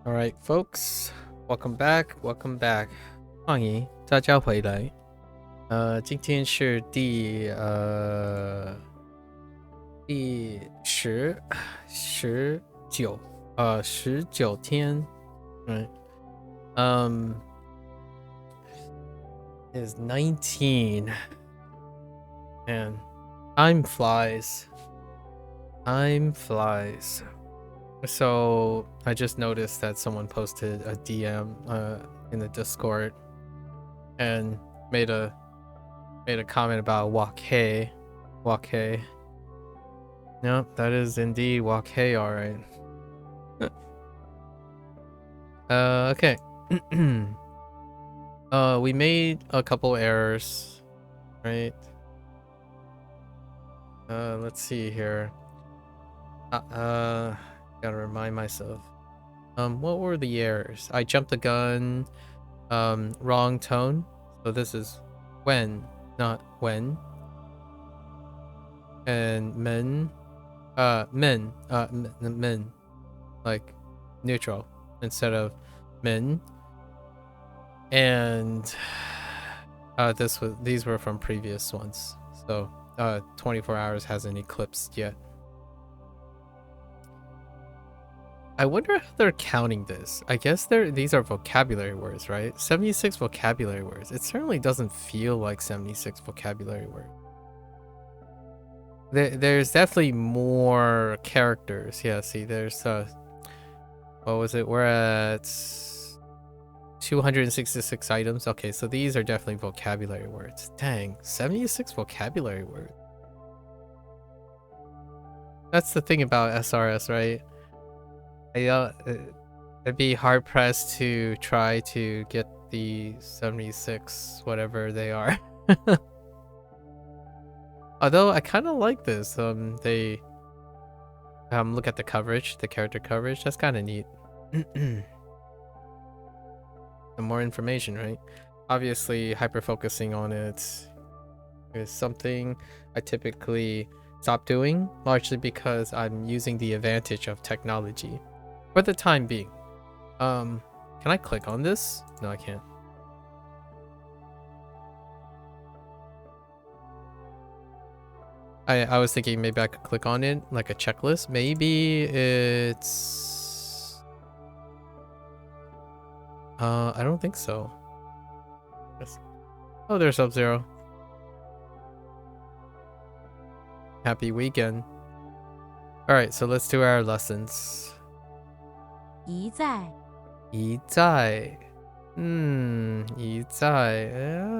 All right, folks, welcome back. 欢迎大家回来。今天是第19天。is 19 and time flies. So I just noticed that someone posted a DM in the Discord and made a comment about Wok-hei. No, that is indeed Wok-hei, all right. Okay. We made a couple errors, right? Let's see here. Gotta remind myself. What were the errors? I jumped the gun. Wrong tone. So this is when, not when. And men, like neutral instead of men. And these were from previous ones. So 24 hours hasn't eclipsed yet. I wonder how they're counting this. I guess these are vocabulary words, right? 76 vocabulary words. It certainly doesn't feel like 76 vocabulary words. There's definitely more characters. Yeah, see, there's what was it? We're at 266 items. Okay, so these are definitely vocabulary words. Dang, 76 vocabulary words. That's the thing about SRS, right? I'd be hard pressed to try to get the 76 whatever they are. Although I kind of like this. They look at the coverage, the character coverage. That's kind of neat. The more information, right? Obviously, hyper focusing on it is something I typically stop doing, largely because I'm using the advantage of technology. For the time being. Can I click on this? No, I can't. I was thinking maybe I could click on it like a checklist. Maybe it's I don't think so. Oh, there's Sub-Zero. Happy weekend. Alright, so let's do our lessons. 一再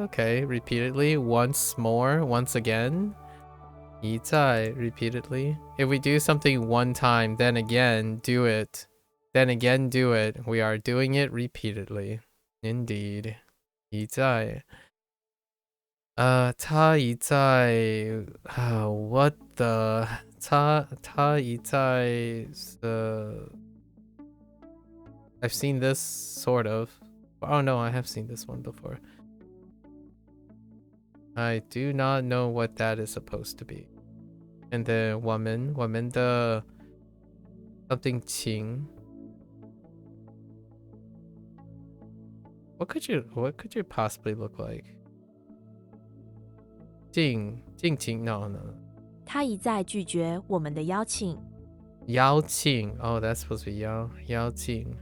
Okay, repeatedly, once more, once again. 一再 repeatedly. If we do something one time, then again do it. Then again do it. We are doing it repeatedly. Indeed. 一再. 他一再 what the 他一再 I've seen this sort of. Oh no, I have seen this one before. I do not know what that is supposed to be. And then 我们的 something 情. What could you possibly look like? 近情 no. 他一再拒绝我们的邀请。邀请 oh, that's supposed to be 邀请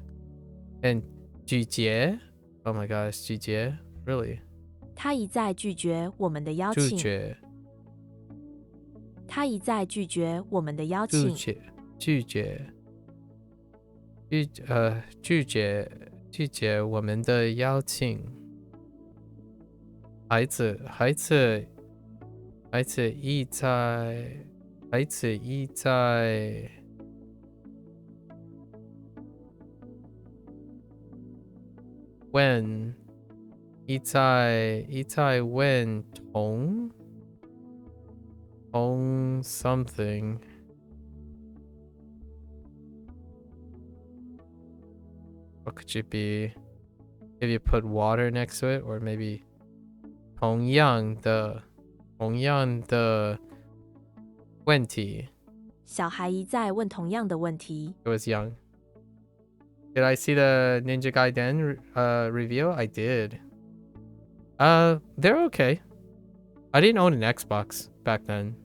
and 拒绝 oh my gosh 拒绝 really 他一再拒绝我们的邀请。拒绝他一再拒绝我们的邀请。拒绝我们的邀请。孩子一再 when 一再 when 同 something. What could it be? If you put water next to it, or maybe 同样的问题。小孩一再问同样的问题。 It was young. Did I see the Ninja Gaiden review? I did. They're okay. I didn't own an Xbox back then,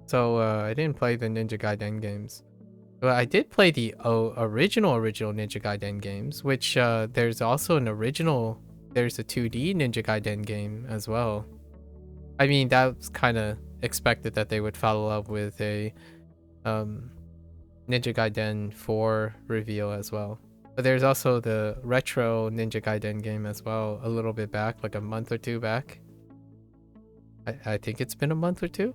so I didn't play the Ninja Gaiden games. But I did play the original Ninja Gaiden games, which there's also an original. There's a 2D Ninja Gaiden game as well. I mean, that's kind of expected that they would follow up with a Ninja Gaiden 4 reveal as well. But there's also the retro Ninja Gaiden game as well, a little bit back, like a month or two back. I think it's been a month or two.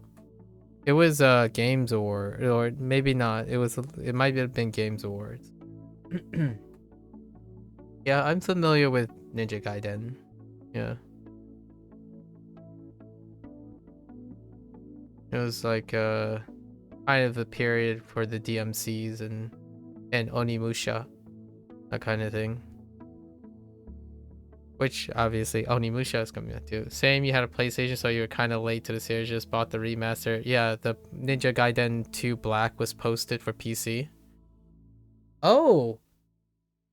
It was Games Award, or maybe not. It might have been Games Awards. Yeah, I'm familiar with Ninja Gaiden. Yeah. It was like kind of a period for the DMCs and Onimusha, that kind of thing. Which obviously Onimusha is coming out too. Same, you had a PlayStation, so you were kind of late to the series. Just bought the remaster. Yeah, the Ninja Gaiden 2 Black was posted for PC. Oh,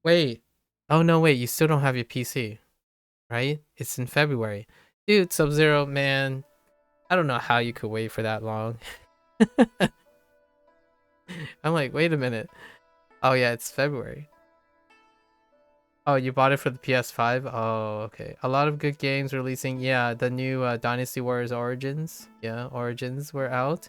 wait. Oh no, wait. You still don't have your PC, right? It's in February, dude. Sub-Zero, man. I don't know how you could wait for that long. I'm like, wait a minute. Oh yeah, it's February. Oh, you bought it for the PS5? Oh, okay. A lot of good games releasing. Yeah, the new Dynasty Warriors Origins. Yeah, Origins were out.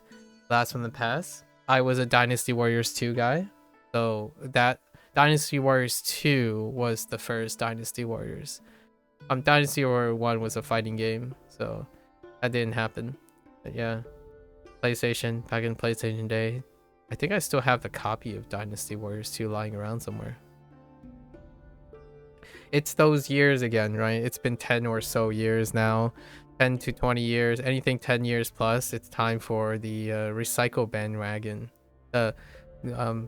Last one to pass. I was a Dynasty Warriors 2 guy. So that Dynasty Warriors 2 was the first Dynasty Warriors. Dynasty Warrior 1 was a fighting game, so that didn't happen. But yeah, PlayStation, back in PlayStation day. I think I still have the copy of Dynasty Warriors 2 lying around somewhere. It's those years again, right? It's been 10 or so years now. 10 to 20 years, anything 10 years plus. It's time for the recycle bandwagon.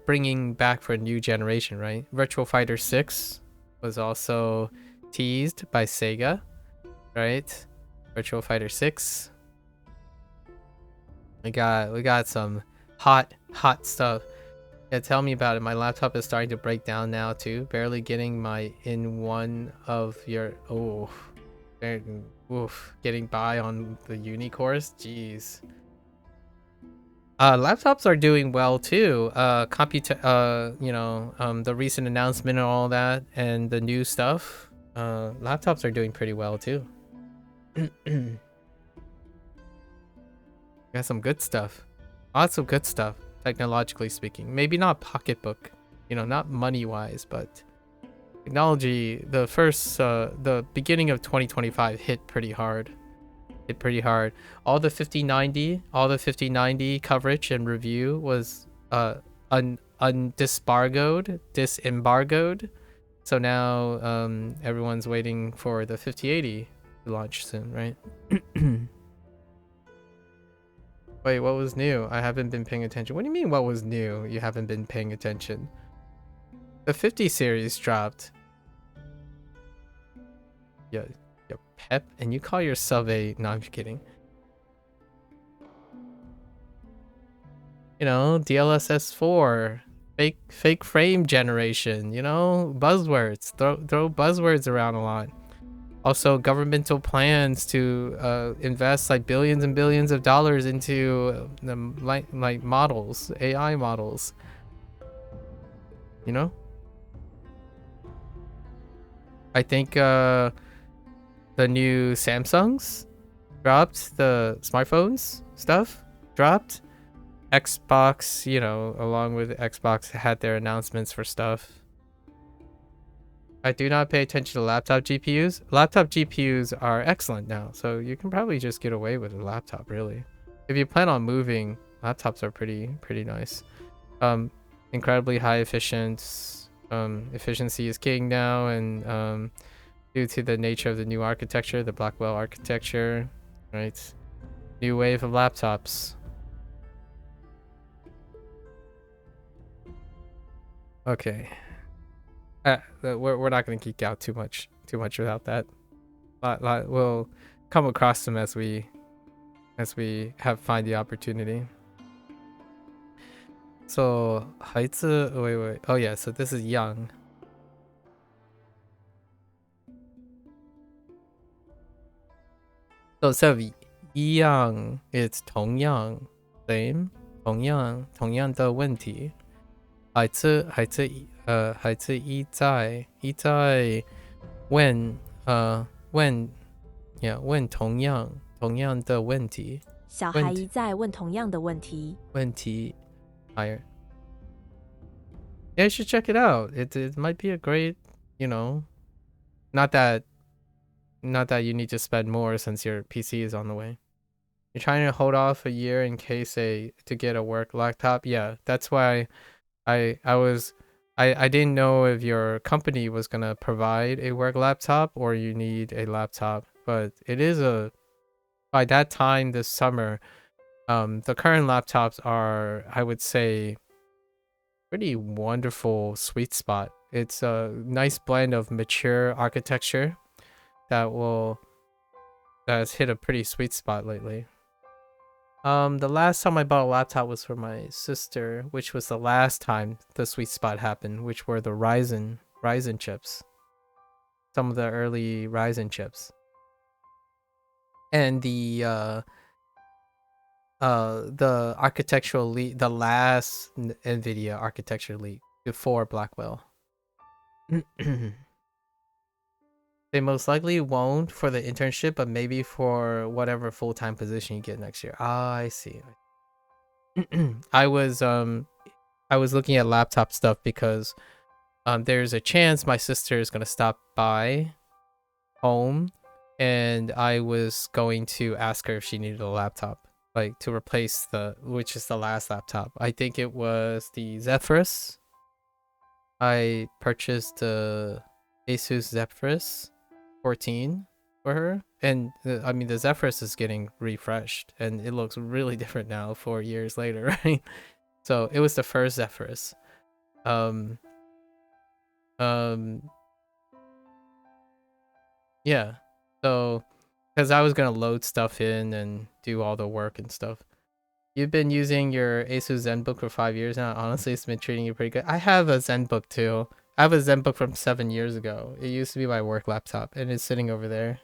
Bringing back for a new generation, right? Virtual Fighter 6 was also teased by Sega, right? Virtual Fighter 6. We got some hot stuff. Yeah, tell me about it. My laptop is starting to break down now too. Barely getting my in one of your getting by on the uni course. Jeez. Laptops are doing well too. The recent announcement and all that, and the new stuff. Laptops are doing pretty well too. Got some good stuff. Lots of good stuff. Technologically speaking, maybe not pocketbook, not money wise, but technology. The beginning of 2025 hit pretty hard. All the 5090 coverage and review was disembargoed. So now everyone's waiting for the 5080 to launch soon, right? Wait, what was new? I haven't been paying attention. What do you mean, what was new? You haven't been paying attention. The 50 series dropped. Yeah, you're pep, and you call yourself a... No, I'm just kidding. DLSS 4, fake frame generation. Buzzwords. Throw buzzwords around a lot. Also, governmental plans to invest like billions and billions of dollars into like models, AI models. I think the new Samsungs dropped, the smartphones stuff dropped. Xbox, along with Xbox, had their announcements for stuff. I do not pay attention to laptop GPUs. Laptop GPUs are excellent now, so you can probably just get away with a laptop, really. If you plan on moving, laptops are pretty nice. Incredibly high efficiency is king now, and due to the nature of the new architecture, the Blackwell architecture, right? New wave of laptops. Okay. We're not going to geek out too much without that. We'll come across them as we find the opportunity. So 孩子 wait. Oh yeah, so this is young. So 一样 it's 同样 same 同样的问题。孩子一在问问 yeah 问同样的问题小孩一再问同样的问题。问题 higher. Yeah, you should check it out. It might be a great, you know, not that you need to spend more since your PC is on the way. You're trying to hold off a year in case to get a work laptop. Yeah, that's why I didn't know if your company was gonna provide a work laptop or you need a laptop, but it is by that time this summer, the current laptops are, I would say, pretty wonderful sweet spot. It's a nice blend of mature architecture that has hit a pretty sweet spot lately. The last time I bought a laptop was for my sister, which was the last time the sweet spot happened, which were the Ryzen chips. Some of the early Ryzen chips. And the architectural leak, the last NVIDIA architecture leak before Blackwell. They most likely won't for the internship, but maybe for whatever full-time position you get next year. Ah, I see. I was looking at laptop stuff because there's a chance my sister is gonna stop by home, and I was going to ask her if she needed a laptop, like to replace which is the last laptop. I think it was the Zephyrus. I purchased the Asus Zephyrus 14 for her, and I mean the Zephyrus is getting refreshed and it looks really different now 4 years later, right? So it was the first Zephyrus. Yeah, so because I was gonna load stuff in and do all the work and stuff. You've been using your Asus ZenBook for 5 years now. Honestly, it's been treating you pretty good. I have a ZenBook too. I have a ZenBook from 7 years ago. It used to be my work laptop, and it's sitting over there.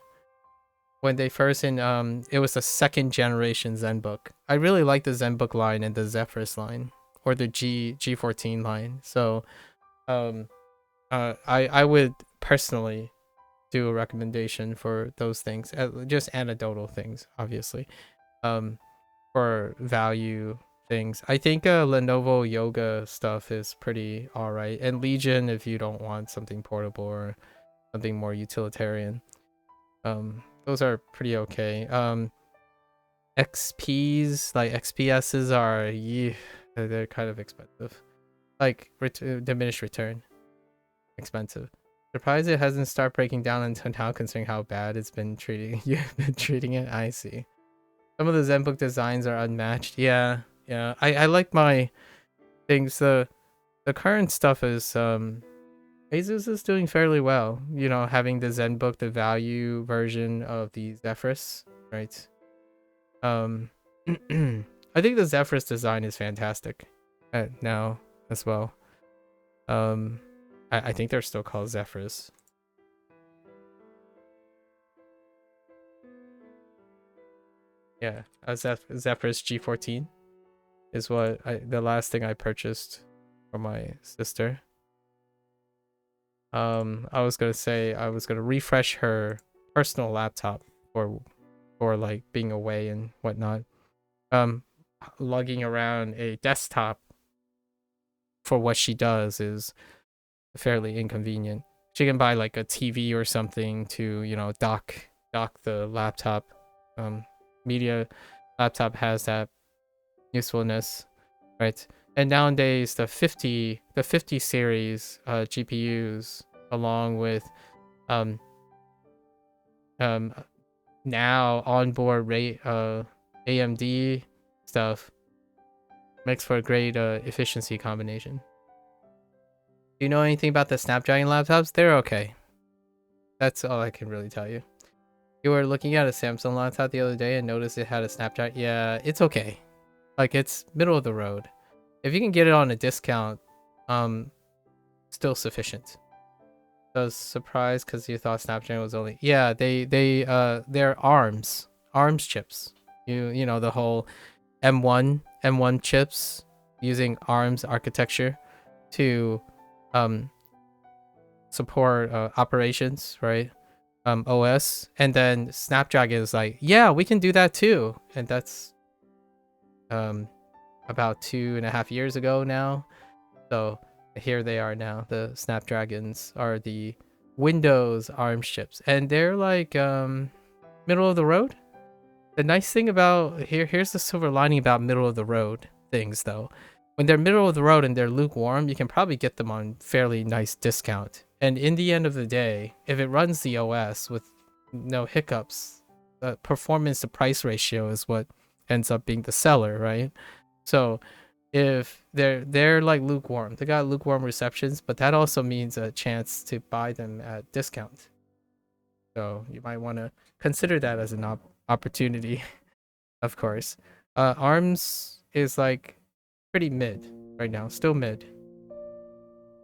When they first it was the second generation ZenBook. I really like the ZenBook line and the Zephyrus line, or the G14 line. So, I would personally do a recommendation for those things, just anecdotal things, obviously. For value things, I think Lenovo Yoga stuff is pretty all right, and Legion if you don't want something portable or something more utilitarian. Those are pretty okay. XPs, like XPSs are, yeah, they're kind of expensive, like diminished return expensive. Surprised it hasn't started breaking down until now, considering how bad it's been treating you've been treating it. I see. Some of the ZenBook designs are unmatched. Yeah. I like my things. The current stuff is Asus is doing fairly well. You know, having the ZenBook, the value version of the Zephyrus, right? I think the Zephyrus design is fantastic now as well. I think they're still called Zephyrus. Yeah, a Zephyrus G14 is what the last thing I purchased for my sister. I was gonna say I was gonna refresh her personal laptop for like being away and whatnot. Lugging around a desktop for what she does is fairly inconvenient. She can buy like a TV or something to, you know, dock the laptop. Media laptop has that usefulness, right? And nowadays the 50 series GPUs, along with now onboard rate AMD stuff, makes for a great efficiency combination. Do you know anything about the Snapdragon laptops? They're okay. That's all I can really tell you. You were looking at a Samsung laptop the other day and noticed it had a Snapdragon. Yeah, it's okay. Like, it's middle of the road. if you can get it on a discount, still sufficient. I was surprised because you thought Snapdragon was only, yeah, they're ARMs chips. You know the whole M1 chips using ARMS architecture to support operations, right? OS, and then Snapdragon is like, yeah, we can do that too, and that's about 2.5 years ago now. So here they are now. The Snapdragons are the Windows ARM chips, and they're like middle of the road. The nice thing about here's the silver lining about middle of the road things though. When they're middle of the road and they're lukewarm, you can probably get them on fairly nice discount. And in the end of the day, if it runs the OS with no hiccups, the performance to price ratio is what ends up being the seller, right? So if they're like lukewarm, they got lukewarm receptions, but that also means a chance to buy them at discount. So you might want to consider that as an opportunity, of course. ARMS is like pretty mid right now, still mid.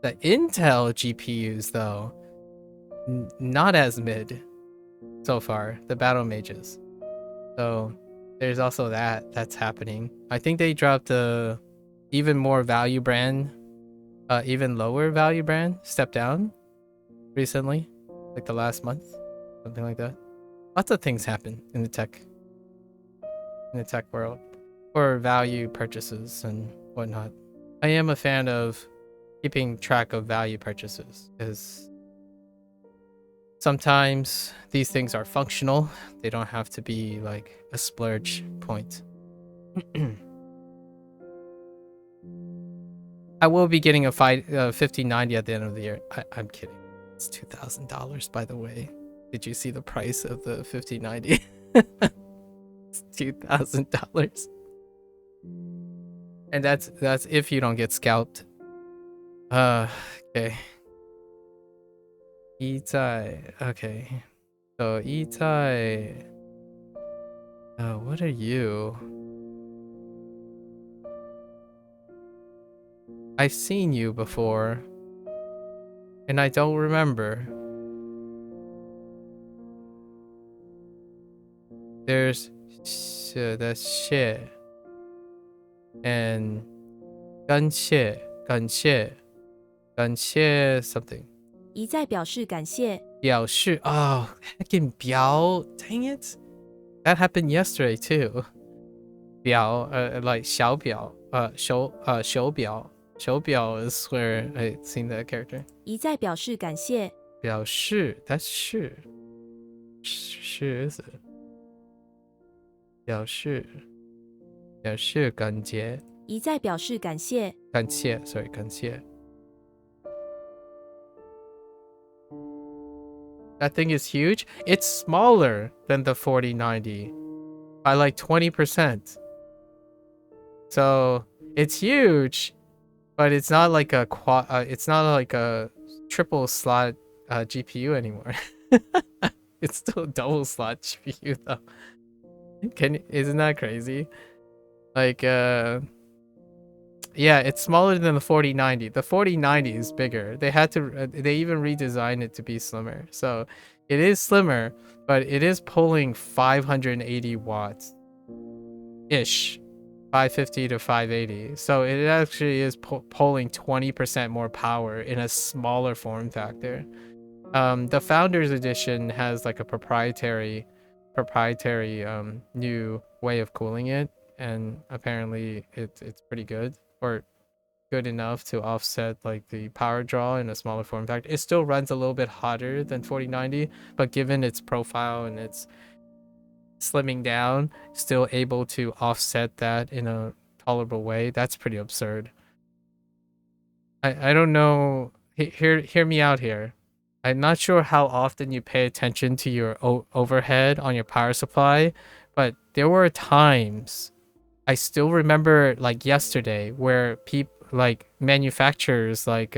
The Intel GPUs though, not as mid so far, the battle mages. So there's also that's happening. I think they dropped a even more value brand, even lower value brand, Step Down, recently, like the last month, something like that. Lots of things happen in the tech world for value purchases and whatnot. I am a fan of keeping track of value purchases because sometimes these things are functional. They don't have to be like a splurge point. I will be getting a 5090 at the end of the year. I'm kidding. It's $2,000, by the way. Did you see the price of the 5090? It's $2,000. And that's if you don't get scalped. Okay. Itai. Okay. So Itai. What are you? I've seen you before. And I don't remember. There's that's shit. And 感谢 something. 一再表示感谢。表示 oh, heckin' 表 dang it. That happened yesterday too. 表 like 小表 手表 is where I seen that character. 一再表示感谢。表示 that's 是 is it? 表示感谢。一再表示感谢。感谢 sorry 感谢。That thing is huge. It's smaller than the 4090 by like 20%. So it's huge, but it's not like a it's not like a triple slot GPU anymore. It's still a double slot GPU though. Isn't that crazy? Like yeah, it's smaller than the 4090. The 4090 is bigger. They had to they even redesigned it to be slimmer. So it is slimmer, but it is pulling 580 watts ish. 550 to 580. So it actually is pulling 20% more power in a smaller form factor. The Founders Edition has like a proprietary new way of cooling it, and apparently it's pretty good, or good enough to offset like the power draw in a smaller form factor. It still runs a little bit hotter than 4090, but given its profile and its slimming down, still able to offset that in a tolerable way. That's pretty absurd. I don't know. Hear me out here. I'm not sure how often you pay attention to your overhead on your power supply, but there were times, I still remember like yesterday, where like manufacturers like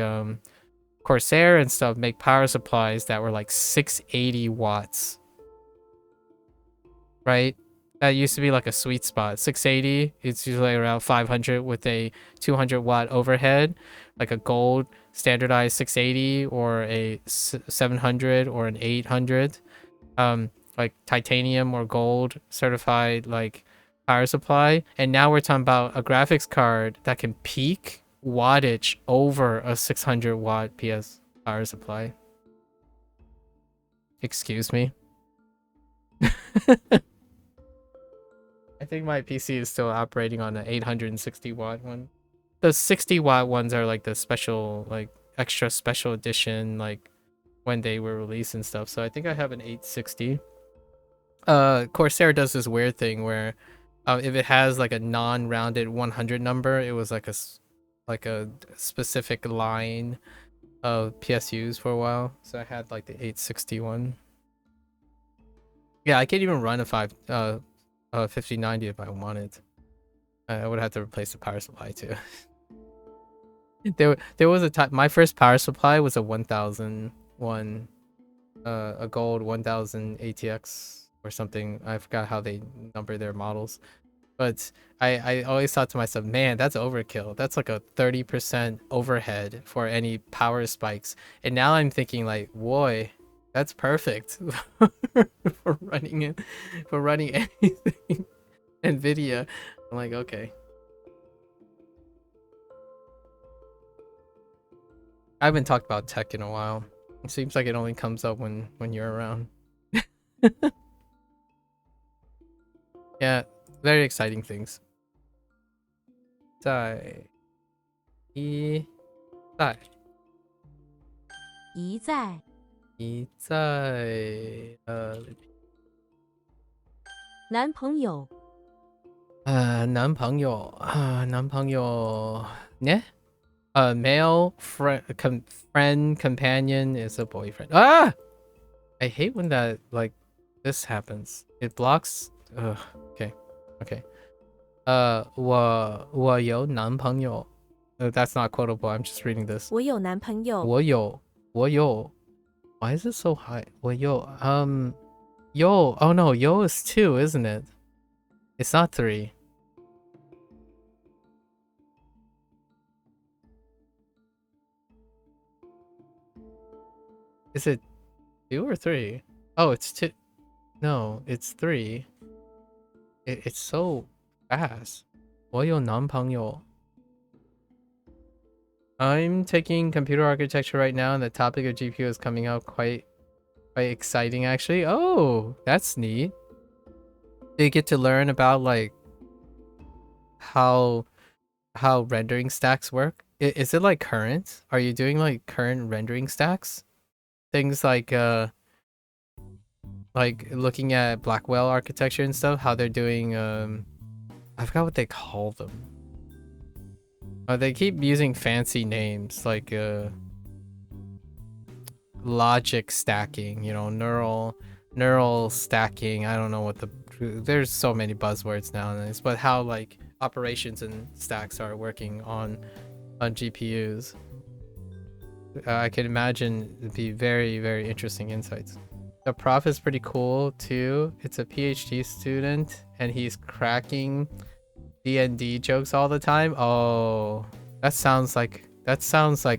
Corsair and stuff make power supplies that were like 680 watts. Right? That used to be like a sweet spot. 680, it's usually around 500 with a 200 watt overhead, like a gold standardized 680 or a 700 or an 800. Like titanium or gold certified like power supply. And now we're talking about a graphics card that can peak wattage over a 600 watt PS power supply. Excuse me. I think my PC is still operating on an 860 watt one. The 60 watt ones are like the special, like extra special edition, like when they were released and stuff. So I think I have an 860. Corsair does this weird thing where if it has like a non-rounded 100 number, it was like a specific line of PSUs for a while. So I had like the 861. Yeah, I can't even run a 5090 if I wanted. I would have to replace the power supply too. there was a time my first power supply was a 1001 a gold 1000 ATX or something. I forgot how they number their models. But I always thought to myself, man, that's overkill. That's like a 30% overhead for any power spikes. And now I'm thinking like, boy, that's perfect for running it, for running anything. NVIDIA. I'm like, okay. I haven't talked about tech in a while. It seems like it only comes up when you're around. Yeah, very exciting things. 在一在一在一在男朋友男朋友呢male friend companion is a boyfriend. Ah, I hate when that like this happens. It blocks. Okay. 我有男朋友. That's not quotable. I'm just reading this. 我有男朋友我有. Why is it so high? 我有 yo. Oh no, yo is 2, isn't it? It's not 3. Is it 2 or 3? Oh, it's 2. No, it's 3. It's so fast. 我有男朋友. I'm taking computer architecture right now, and the topic of GPU is coming up quite exciting actually. Oh, that's neat. You get to learn about like how rendering stacks work. Is it like current? Are you doing like current rendering stacks? Things like looking at Blackwell architecture and stuff, how they're doing I forgot what they call them. They keep using fancy names like logic stacking, you know, neural stacking. I don't know what there's so many buzzwords nowadays, but how like operations and stacks are working on GPUs. I can imagine it'd be very, very interesting insights. The prof is pretty cool too. It's a PhD student and he's cracking D&D jokes all the time. Oh, that sounds like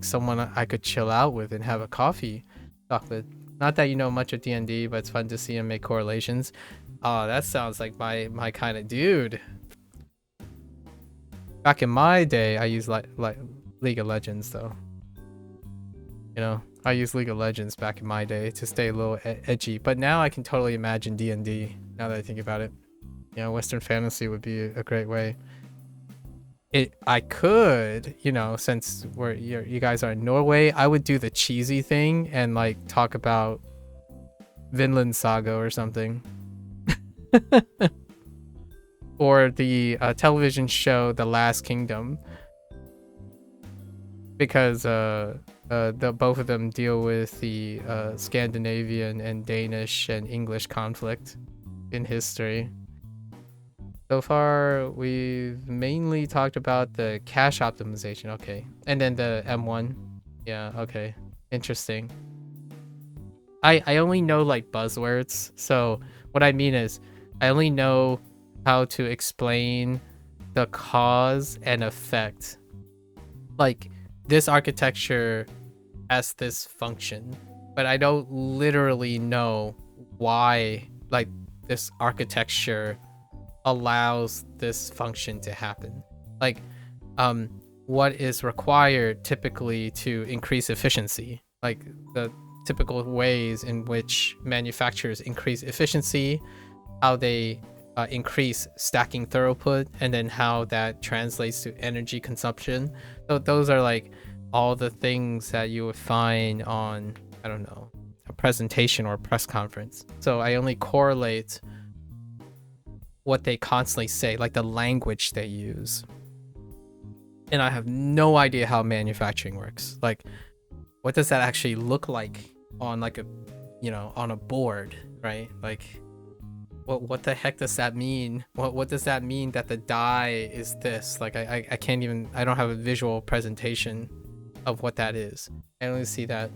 someone I could chill out with and have a coffee talk with. Not that you know much of D&D, but it's fun to see him make correlations. Oh, that sounds like my kind of dude. Back in my day, I used like League of Legends though. You know, I used League of Legends back in my day to stay a little edgy, but now I can totally imagine D&D now that I think about it. You know, Western fantasy would be a great way. I could, you know, since you guys are in Norway, I would do the cheesy thing and like talk about Vinland Saga or something. Or the television show The Last Kingdom. Because both of them deal with the Scandinavian and Danish and English conflict in history. So far, we've mainly talked about the cache optimization. Okay. And then the M1. Yeah, okay. Interesting. I only know like buzzwords. So what I mean is I only know how to explain the cause and effect. Like, this architecture has this function, but I don't literally know why, like, this architecture allows this function to happen. Like, what is required typically to increase efficiency, like the typical ways in which manufacturers increase efficiency, how they increase stacking throughput, and then how that translates to energy consumption. So those are like all the things that you would find on, I don't know, a presentation or a press conference. So I only correlate what they constantly say, like the language they use. And I have no idea how manufacturing works. Like, what does that actually look like on like a, you know, on a board, right? Like, what the heck does that mean? What does that mean that the die is this? Like, I can't even, I don't have a visual presentation of what that is. I only see that.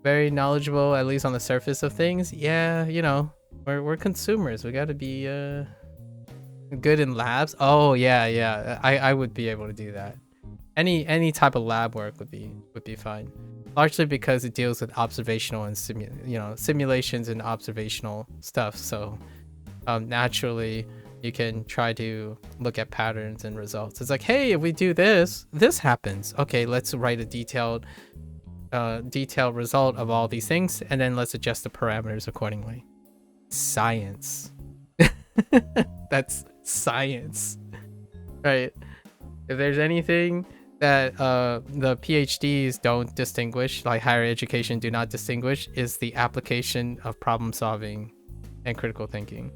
Very knowledgeable, at least on the surface of things. Yeah, you know, we're consumers. We got to be good in labs. Oh yeah, I would be able to do that. Any type of lab work would be fine, largely because it deals with observational and simulations and observational stuff. So naturally you can try to look at patterns and results. It's like, hey, if we do this, this happens. Okay, let's write a detailed result of all these things, and then let's adjust the parameters accordingly. Science. That's science, right? If there's anything that the PhDs don't distinguish, like higher education do not distinguish, is the application of problem solving and critical thinking.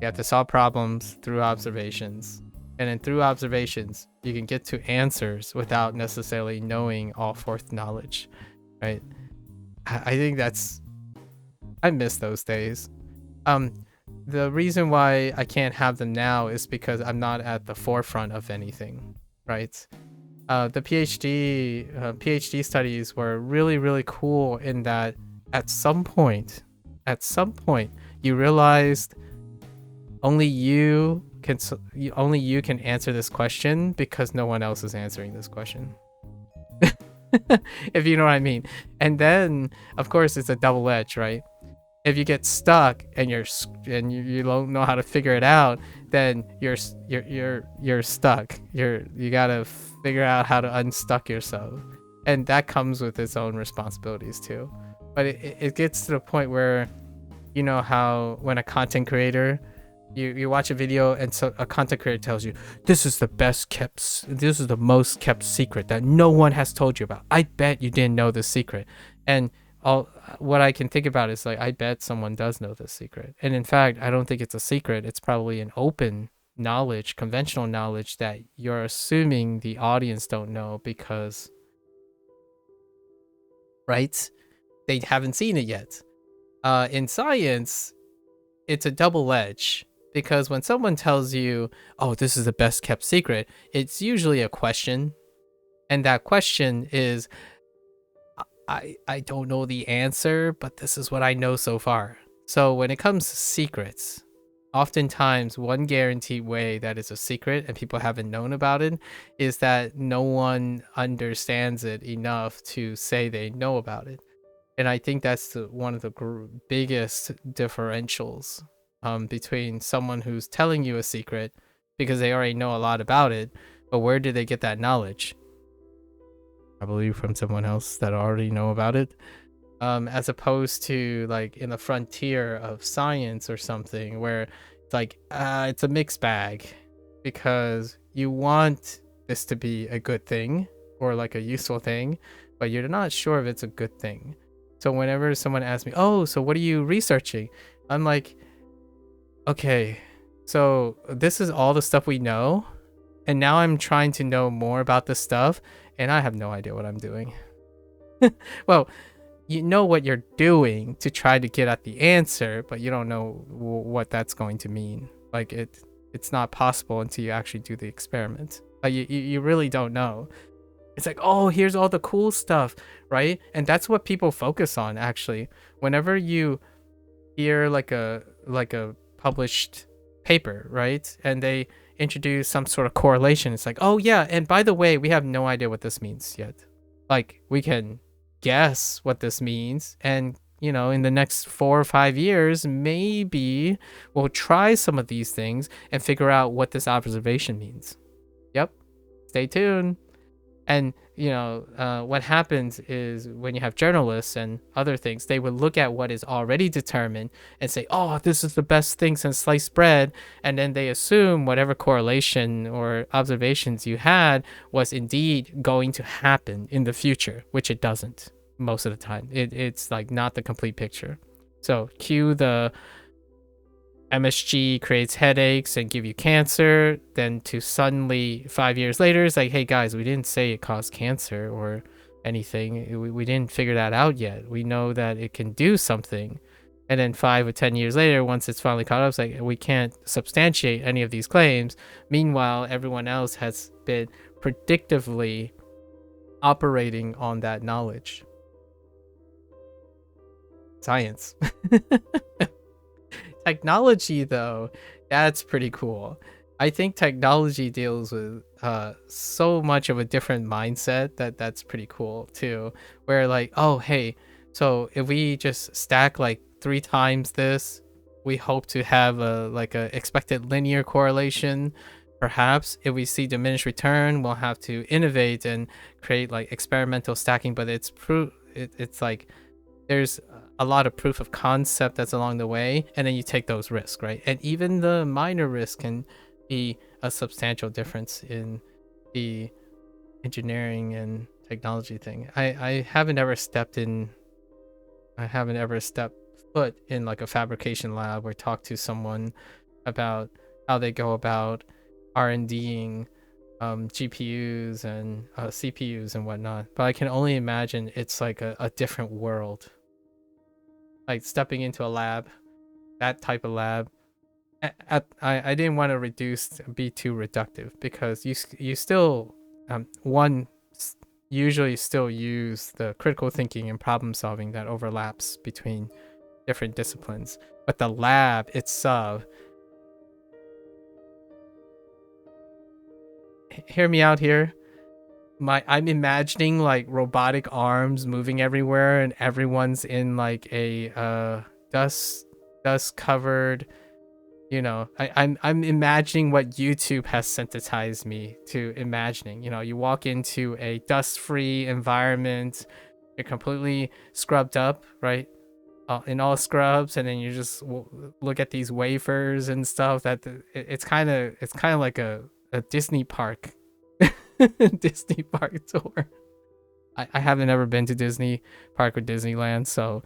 You have to solve problems through observations, and then through observations you can get to answers without necessarily knowing all fourth knowledge, right? I think I miss those days. The reason why I can't have them now is because I'm not at the forefront of anything, right? The PhD studies were really cool in that at some point you realized only you can answer this question because no one else is answering this question. If you know what I mean. And then of course it's a double edge, right? If you get stuck and you don't know how to figure it out, then you're stuck. You gotta figure out how to unstuck yourself, and that comes with its own responsibilities too. But it gets to the point where, you know how when a content creator, you watch a video and so a content creator tells you, this is the most kept secret that no one has told you about. I bet you didn't know this secret. And what I can think about is like, I bet someone does know this secret. And in fact, I don't think it's a secret. It's probably an open knowledge, conventional knowledge that you're assuming the audience don't know because, right? They haven't seen it yet. In science, it's a double edge, because when someone tells you, oh, this is the best kept secret, it's usually a question. And that question is, I don't know the answer, but this is what I know so far. So when it comes to secrets, oftentimes one guaranteed way that it's a secret and people haven't known about it is that no one understands it enough to say they know about it. And I think that's one of the biggest differentials between someone who's telling you a secret because they already know a lot about it, but where did they get that knowledge? Probably from someone else that already know about it, as opposed to like in the frontier of science or something where it's like it's a mixed bag, because you want this to be a good thing or like a useful thing, but you're not sure if it's a good thing. So whenever someone asks me, oh, so what are you researching? I'm like, okay, so this is all the stuff we know, and now I'm trying to know more about this stuff, and I have no idea what I'm doing. Well, you know what you're doing to try to get at the answer, but you don't know what that's going to mean. Like it's not possible until you actually do the experiment. Like you really don't know. It's like, oh, here's all the cool stuff, right? And that's what people focus on, actually. Whenever you hear like a published paper, right? And they introduce some sort of correlation. It's like, oh yeah, and by the way, we have no idea what this means yet. Like, we can guess what this means, and in the next 4 or 5 years, maybe we'll try some of these things and figure out what this observation means. Yep. Stay tuned. And what happens is, when you have journalists and other things, they would look at what is already determined and say, oh, this is the best thing since sliced bread, and then they assume whatever correlation or observations you had was indeed going to happen in the future, which it doesn't most of the time. It's like not the complete picture. So cue the MSG creates headaches and give you cancer, then to suddenly 5 years later, it's like, hey guys, we didn't say it caused cancer or anything. We didn't figure that out yet. We know that it can do something. And then 5 or 10 years later, once it's finally caught up, it's like, we can't substantiate any of these claims. Meanwhile, everyone else has been predictively operating on that knowledge. Science. Technology, though, that's pretty cool. I think technology deals with so much of a different mindset that's pretty cool too. Where like, oh hey, so if we just stack like 3 times this, we hope to have a expected linear correlation. Perhaps if we see diminished return, we'll have to innovate and create like experimental stacking. But it's like there's a lot of proof of concept that's along the way, and then you take those risks, right? And even the minor risk can be a substantial difference in the engineering and technology thing. I haven't ever stepped foot in like a fabrication lab or talked to someone about how they go about R&Ding GPUs and CPUs and whatnot, but I can only imagine it's like a different world. Like stepping into a lab, that type of lab. I didn't want to be too reductive, because you still usually still use the critical thinking and problem solving that overlaps between different disciplines, but the lab itself. Hear me out here. I'm imagining like robotic arms moving everywhere, and everyone's in like a dust covered, I'm imagining what YouTube has sensitized me to imagining. You walk into a dust-free environment, you're completely scrubbed up, right? In all scrubs, and then you just look at these wafers and stuff. It's kind of like a Disney park. Disney park tour. I haven't ever been to Disney Park or Disneyland, so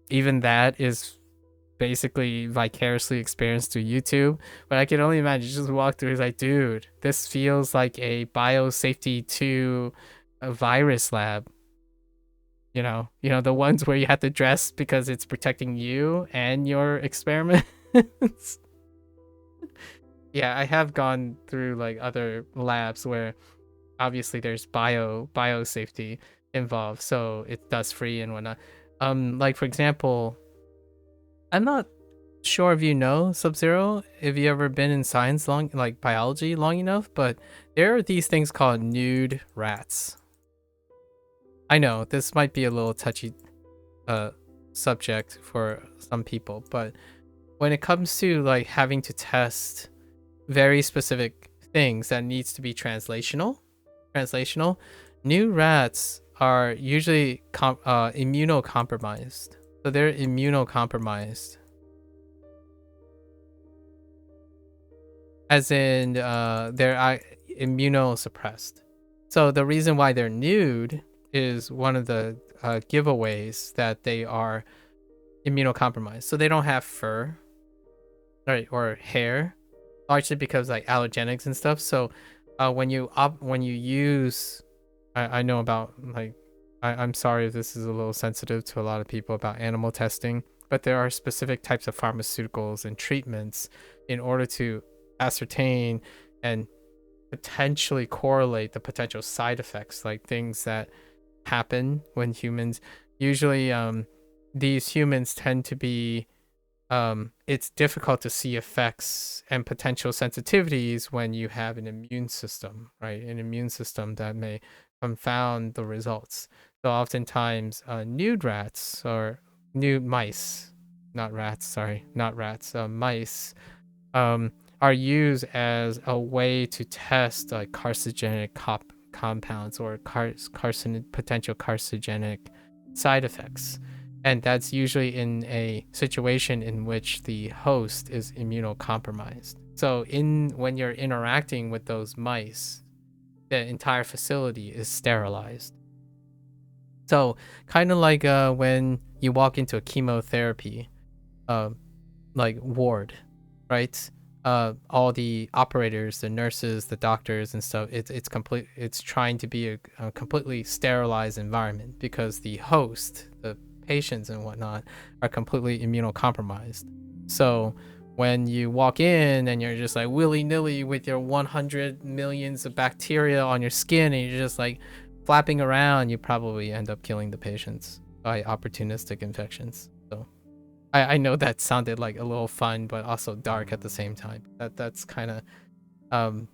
even that is basically vicariously experienced through YouTube. But I can only imagine, just walk through, it's like, dude, this feels like a biosafety 2 virus lab. The ones where you have to dress because it's protecting you and your experiments. Yeah, I have gone through like other labs where obviously there's bio safety involved, so it's dust free and whatnot. Like for example, I'm not sure if Sub-Zero, if you ever been in science like biology long enough, but there are these things called nude rats. I know this might be a little touchy subject for some people, but when it comes to like having to test very specific things that needs to be translational, new rats are usually immunocompromised. So they're immunocompromised, as in they're immunosuppressed. So the reason why they're nude is one of the giveaways that they are immunocompromised. So they don't have fur, right, or hair, largely because like allergenics and stuff. So when you use, I know about like, I'm sorry if this is a little sensitive to a lot of people about animal testing, but there are specific types of pharmaceuticals and treatments in order to ascertain and potentially correlate the potential side effects, like things that happen when humans, usually these humans tend to be it's difficult to see effects and potential sensitivities when you have an immune system, right? An immune system that may confound the results. So oftentimes, nude rats or nude mice, not rats, sorry, not rats, mice, are used as a way to test like carcinogenic compounds or potential carcinogenic side effects. And that's usually in a situation in which the host is immunocompromised. So when you're interacting with those mice, the entire facility is sterilized. So kind of like when you walk into a chemotherapy like ward, right? All the operators, the nurses, the doctors and stuff, it's trying to be a completely sterilized environment because the host, the patients and whatnot, are completely immunocompromised. So when you walk in and you're just like willy-nilly with your 100 millions of bacteria on your skin and you're just like flapping around, you probably end up killing the patients by opportunistic infections. So I know that sounded like a little fun, but also dark at the same time. That's kind of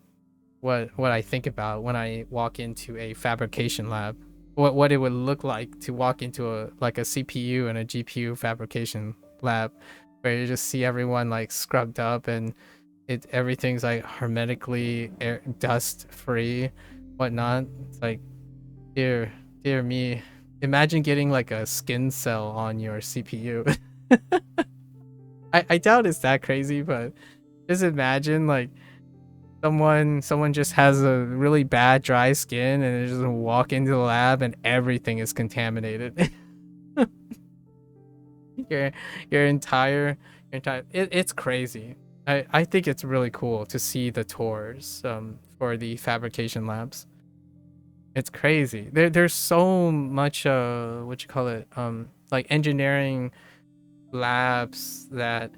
what I think about when I walk into a fabrication lab. What it would look like to walk into a CPU and a GPU fabrication lab, where you just see everyone like scrubbed up and everything's like hermetically dust free, whatnot. It's like dear me, imagine getting like a skin cell on your CPU. I doubt it's that crazy, but just imagine like someone just has a really bad dry skin and they just walk into the lab and everything is contaminated. your your entire it's crazy. I think it's really cool to see the tours for the fabrication labs. It's crazy. There's so much what you call it, like engineering labs that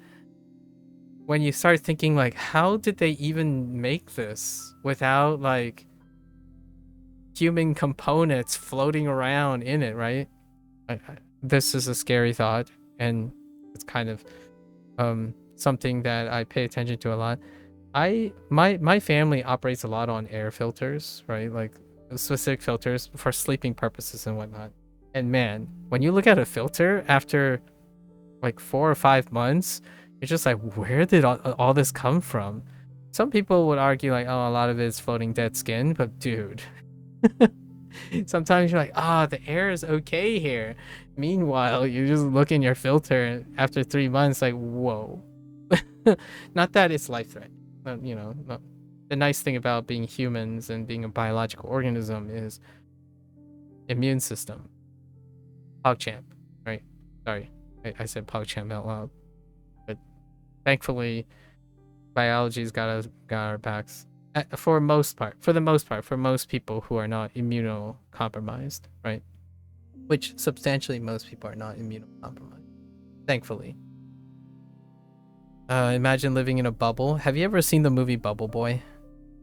when you start thinking like, how did they even make this without like human components floating around in it, right? This is a scary thought, and it's kind of something that I pay attention to a lot. My family operates a lot on air filters, right? Like specific filters for sleeping purposes and whatnot. And man, when you look at a filter after like 4 or 5 months, you're just like, where did all this come from? Some people would argue like, oh, a lot of it is floating dead skin, but dude, sometimes you're like, the air is okay here. Meanwhile, you just look in your filter and after 3 months, like, whoa. Not that it's life threatening, but no. The nice thing about being humans and being a biological organism is immune system. PogChamp, right? Sorry, I said PogChamp out loud. But thankfully, biology's got our backs for the most part, for most people who are not immunocompromised, right? Which substantially most people are not immunocompromised, thankfully. Imagine living in a bubble. Have you ever seen the movie Bubble Boy?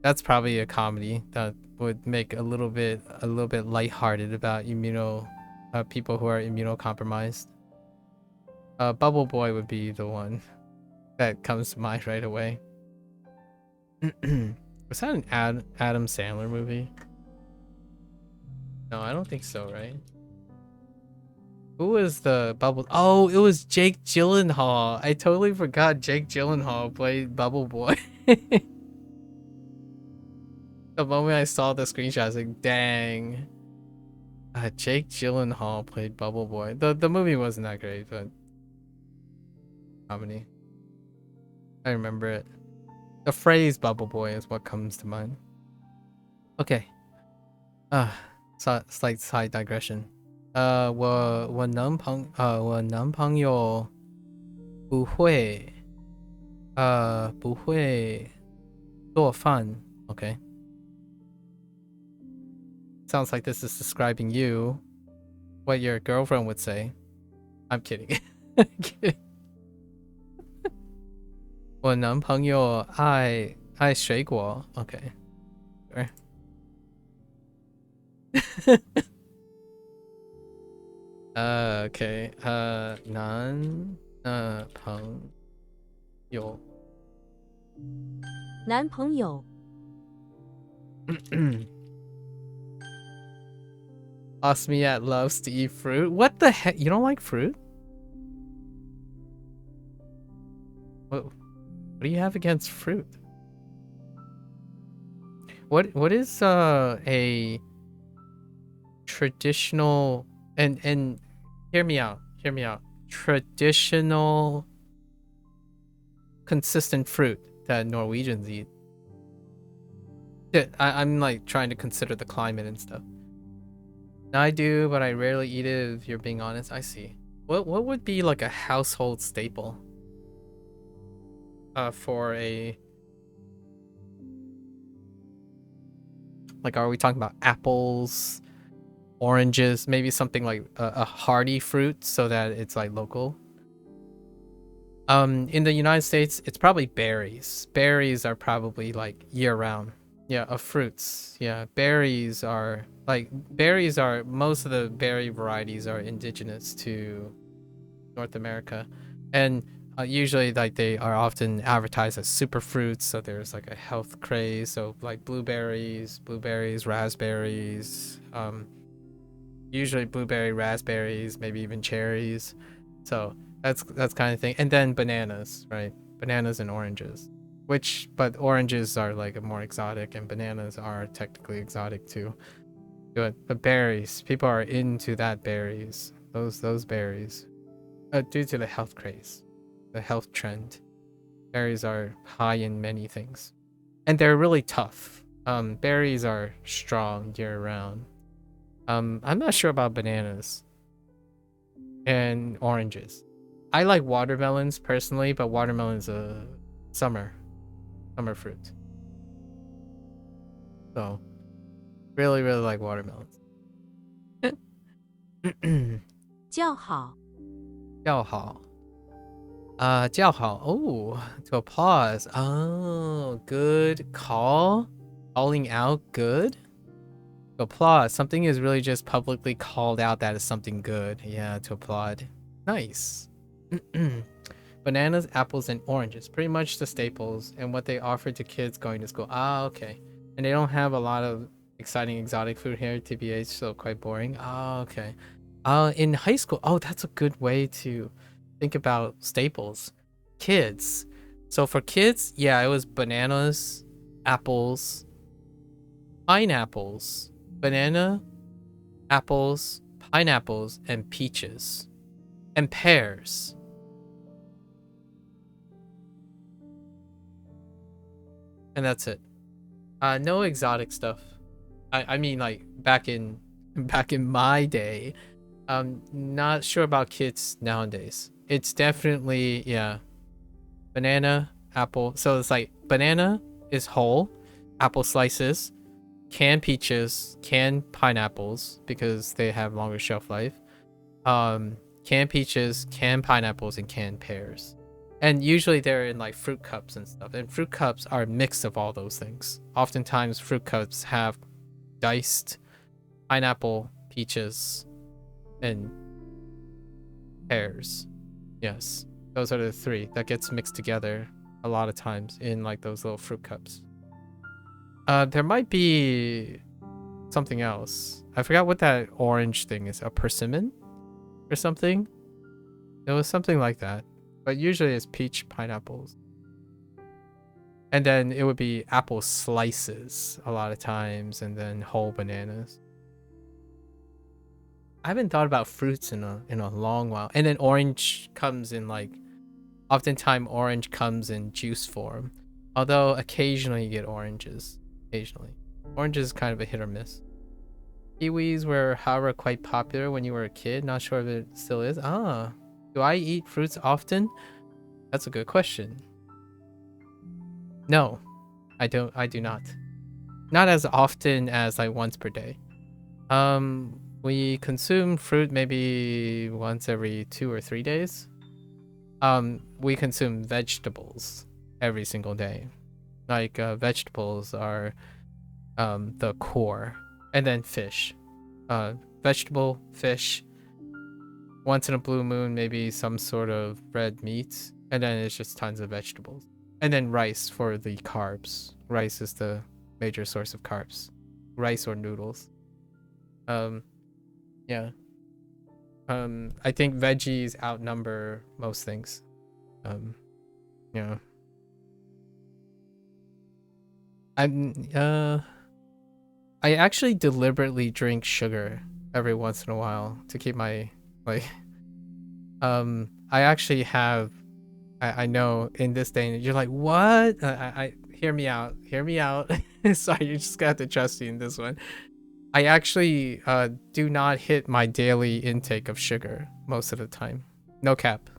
That's probably a comedy that would make a little bit lighthearted about people who are immunocompromised. Bubble Boy would be the one that comes to mind right away. Was that an Adam Sandler movie? No, I don't think so, right? Who was the Bubble? Oh, it was Jake Gyllenhaal. I totally forgot Jake Gyllenhaal played Bubble Boy. The moment I saw the screenshot, I was like, dang. Jake Gyllenhaal played Bubble Boy. The movie wasn't that great, but comedy. I remember it. The phrase Bubble Boy is what comes to mind. Okay. Slight side digression. 我男朋友不会做饭. Okay. Sounds like this is describing you. What your girlfriend would say. I'm kidding. I'm kidding. 我男朋友爱水果. Okay. Sure. Okay. 朋友 男朋友 Osmiat loves to eat fruit. What the heck? You don't like fruit? What do you have against fruit? What is a traditional and hear me out. Traditional consistent fruit that Norwegians eat. Yeah, I'm like trying to consider the climate and stuff. I do, but I rarely eat it if you're being honest. I see. What would be like a household staple? For a like, are we talking about apples, oranges, maybe something like a hardy fruit so that it's like local? In the United States, it's probably berries. Berries are probably like year round. Yeah, of fruits. Yeah, berries are most of the berry varieties are indigenous to North America, and usually like they are often advertised as super fruits. So there's like a health craze. So like blueberries, raspberries. Usually blueberry, raspberries, maybe even cherries. So that's kind of thing. And then bananas, right? Bananas and oranges. But oranges are like more exotic, and bananas are technically exotic too. But berries, people are into that berries. Those berries. Due to the health craze, the health trend. Berries are high in many things. And they're really tough. Berries are strong year round. I'm not sure about bananas and oranges. I like watermelons personally, but watermelon's a summer fruit. So really like watermelons. 叫好 叫好. 叫好. Oh, to applause. Oh, good call. Calling out good. To applaud. Something is really just publicly called out that is something good. Yeah, to applaud. Nice. Bananas, apples, and oranges. Pretty much the staples and what they offer to kids going to school. Ah, okay. And they don't have a lot of exciting exotic food here, TBH, so quite boring. Ah, okay. In high school, oh, that's a good way to think about staples. Kids. So for kids, yeah, it was bananas, apples, pineapples, banana, apples, pineapples, and peaches. And pears. And that's it. No exotic stuff. I mean, like back in my day. Not sure about kids nowadays. It's definitely, yeah, banana, apple. So it's like banana is whole, apple slices, canned peaches, canned pineapples because they have longer shelf life. Canned peaches, canned pineapples, and canned pears. And usually they're in like fruit cups and stuff. And fruit cups are a mix of all those things. Oftentimes fruit cups have diced pineapple, peaches, and pears. Yes, those are the three that gets mixed together a lot of times in like those little fruit cups. There might be something else. I forgot what that orange thing is. A persimmon or something? It was something like that. But usually it's peach pineapples. And then it would be apple slices a lot of times, and then whole bananas. I haven't thought about fruits in a long while. And then orange comes in like, oftentimes orange comes in juice form. Although occasionally you get oranges. Occasionally. Orange is kind of a hit or miss. Kiwis were, however, quite popular when you were a kid. Not sure if it still is. Ah, do I eat fruits often? That's a good question. No, I don't. I do not. Not as often as like once per day. We consume fruit maybe once every 2 or 3 days. We consume vegetables every single day. Like vegetables are the core, and then fish. Vegetable, fish, once in a blue moon, maybe some sort of red meat, and then it's just tons of vegetables. And then rice for the carbs. Rice is the major source of carbs. Rice or noodles. Yeah. I think veggies outnumber most things. Yeah. I actually deliberately drink sugar every once in a while to keep my like I actually have I know in this day and age, you're like, what? I hear me out. Hear me out. Sorry, you just got to trust me in this one. I actually do not hit my daily intake of sugar most of the time. No cap.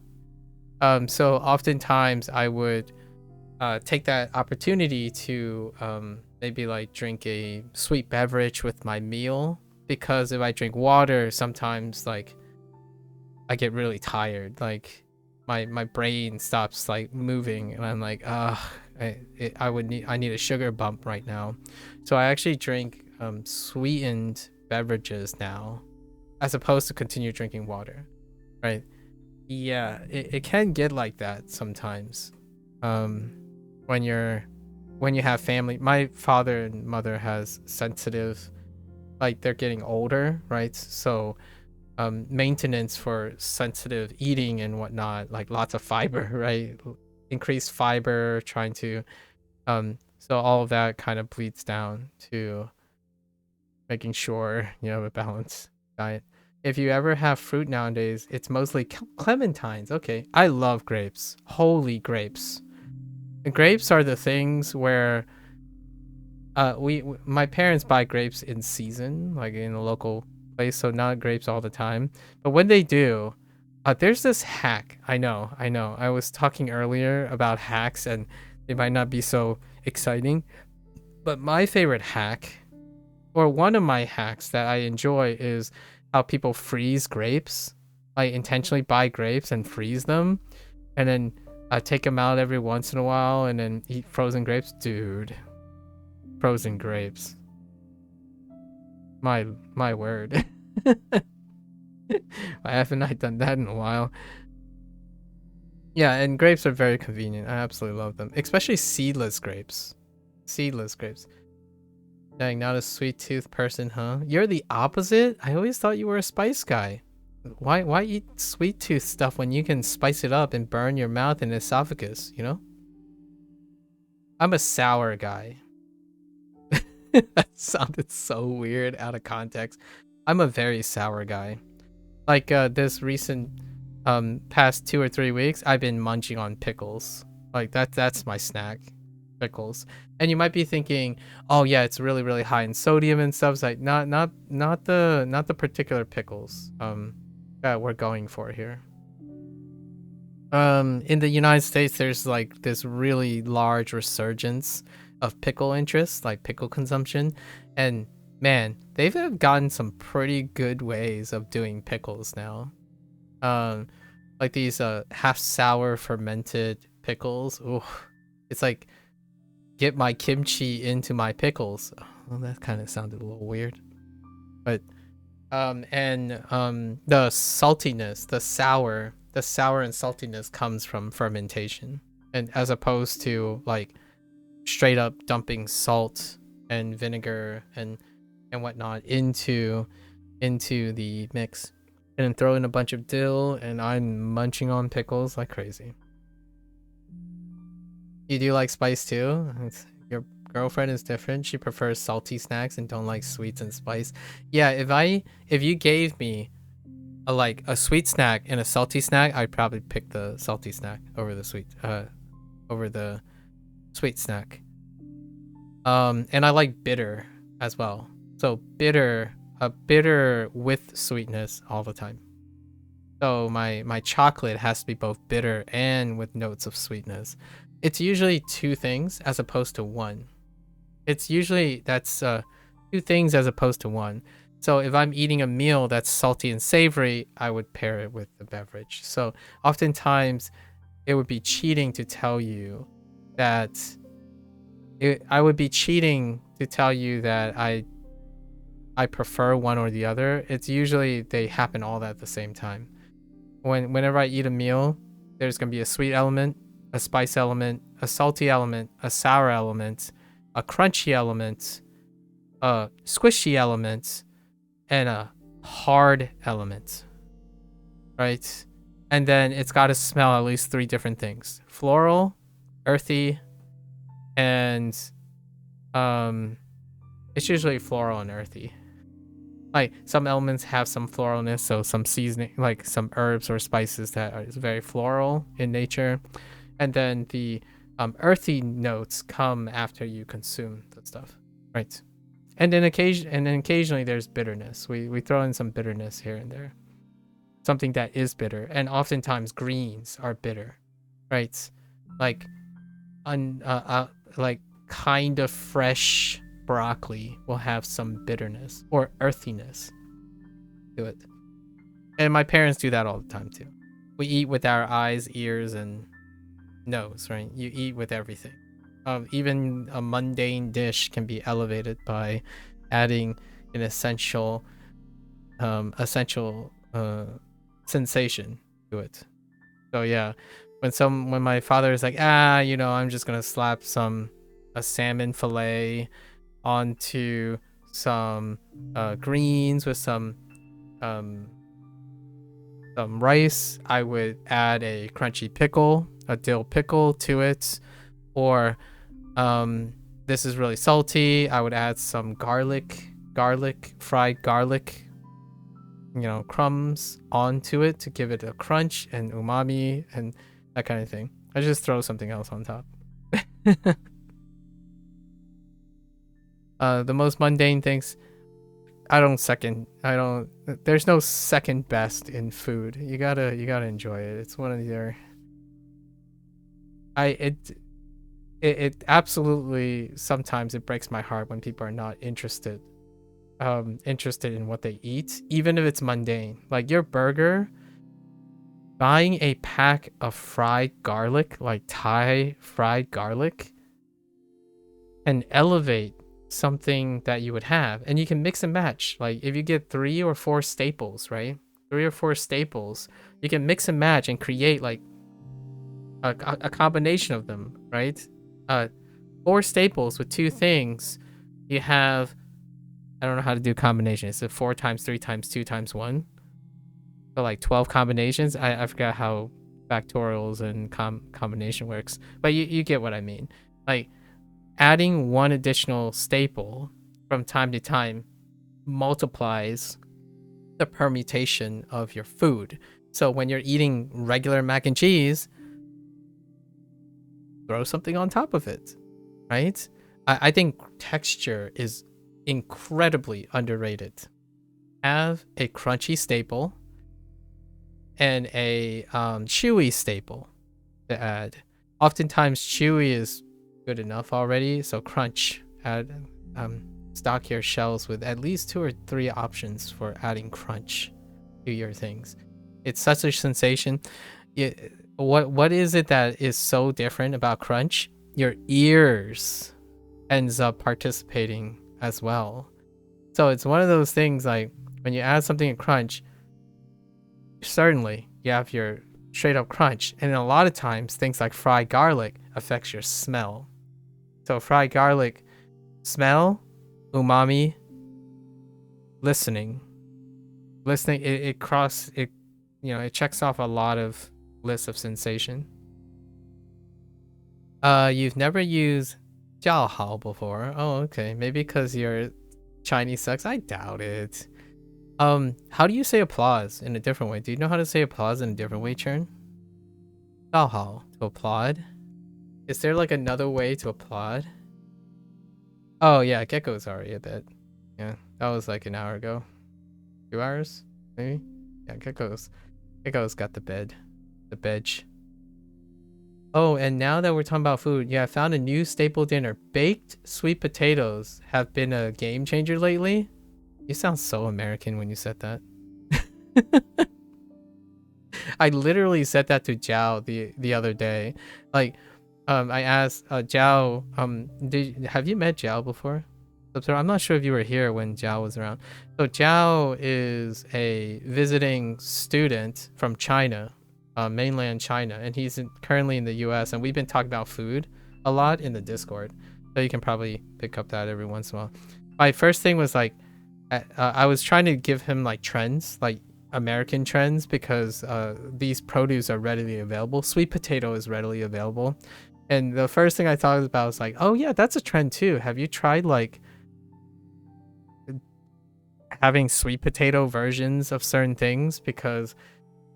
So oftentimes I would take that opportunity to maybe like drink a sweet beverage with my meal, because if I drink water, sometimes like I get really tired. Like my brain stops like moving, and I'm like, I need a sugar bump right now. So I actually drink sweetened beverages now, as opposed to continue drinking water, right? Yeah, it can get like that sometimes. When you have family. My father and mother has sensitive, like they're getting older, right? So maintenance for sensitive eating and whatnot, like lots of fiber, right? Increased fiber, trying to so all of that kind of bleeds down to making sure you have a balanced diet. If you ever have fruit nowadays, it's mostly clementines. Okay, I love grapes. Holy grapes. Grapes are the things where my parents buy grapes in season, like in a local place, so not grapes all the time. But when they do, there's this hack. I know. I was talking earlier about hacks, and they might not be so exciting, but my favorite hack, or one of my hacks that I enjoy, is how people freeze grapes. Like intentionally buy grapes and freeze them, and then take them out every once in a while, and then eat frozen grapes. Dude, frozen grapes. My word. I haven't done that in a while. Yeah, and grapes are very convenient. I absolutely love them, especially seedless grapes. Seedless grapes. Dang, not a sweet tooth person, huh? You're the opposite? I always thought you were a spice guy. Why eat sweet tooth stuff when you can spice it up and burn your mouth and esophagus, you know? I'm a sour guy. That sounded so weird out of context. I'm a very sour guy. Like this recent past 2 or 3 weeks, I've been munching on pickles. Like that's my snack. Pickles. And you might be thinking, oh yeah, it's really, really high in sodium and stuff. It's like not the particular pickles that we're going for here. In the United States, there's like this really large resurgence of pickle interest, like pickle consumption, and man, they've gotten some pretty good ways of doing pickles now. Like these half sour fermented pickles. Ooh, it's like get my kimchi into my pickles. Well, that kind of sounded a little weird, but the saltiness, the sour and saltiness comes from fermentation, and as opposed to like straight up dumping salt and vinegar and whatnot into the mix, and then throw in a bunch of dill, and I'm munching on pickles like crazy. You do like spice too? Your girlfriend is different. She prefers salty snacks and don't like sweets and spice. Yeah, if you gave me a sweet snack and a salty snack, I'd probably pick the salty snack over the sweet snack. And I like bitter as well. So bitter with sweetness all the time. So my chocolate has to be both bitter and with notes of sweetness. It's usually two things as opposed to one. It's usually two things as opposed to one. So if I'm eating a meal that's salty and savory, I would pair it with the beverage. So oftentimes it would be cheating to tell you that I would be cheating to tell you that I prefer one or the other. It's usually they happen all at the same time. whenever I eat a meal, there's gonna be a sweet element, a spice element, a salty element, a sour element, a crunchy element, a squishy element, and a hard element, right? And then it's got to smell at least 3 different things: floral, earthy, and it's usually floral and earthy. Like some elements have some floralness, so some seasoning, like some herbs or spices that are very floral in nature, and then the earthy notes come after you consume the stuff, right? And then occasionally there's bitterness. We throw in some bitterness here and there, something that is bitter, and oftentimes greens are bitter, right? Like like kind of fresh broccoli will have some bitterness or earthiness to it. And my parents do that all the time too. We eat with our eyes, ears, and nose, right? You eat with everything. Even a mundane dish can be elevated by adding an essential sensation to it. So yeah, when my father is like, I'm just gonna slap a salmon fillet onto some greens with some rice, I would add a crunchy pickle, a dill pickle to it, or this is really salty, I would add some fried garlic, crumbs onto it to give it a crunch and umami and that kind of thing. I just throw something else on top. The most mundane things, there's no second best in food. You gotta enjoy it. It's one of your, it absolutely, sometimes it breaks my heart when people are not interested in what they eat, even if it's mundane. Like your burger, buying a pack of fried garlic, like Thai fried garlic, and elevate something that you would have, and you can mix and match. Like if you get 3 or 4 staples, right? 3 or 4 staples, you can mix and match and create like a combination of them, right? 4 staples with 2 things, you have, I don't know how to do combinations. So 4 times 3 times 2 times 1. So like 12 combinations. I forgot how factorials and combination works, but you get what I mean. Like adding 1 additional staple from time to time multiplies the permutation of your food. So when you're eating regular mac and cheese, throw something on top of it, right? I think texture is incredibly underrated. Have a crunchy staple and a chewy staple to add. Oftentimes chewy is good enough already, so crunch. Add stock your shells with at least 2 or 3 options for adding crunch to your things. It's such a sensation. What is it that is so different about crunch? Your ears ends up participating as well. So it's one of those things, like when you add something in crunch, certainly you have your straight up crunch, and a lot of times things like fried garlic affects your smell. So fried garlic, smell, umami, listening, it checks off a lot of lists of sensation. You've never used 叫好 before. Oh, okay. Maybe because your Chinese sucks. I doubt it. How do you say applause in a different way? Do you know how to say applause in a different way, Chern? 叫好, to applaud. Is there like another way to applaud? Oh yeah, Gecko's already a bit. Yeah, that was like an hour ago. 2 hours, maybe? Yeah, Gecko's got the bed. The bedge. Oh, and now that we're talking about food, yeah, I found a new staple dinner. Baked sweet potatoes have been a game changer lately. You sound so American when you said that. I literally said that to Jiao the other day. Like, I asked Jiao, have you met Jiao before? I'm not sure if you were here when Jiao was around. So Jiao is a visiting student from China, mainland China, and he's currently in the US, and we've been talking about food a lot in the Discord. So you can probably pick up that every once in a while. My first thing was like, I was trying to give him like trends, like American trends, because these produce are readily available. Sweet potato is readily available. And the first thing I thought about was like, oh yeah, that's a trend too. Have you tried like having sweet potato versions of certain things? Because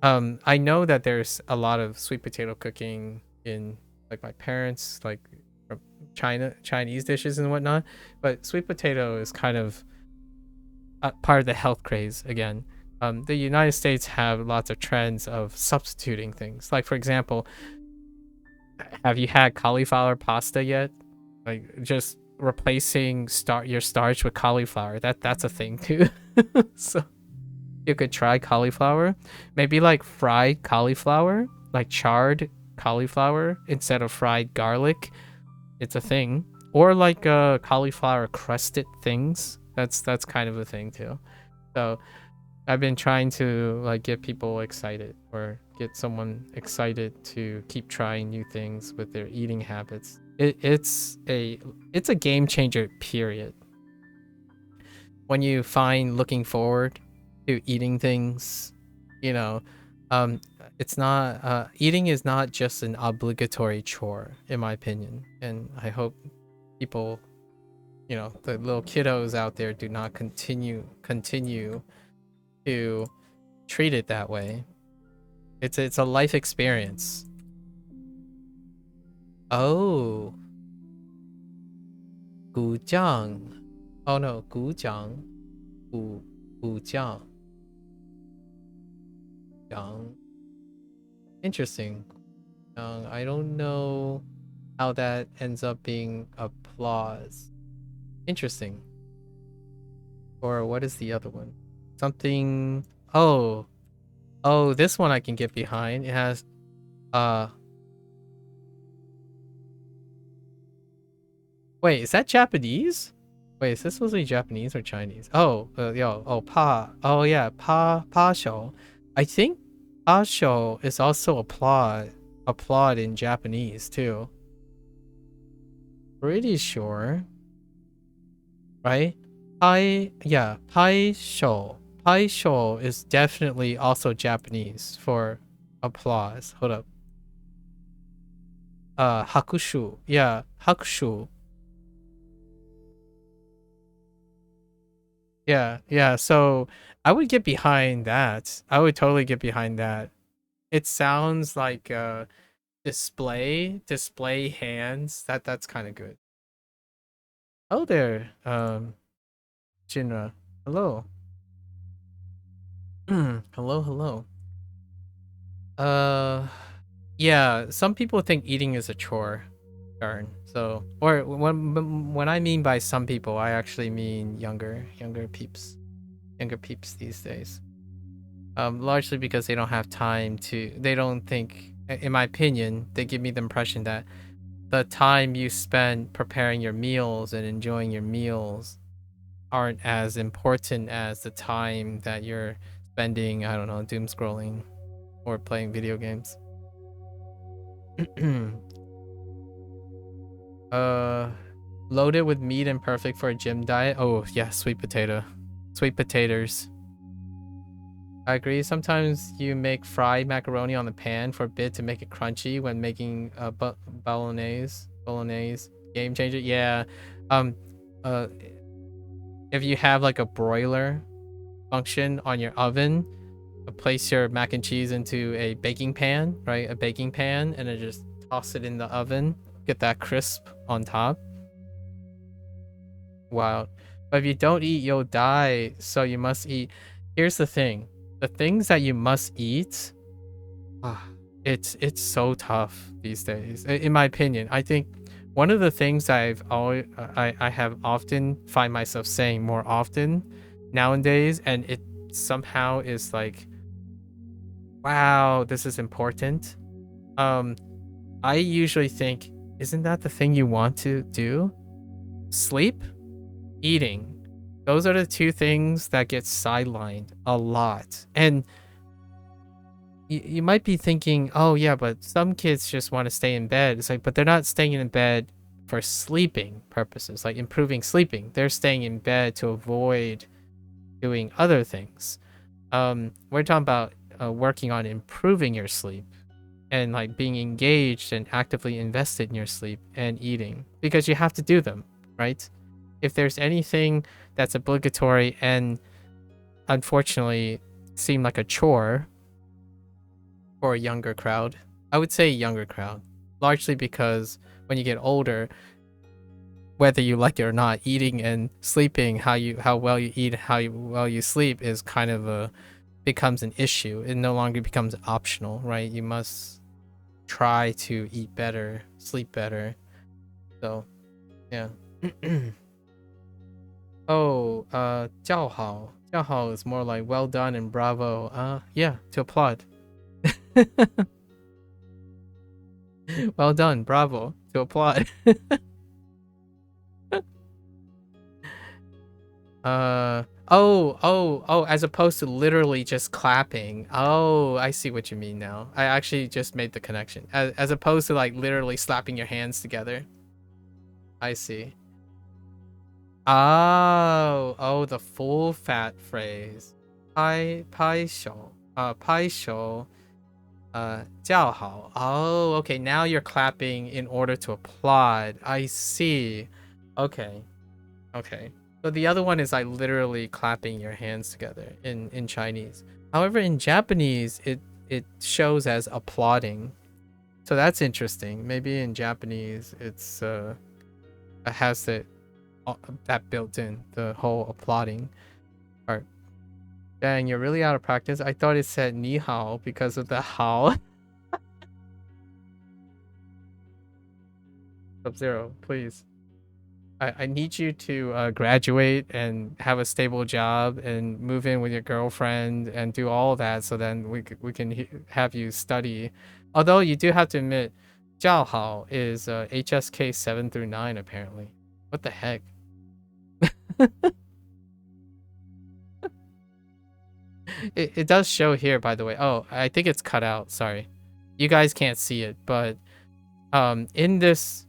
I know that there's a lot of sweet potato cooking in like my parents, like from Chinese dishes and whatnot, but sweet potato is kind of part of the health craze again. The United States have lots of trends of substituting things. Like for example, have you had cauliflower pasta yet? Like just replacing your starch with cauliflower. That's a thing too. So you could try cauliflower, maybe like fried cauliflower, like charred cauliflower instead of fried garlic. It's a thing. Or like cauliflower crusted things. That's kind of a thing too. So I've been trying to like get people excited or get someone excited to keep trying new things with their eating habits. It's a game changer, period. When you find looking forward to eating things, you know, it's not eating is not just an obligatory chore, in my opinion, and I hope people, you know, the little kiddos out there do not continue to treat it that way. It's a life experience. Oh, gujiang. Oh no, gujiang. Gujiang. Interesting. I don't know how that ends up being applause. Interesting. Or what is the other one? Something. Oh, this one I can get behind. It has wait, is that Japanese? Wait, is this supposed to be Japanese or Chinese? Oh, oh yeah, pa show. I think pa show is also applaud in Japanese too. Pretty sure, right? Pai show. Pai show is definitely also Japanese for applause. Hold up. Hakushu. Yeah, hakushu. Yeah. So I would get behind that. I would totally get behind that. It sounds like display hands. That's kind of good. Oh there, Jinra. Hello. Hello. Uh, yeah. Some people think eating is a chore. Darn. So, or when I mean by some people, I actually mean younger peeps, these days. Largely because they don't have time to. They don't think, in my opinion, they give me the impression that the time you spend preparing your meals and enjoying your meals aren't as important as the time that you're spending, I don't know, doom scrolling or playing video games. Loaded with meat and perfect for a gym diet. Oh yeah, sweet potatoes. I agree. Sometimes you make fried macaroni on the pan for a bit to make it crunchy when making bolognese. Game changer. Yeah. Um. If you have like a broiler function on your oven, place your mac and cheese into a baking pan, right? A baking pan, and then just toss it in the oven. Get that crisp on top. Wow. But if you don't eat, you'll die. So you must eat. Here's the thing. The things that you must eat, it's so tough these days. In my opinion, I think one of the things I have often find myself saying more often nowadays, and it somehow is like, wow, this is important. I usually think, isn't that the thing you want to do? Sleep? eating. Those are the two things that get sidelined a lot. And you might be thinking, oh yeah, but some kids just want to stay in bed. It's like, but they're not staying in bed for sleeping purposes, like improving sleeping. They're staying in bed to avoid doing other things. We're talking about working on improving your sleep and like being engaged and actively invested in your sleep and eating, because you have to do them, right? If there's anything that's obligatory and unfortunately seem like a chore for a younger crowd, I would say younger crowd, largely because when you get older, whether you like it or not, eating and sleeping, how well you eat, well you sleep is kind of becomes an issue. It no longer becomes optional, right? You must try to eat better, sleep better. So, yeah. Oh, 叫好. 叫好 is more like well done and bravo. Yeah, to applaud. Well done, bravo, to applaud. Oh, as opposed to literally just clapping. Oh, I see what you mean now. I actually just made the connection. As opposed to like literally slapping your hands together. I see. Oh, the full fat phrase. 拍手. 拍手. 叫好. Oh, okay. Now you're clapping in order to applaud. I see. Okay. So the other one is like literally clapping your hands together in Chinese. However, in Japanese, it shows as applauding. So that's interesting. Maybe in Japanese, it has that built in, the whole applauding part. Dang, you're really out of practice. I thought it said ni hao because of the hao. Sub-Zero, please. I need you to graduate and have a stable job and move in with your girlfriend and do all that, so then we can have you study. Although you do have to admit, 较好 is HSK 7 through 9 apparently. What the heck? It does show here, by the way. Oh, I think it's cut out. Sorry, you guys can't see it, but in this,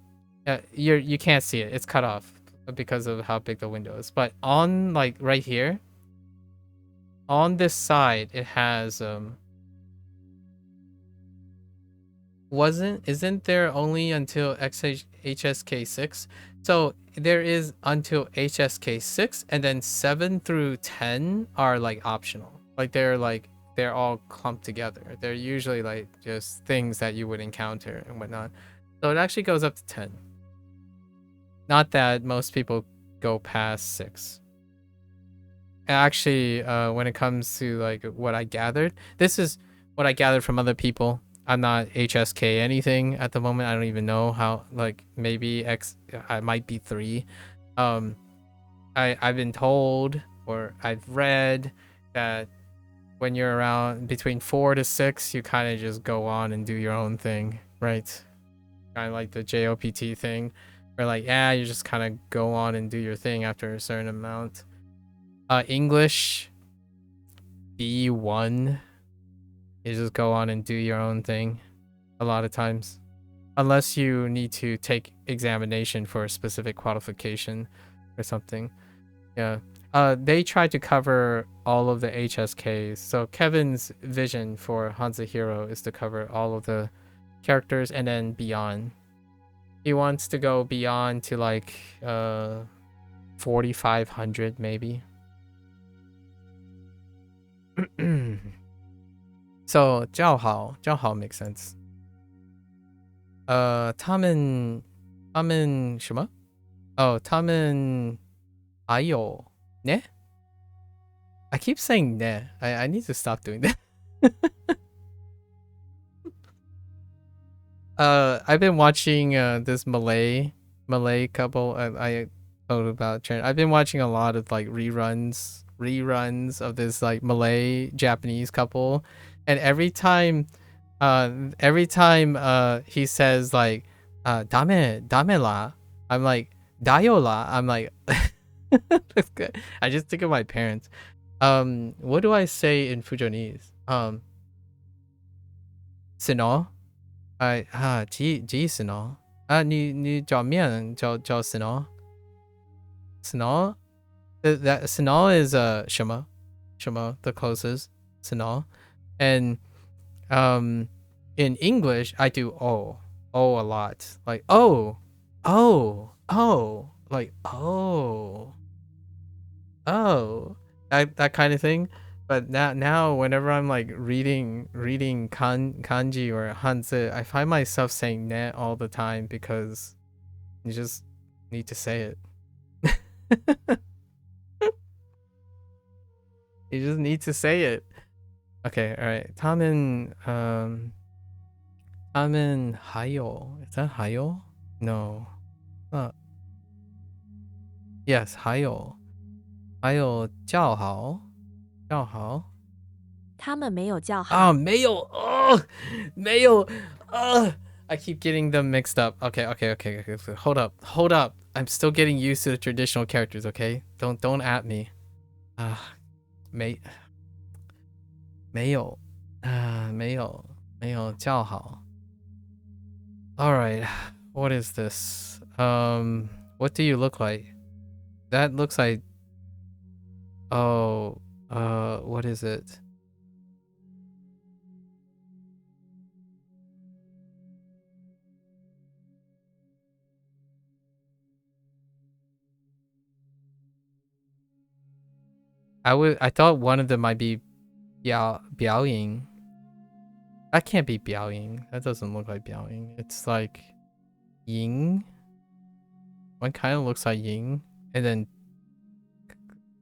you can't see it. It's cut off because of how big the window is. But on like right here, on this side, it has isn't there only until HSK 6? So there is until HSK 6, and then 7 through 10 are like optional. Like they're all clumped together. They're usually like just things that you would encounter and whatnot. So it actually goes up to 10. Not that most people go past 6. Actually, when it comes to like what I gathered, this is what I gathered from other people. I'm not HSK anything at the moment. I don't even know how, like maybe I might be 3. I've been told, or I've read, that when you're around between 4 to 6, you kind of just go on and do your own thing, right? Kind of like the JOPT thing, where like, yeah, you just kind of go on and do your thing after a certain amount. English B1, you just go on and do your own thing a lot of times, unless you need to take examination for a specific qualification or something. Yeah. They try to cover all of the HSKs. So Kevin's vision for HanziHero is to cover all of the characters and then beyond. He wants to go beyond to like 4,500 maybe. So 较好 makes sense. 他们什么？哦，他们还有呢？ I keep saying ne. I need to stop doing that. I've been watching this Malay couple. I told about Trent. I've been watching a lot of like reruns of this like Malay Japanese couple, and every time he says like dame la, I'm like dayo la, I'm like That's good. I just think of my parents. What do I say in Fujonese? Sino? Ji sino? 你找面叫 sino? Sino? That sino is 什么 the closest sino. And in English I do oh a lot. Like oh, like oh, that kind of thing. But now whenever I'm like reading kanji or hanzi, I find myself saying ne all the time because you just need to say it. You just need to say it. Okay, all right. Tamen hayo. Is that hayo? No. Yes, hayo. Hayo 叫好. 叫好.他们没有叫好。没有.没有. I keep getting them mixed up. Okay. Hold up. I'm still getting used to the traditional characters, okay? Don't at me. 没有叫好. All right. What is this? What do you look like? That looks like what is it? I thought one of them might be Biaoying. That can't be Biaoying. That doesn't look like Biaoying. It's like Ying. One kind of looks like Ying, and then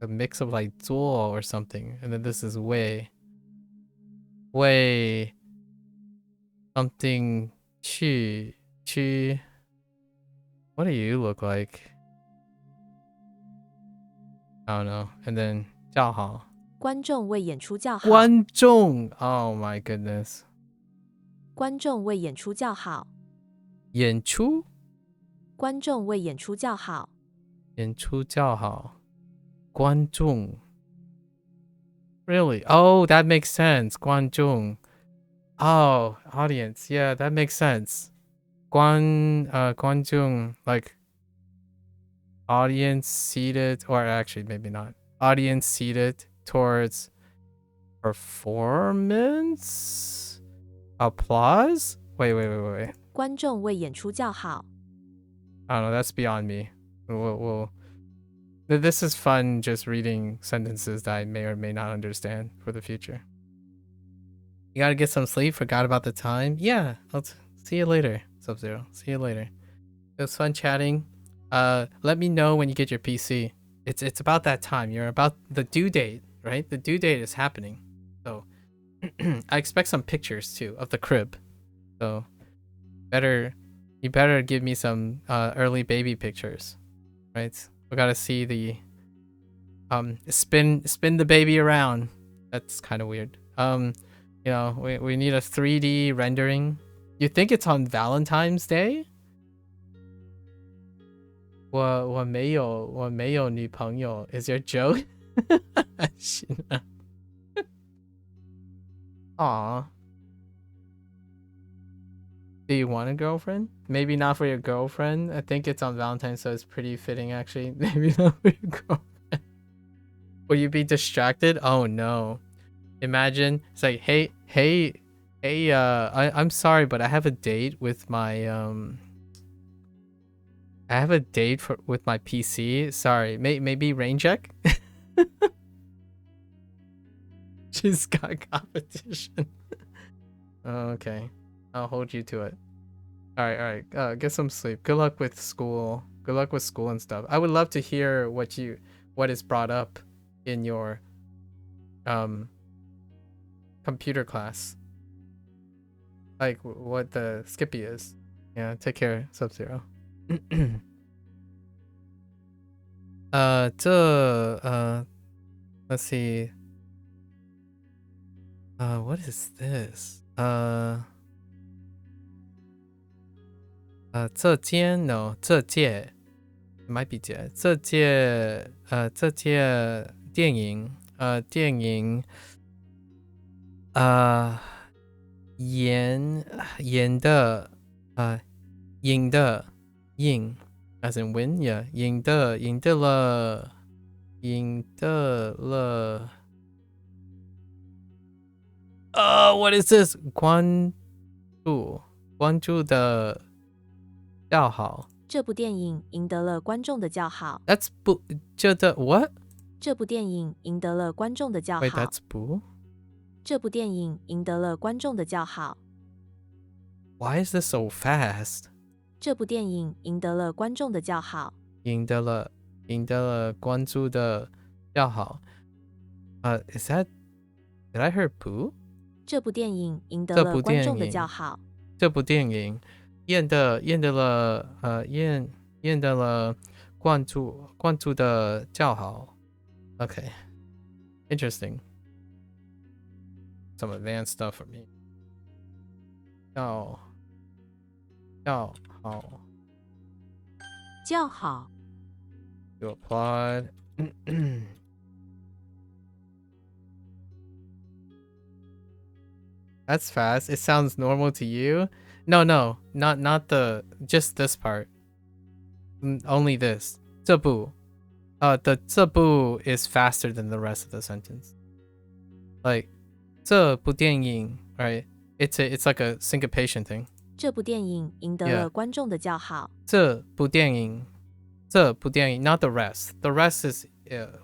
a mix of like Zuo or something, and then this is Wei something Qi. What do you look like? I don't know. And then 叫好. 观众为演出叫好。观众 Oh my goodness. 观众为演出叫好。演出观众为演出叫好。演出叫好。观众 Really? Oh, that makes sense. 观众 Oh, audience. Yeah, that makes sense. 观众 like audience seated, or actually maybe not. Audience seated towards performance? Applause? Wait. 观众为演出叫好。I don't know, that's beyond me. This is fun just reading sentences that I may or may not understand for the future. You gotta get some sleep, forgot about the time. Yeah, I'll see you later, Sub-Zero. See you later. It was fun chatting. Let me know when you get your PC. It's about that time. You're about the due date, right? The due date is happening. So I expect some pictures too of the crib. So you better give me some early baby pictures, right? We gotta see the spin the baby around. That's kind of weird. You know, we need a 3D rendering. You think it's on Valentine's Day? 我没有女朋友 is your joke? Aw. Do you want a girlfriend? Maybe not for your girlfriend. I think it's on Valentine's, so it's pretty fitting actually. Maybe not for your girlfriend. Will you be distracted? Oh no. Imagine it's like, hey, I'm sorry, but I have a date with my with my PC. Sorry, maybe rain check. She's got competition. Okay, I'll hold you to it. All right. Get some sleep. Good luck with school. Good luck with school and stuff. I would love to hear what is brought up in your computer class. Like what the Skippy is. Yeah, take care, Sub-Zero. Let's see. What is this? 这间 no 这届 might be 这届电影赢 as in win, yeah, 赢得了 what is this? 关注的叫好。这部电影赢得了观众的叫好。 That's what? 这部电影赢得了观众的叫好。 Wait, that's 这部电影赢得了观众的叫好。 Why is this so fast? 这部电影赢得了观众的叫好。赢得了关注的叫好。Is that? Did I hear poo? 这部电影赢得了观众的叫好。这部电影赢得了关注的叫好。Okay, interesting. Some advanced stuff for me. 叫好。叫好。 To applaud. That's fast. It sounds normal to you. No, not just this part. Only this. 这部. The 这部 is faster than the rest of the sentence. Like 这部电影, right? It's like a syncopation thing. 这部电影赢得了观众的叫好。这部电影, not the rest. The rest is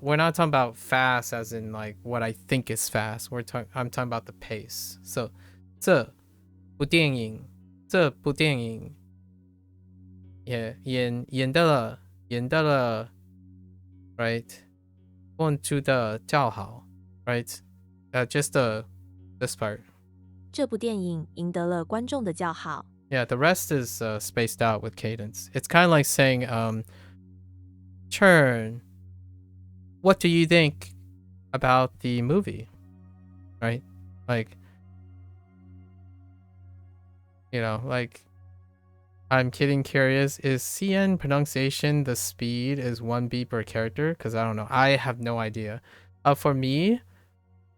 we're not talking about fast as in like what I think is fast. I'm talking about the pace. So 这部电影 演得了 right? 观众的叫好 right? Just this part. 这部电影赢得了观众的叫好。 Yeah, the rest is spaced out with cadence. It's kind of like saying, Churn, what do you think about the movie? Right? Like, you know, like, I'm kidding curious. Is CN pronunciation the speed is 1 beat per character? Because I don't know. I have no idea. For me,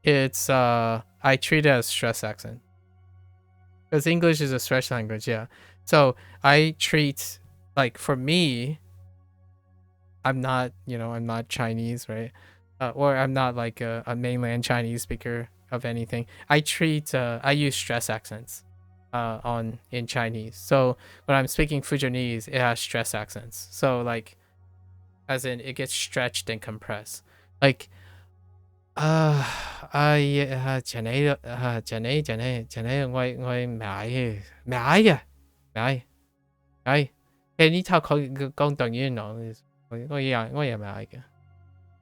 it's, I treat it as stress accent. Because English is a stress language, yeah. So I treat, like, for me, I'm not Chinese, right? Or I'm not like a mainland Chinese speaker of anything. I use stress accents in Chinese. So when I'm speaking Fujianese, it has stress accents. So like, as in it gets stretched and compressed. Like, Chennai,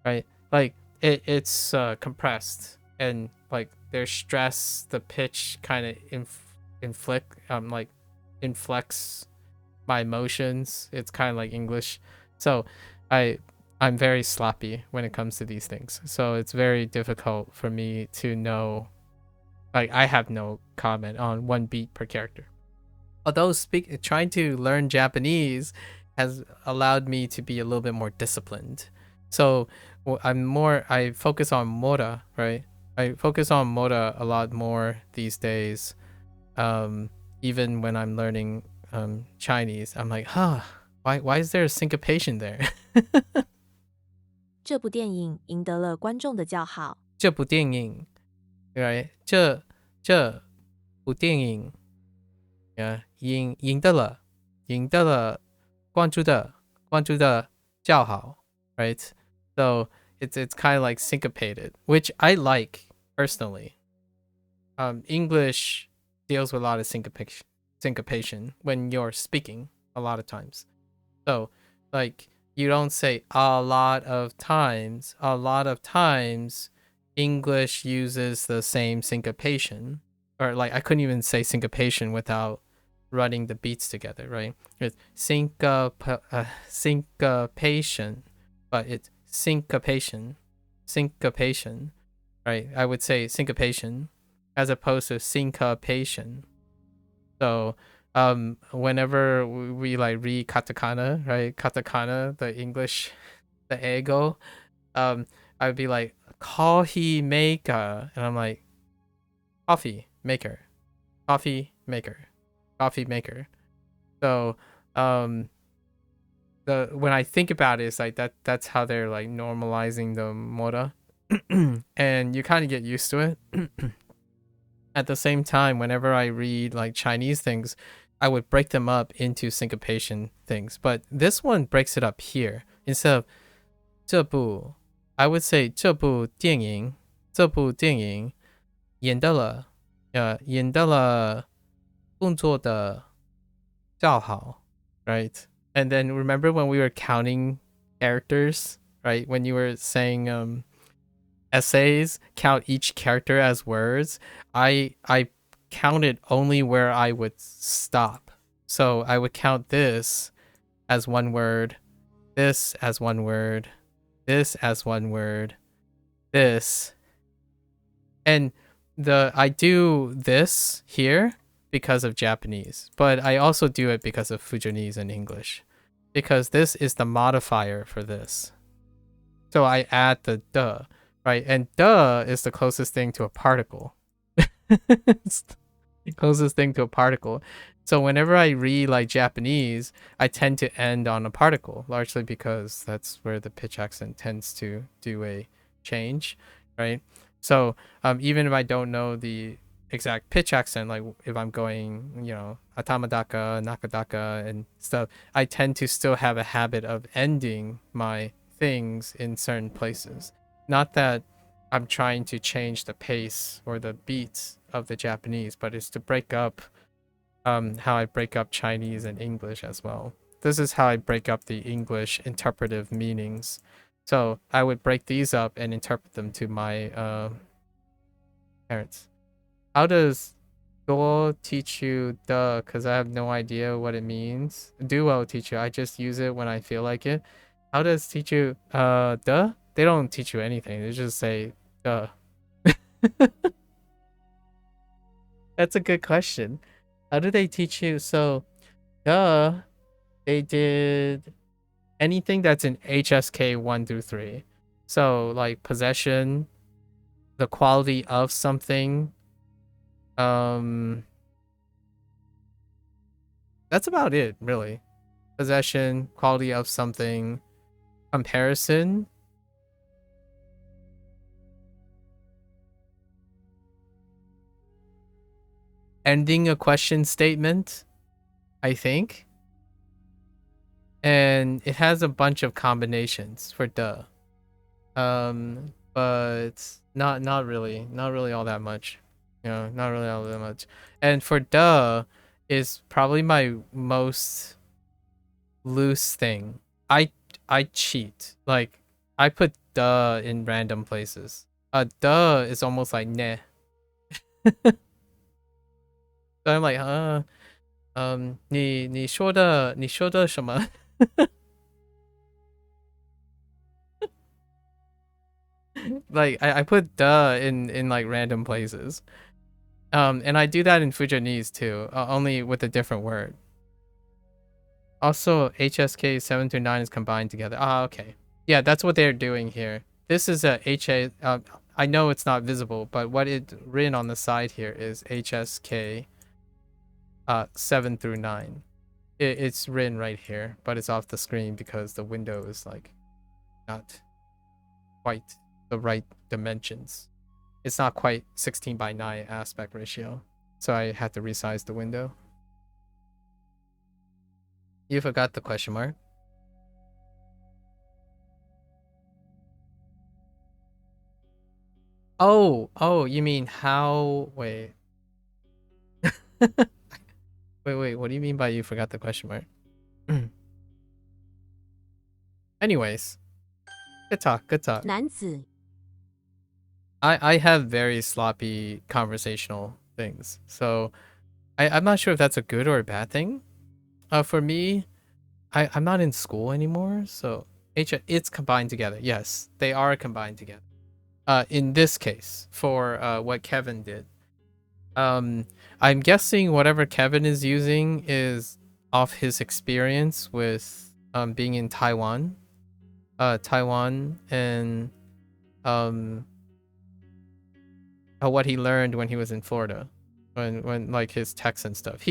right? Like it's compressed and like there's stress. The pitch kind of inflects my emotions. It's kind of like English, so I'm very sloppy when it comes to these things. So it's very difficult for me to know. Like I have no comment on 1 beat per character. Although trying to learn Japanese has allowed me to be a little bit more disciplined. So I focus on moda, right? I focus on moda a lot more these days. Even when I'm learning Chinese, I'm like, why is there a syncopation there? 这部电影赢得了观众的叫好。这部电影 right? 这部电影 yeah, 赢得了关注的叫好 right? So it's kind of like syncopated, which I like personally. English deals with a lot of syncopation when you're speaking a lot of times. So like you don't say a lot of times. A lot of times English uses the same syncopation. Or like I couldn't even say syncopation without running the beats together, right? It's syncopation, but it's syncopation, right? I would say syncopation as opposed to syncopation. So whenever we like read katakana, right? Katakana, the English, the ego, I would be like, coffee maker. And I'm like, coffee maker, coffee maker, coffee maker. So, when I think about it, it's like that's how they're like normalizing the mora. And you kind of get used to it. At the same time, whenever I read like Chinese things, I would break them up into syncopation things. But this one breaks it up here. Instead of 这部, I would say 这部电影演的了动作的较好, right? And then remember when we were counting characters, right? When you were saying essays, count each character as words. I counted only where I would stop. So I would count this as one word, this as one word, this as one word, this. And I do this here because of Japanese, but I also do it because of Fujianese and English, because this is the modifier for this. So I add the duh, right? And duh is the closest thing to a particle. It's the closest thing to a particle. So whenever I read like Japanese, I tend to end on a particle, largely because that's where the pitch accent tends to do a change, right? So even if I don't know the exact pitch accent, like if I'm going, atamadaka, nakadaka, and stuff, I tend to still have a habit of ending my things in certain places. Not that I'm trying to change the pace or the beats of the Japanese, but it's to break up how I break up Chinese and English as well. This is how I break up the English interpretive meanings. So I would break these up and interpret them to my parents. How does Duo teach you duh? Because I have no idea what it means. Duo teach you. I just use it when I feel like it. How does teach you duh? They don't teach you anything. They just say duh. That's a good question. How do they teach you? So, duh, they did anything that's in HSK 1 through 3. So, like possession, the quality of something. That's about it, really. Possession, quality of something, comparison. Ending a question statement, I think. And it has a bunch of combinations for duh. But not really all that much. Not really all that much. And for duh is probably my most loose thing. I cheat. Like I put duh in random places. Duh is almost like neh. So I'm like, 你说的什么? Like I put duh in like random places. And I do that in Fujianese too, only with a different word. Also, HSK 7 to 9 is combined together. Ah, okay. Yeah, that's what they're doing here. This is a HA. I know it's not visible, but what it's written on the side here is HSK 7 through 9. It's written right here, but it's off the screen because the window is like not quite the right dimensions. It's not quite 16 by 9 aspect ratio, so I had to resize the window. You forgot the question mark. Oh, you mean how? Wait. Wait, what do you mean by you forgot the question mark? Anyways, good talk. 男子 I have very sloppy conversational things, so I'm not sure if that's a good or a bad thing. For me, I'm not in school anymore, so it's combined together. Yes, they are combined together. In this case, for what Kevin did, I'm guessing whatever Kevin is using is off his experience with being in Taiwan. Taiwan and what he learned when he was in Florida. When like his texts and stuff.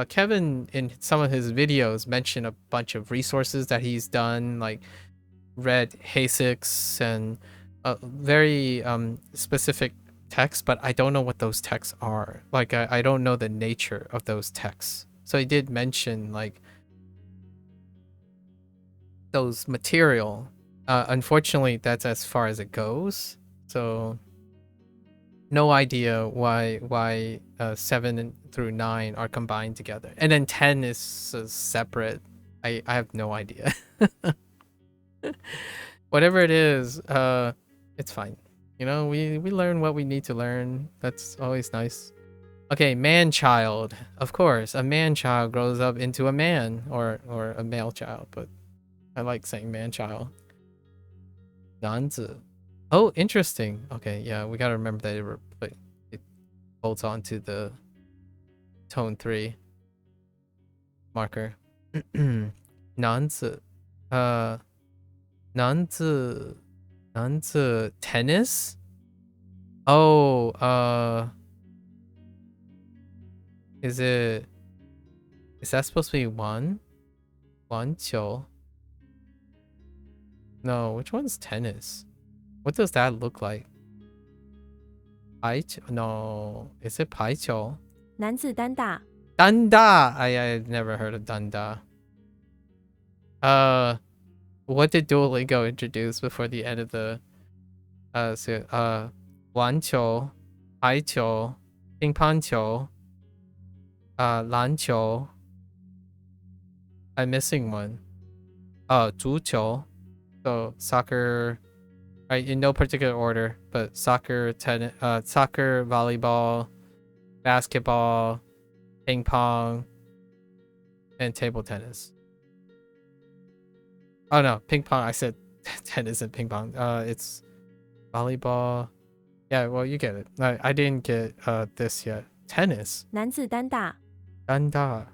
Kevin in some of his videos mentioned a bunch of resources that he's done, like read Hasix and very specific texts, but I don't know what those texts are. Like I don't know the nature of those texts. So he did mention like those material. Unfortunately, that's as far as it goes. So no idea why 7 through 9 are combined together, and then 10 is separate. I have no idea. Whatever it is, it's fine. You know, we learn what we need to learn. That's always nice. Okay, man-child. Of course, a man-child grows up into a man, or a male child, but I like saying man-child. 男子. Oh, interesting. Okay, yeah, we gotta remember that it holds on to the tone 3 marker. 男子. 男子 tennis? Oh, is that supposed to be one? 篮球? No, which one's tennis? What does that look like? No, is it 排球? 男子单打. Danda! I never heard of Danda. What did Duolingo introduce before the end of the 篮球, 排球, 乒乓球, 篮球. I'm missing one. 足球. So soccer, right, in no particular order, but soccer, soccer, volleyball, basketball, ping pong, and table tennis. Oh no, ping pong. I said tennis and ping pong. It's volleyball. Yeah, well, you get it. I didn't get this yet. Tennis. 男子单打. Danda.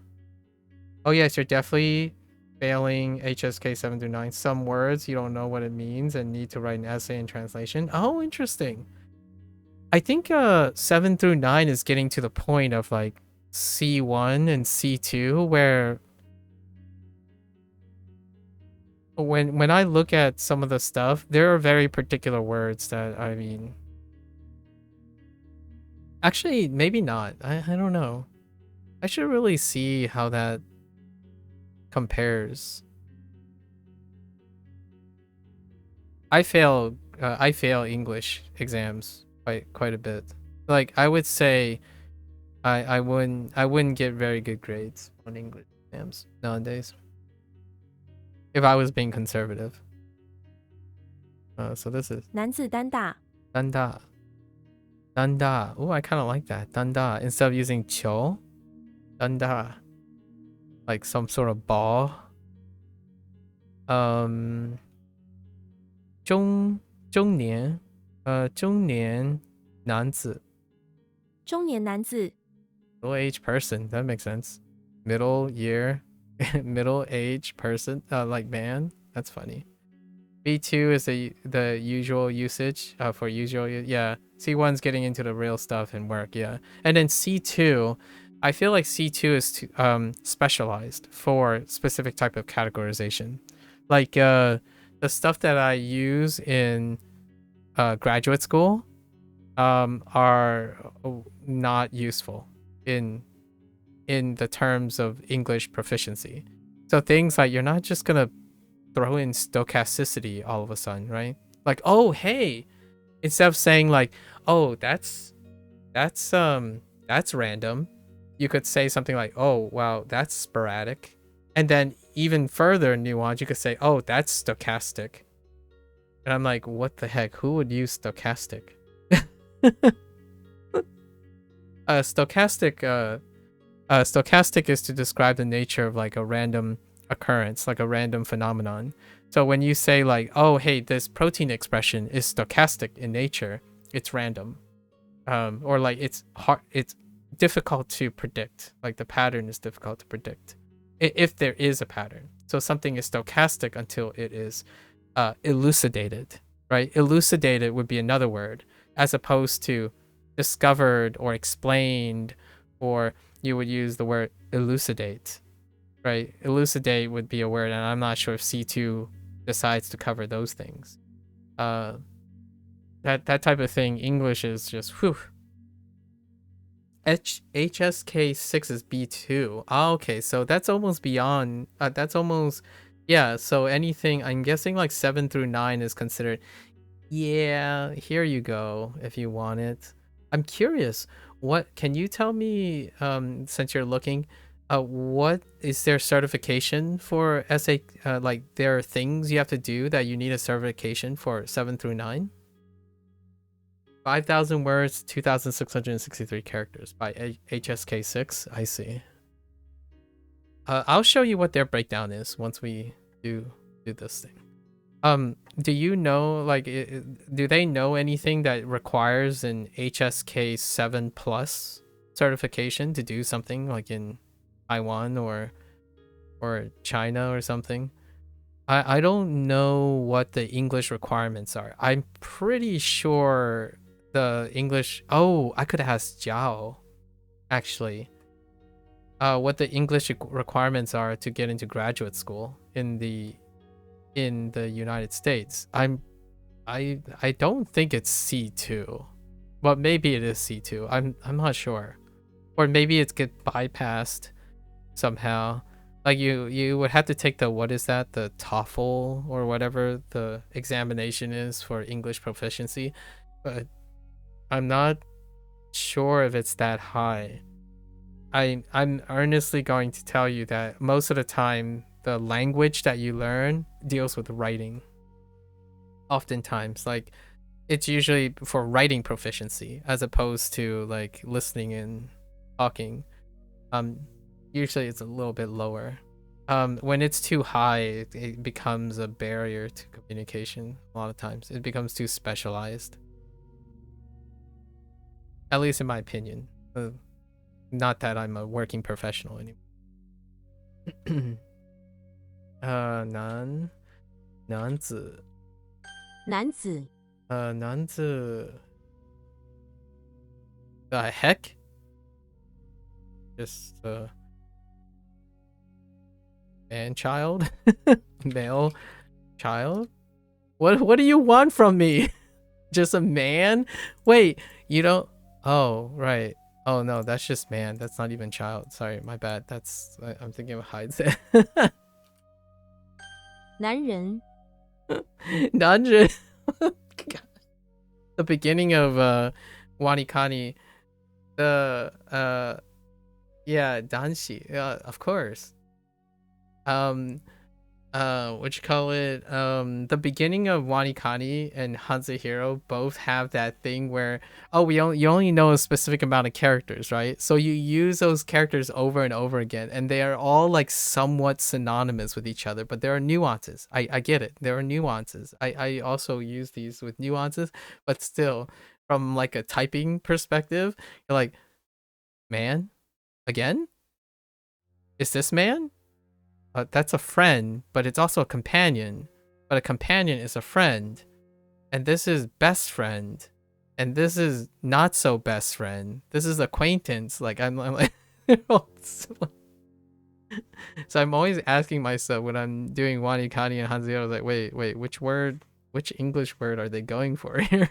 Oh yes, you're definitely failing HSK 7 through 9. Some words you don't know what it means and need to write an essay and translation. Oh, interesting. I think 7 through 9 is getting to the point of like C1 and C2 where when I look at some of the stuff, there are very particular words that, I mean, actually maybe not. I don't know. I should really see how that compares. I fail English exams quite a bit. Like I would say I wouldn't get very good grades on English exams nowadays if I was being conservative. So this is 男子单打. Danda. Danda. Oh, I kind of like that. Danda. Instead of using 球, Danda. Like some sort of ball. 中年男子. 中年男子. Middle-aged person. That makes sense. Middle-aged person. Like man. That's funny. B2 is the usual usage for usual. Yeah. C1's getting into the real stuff and work. Yeah. And then C2, I feel like C2 is specialized for specific type of categorization. Like the stuff that I use in graduate school are not useful in the terms of English proficiency. So things like you're not just gonna throw in stochasticity all of a sudden, right? Like, oh hey, instead of saying like, oh that's random, you could say something like, oh wow, that's sporadic. And then even further nuance, you could say, oh, that's stochastic. And I'm like, what the heck? Who would use stochastic? Stochastic is to describe the nature of like a random occurrence, like a random phenomenon. So when you say like, oh, hey, this protein expression is stochastic in nature, it's random, or like it's hard, it's difficult to predict. Like the pattern is difficult to predict if there is a pattern. So something is stochastic until it is elucidated, right? Elucidated would be another word, as opposed to discovered or explained, or you would use the word elucidate, right? Elucidate would be a word, and I'm not sure if C2 decides to cover those things. That type of thing, English is just whew. HSK 6 is B2. Ah, okay, so that's almost beyond. That's almost, yeah. So anything, I'm guessing like 7 through 9 is considered. Yeah, here you go. If you want it, I'm curious. What can you tell me? Since you're looking, what is there certification for SA? Like there are things you have to do that you need a certification for 7 through 9. 5,000 words, 2,663 characters by HSK6. I see. I'll show you what their breakdown is once we do this thing. Do you know, like, do they know anything that requires an HSK 7 plus certification to do something like in Taiwan or China or something? I don't know what the English requirements are. I'm pretty sure the English. Oh, I could ask Jiao, actually. What the English requirements are to get into graduate school in the United States. I don't think it's C2, but maybe it is C2. I'm not sure, or maybe it's get bypassed somehow. Like you would have to take the, what is that, the TOEFL or whatever the examination is for English proficiency, but I'm not sure if it's that high. I'm earnestly going to tell you that most of the time the language that you learn deals with writing. Oftentimes, like it's usually for writing proficiency as opposed to like listening and talking. Usually it's a little bit lower. When it's too high, it becomes a barrier to communication. A lot of times it becomes too specialized, at least in my opinion. Not that I'm a working professional anymore. 男子男子 男子 the heck? Just man child? Male child? What do you want from me? Just a man? Wait, you don't. Oh, right. Oh no, that's just man. That's not even child. Sorry, my bad. I'm thinking of hides. 男人 Dungeon. The beginning of Wanikani. Yeah, Danshi. Of course. What you call it? The beginning of Wanikani and HanziHero both have that thing where, oh, you only know a specific amount of characters, right? So you use those characters over and over again, and they are all like somewhat synonymous with each other, but there are nuances. I get it. There are nuances. I also use these with nuances, but still, from like a typing perspective, you're like, man, again? Is this man? That's a friend, but it's also a companion. But a companion is a friend. And this is best friend. And this is not so best friend. This is acquaintance. Like, I'm like... So I'm always asking myself when I'm doing Wanikani and HanziHero, like, wait, which English word are they going for here?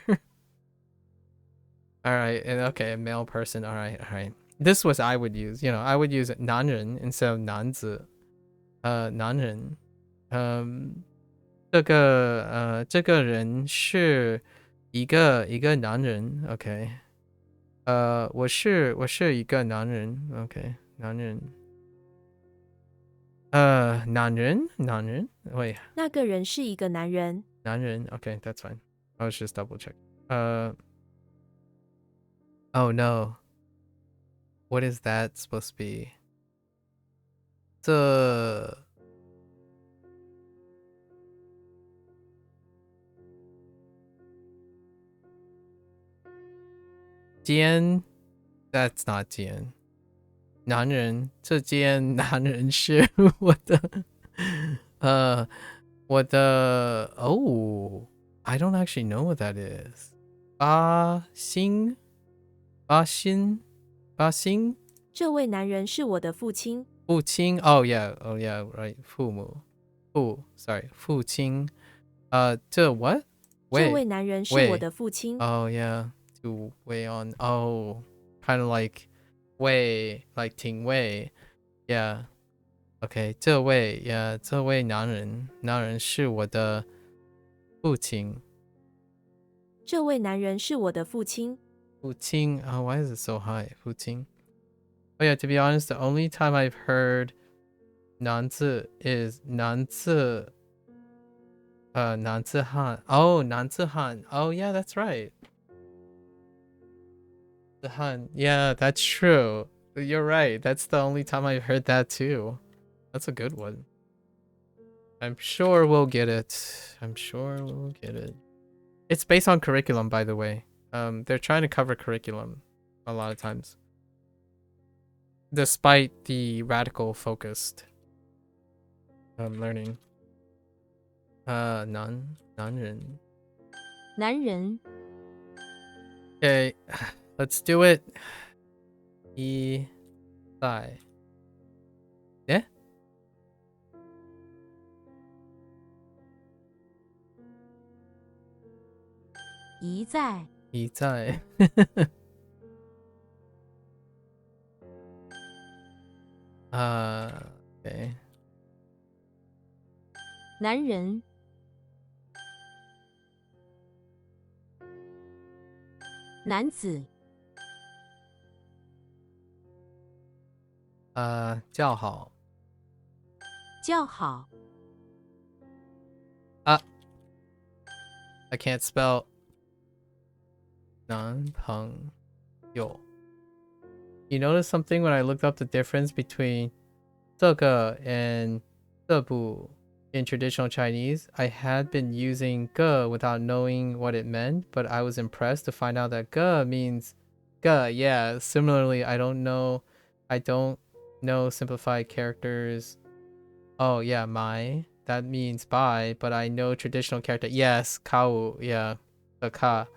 Alright, and okay, a male person. Alright. This was I would use. I would use 男人 instead of 男子。男人，这个人是一个男人 ，OK，我是一个男人 ，OK，男人，男人，wait，那个人是一个男人。男人 ，OK，that's fine. I was just double check. Oh no, what is that supposed to be? 间 that's not 间。男人，这间男人是我的，我的，oh, I don't actually know what that is. 八星，这位男人是我的父亲。父亲 ，oh yeah, right. 父亲，这 what? 这位男人是我的父亲。Oh yeah, to weigh on. Oh, kind of like 位 like 挺位 yeah. OK，这位男人是我的父亲。这位男人是我的父亲。父亲 oh, why is it so high? 父亲 Oh yeah, to be honest, the only time I've heard 男字 is 男字汉 Oh, 男字汉 Oh yeah, that's right. The Han. Yeah, that's true. You're right. That's the only time I've heard that too. That's a good one. I'm sure we'll get it. It's based on curriculum, by the way. They're trying to cover curriculum a lot of times, despite the radical focused learning. 男人. Okay, let's do it. 一在. Yeah? 一在。Okay. 男人。男子。叫好。I can't spell 男朋友. You notice something when I looked up the difference between 这个 and 这部 in traditional Chinese? I had been using 个 without knowing what it meant, but I was impressed to find out that 个 means 个. Yeah, similarly, I don't know simplified characters. Oh yeah, my. That means by, but I know traditional character. Yes, kau. Yeah, the ka.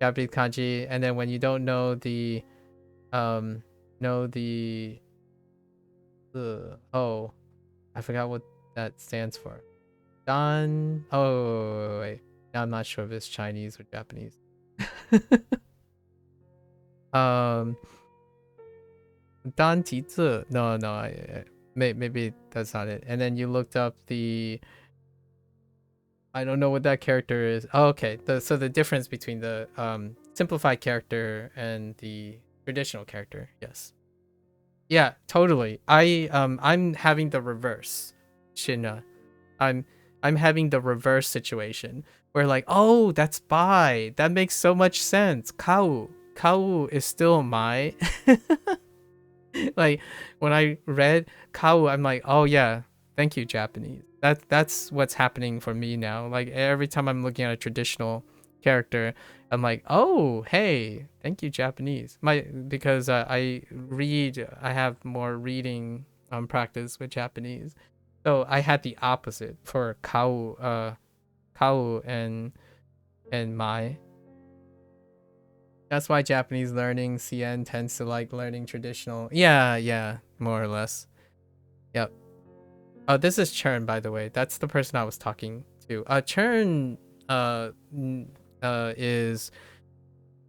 Japanese kanji. And then when you don't know the, oh, I forgot what that stands for. Dan. Oh wait. Now I'm not sure if it's Chinese or Japanese. Dan ji zi. No, maybe that's not it. And then you looked up the, I don't know what that character is. Oh, okay. So the difference between the simplified character and the traditional character. Yes. Yeah, totally. I'm having the reverse. Shina. I'm having the reverse situation where like, oh, that's by. That makes so much sense. Kau is still my. Like when I read Kau, I'm like, oh yeah, thank you, Japanese. That's what's happening for me now. Like every time I'm looking at a traditional character, I'm like, oh hey, thank you, Japanese. Because I have more reading practice with Japanese. So I had the opposite for Kau and Mai. That's why Japanese learning CN tends to like learning traditional. Yeah, more or less. Yep. Oh, this is Churn, by the way. That's the person I was talking to. Churn is,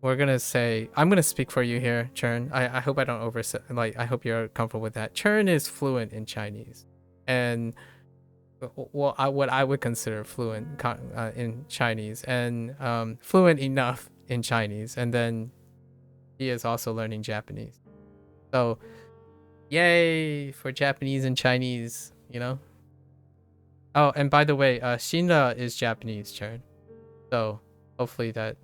we're gonna say, I'm gonna speak for you here, Churn. I hope I don't I hope you're comfortable with that. Churn is fluent in Chinese, and well, what I would consider fluent in Chinese, and fluent enough in Chinese, and then he is also learning Japanese. So yay for Japanese and Chinese, you know. Oh, and by the way, Shinra is Japanese, Churn. So hopefully that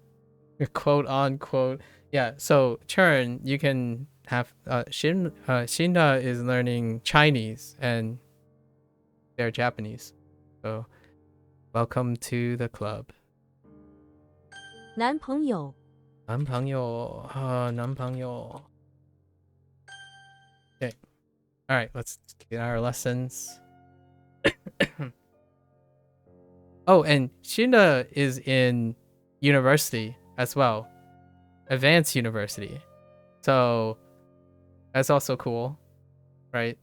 quote unquote, yeah. So Churn, you can have Shinra is learning Chinese and they're Japanese. So welcome to the club. 男朋友。男朋友,男朋友. Okay. All right, let's get our lessons. Oh, and Shinda is in university as well. Advanced university. So that's also cool, right?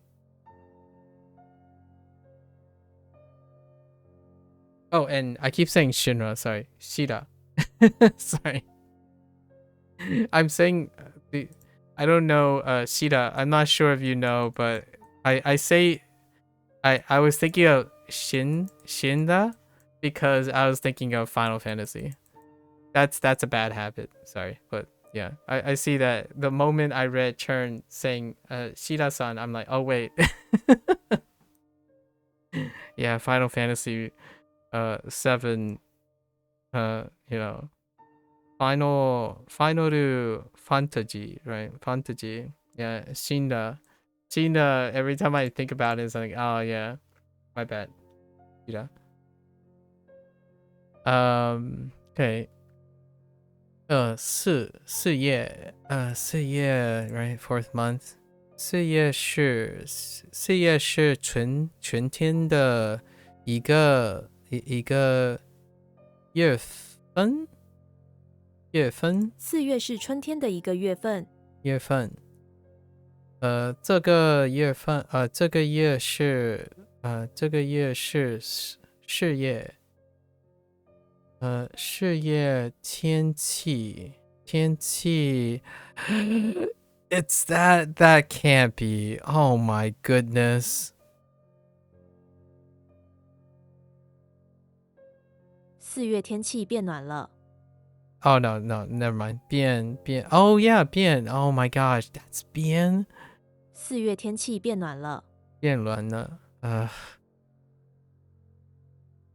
Oh, and I keep saying Shinra, sorry. Shida. Sorry. I'm saying I don't know Shida. I'm not sure if you know, but I say I was thinking of Shinda because I was thinking of Final Fantasy. That's a bad habit. Sorry, but yeah, I see that the moment I read Churn saying Shida-san, I'm like, oh wait, yeah, Final Fantasy 7, you know, final fantasy, right? Fantasy, yeah, Shinda. Every time I think about it, it's like, oh yeah, my bad, Shida. Okay. 4月, right? Fourth month. 4月是全天的一个月份。4月是春天的一个月份。这个月是事业。天气 it's that can't be. Oh my goodness. 4月天气变暖了。Oh no, never mind. 变 Oh yeah, 变 Oh my gosh, that's 变。4月天气变暖了。变暖了。